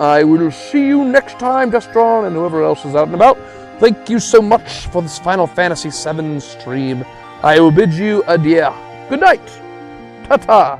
I will see you next time, Destron, and whoever else is out and about. Thank you so much for this Final Fantasy VII stream. I will bid you adieu. Good night. Ta-ta.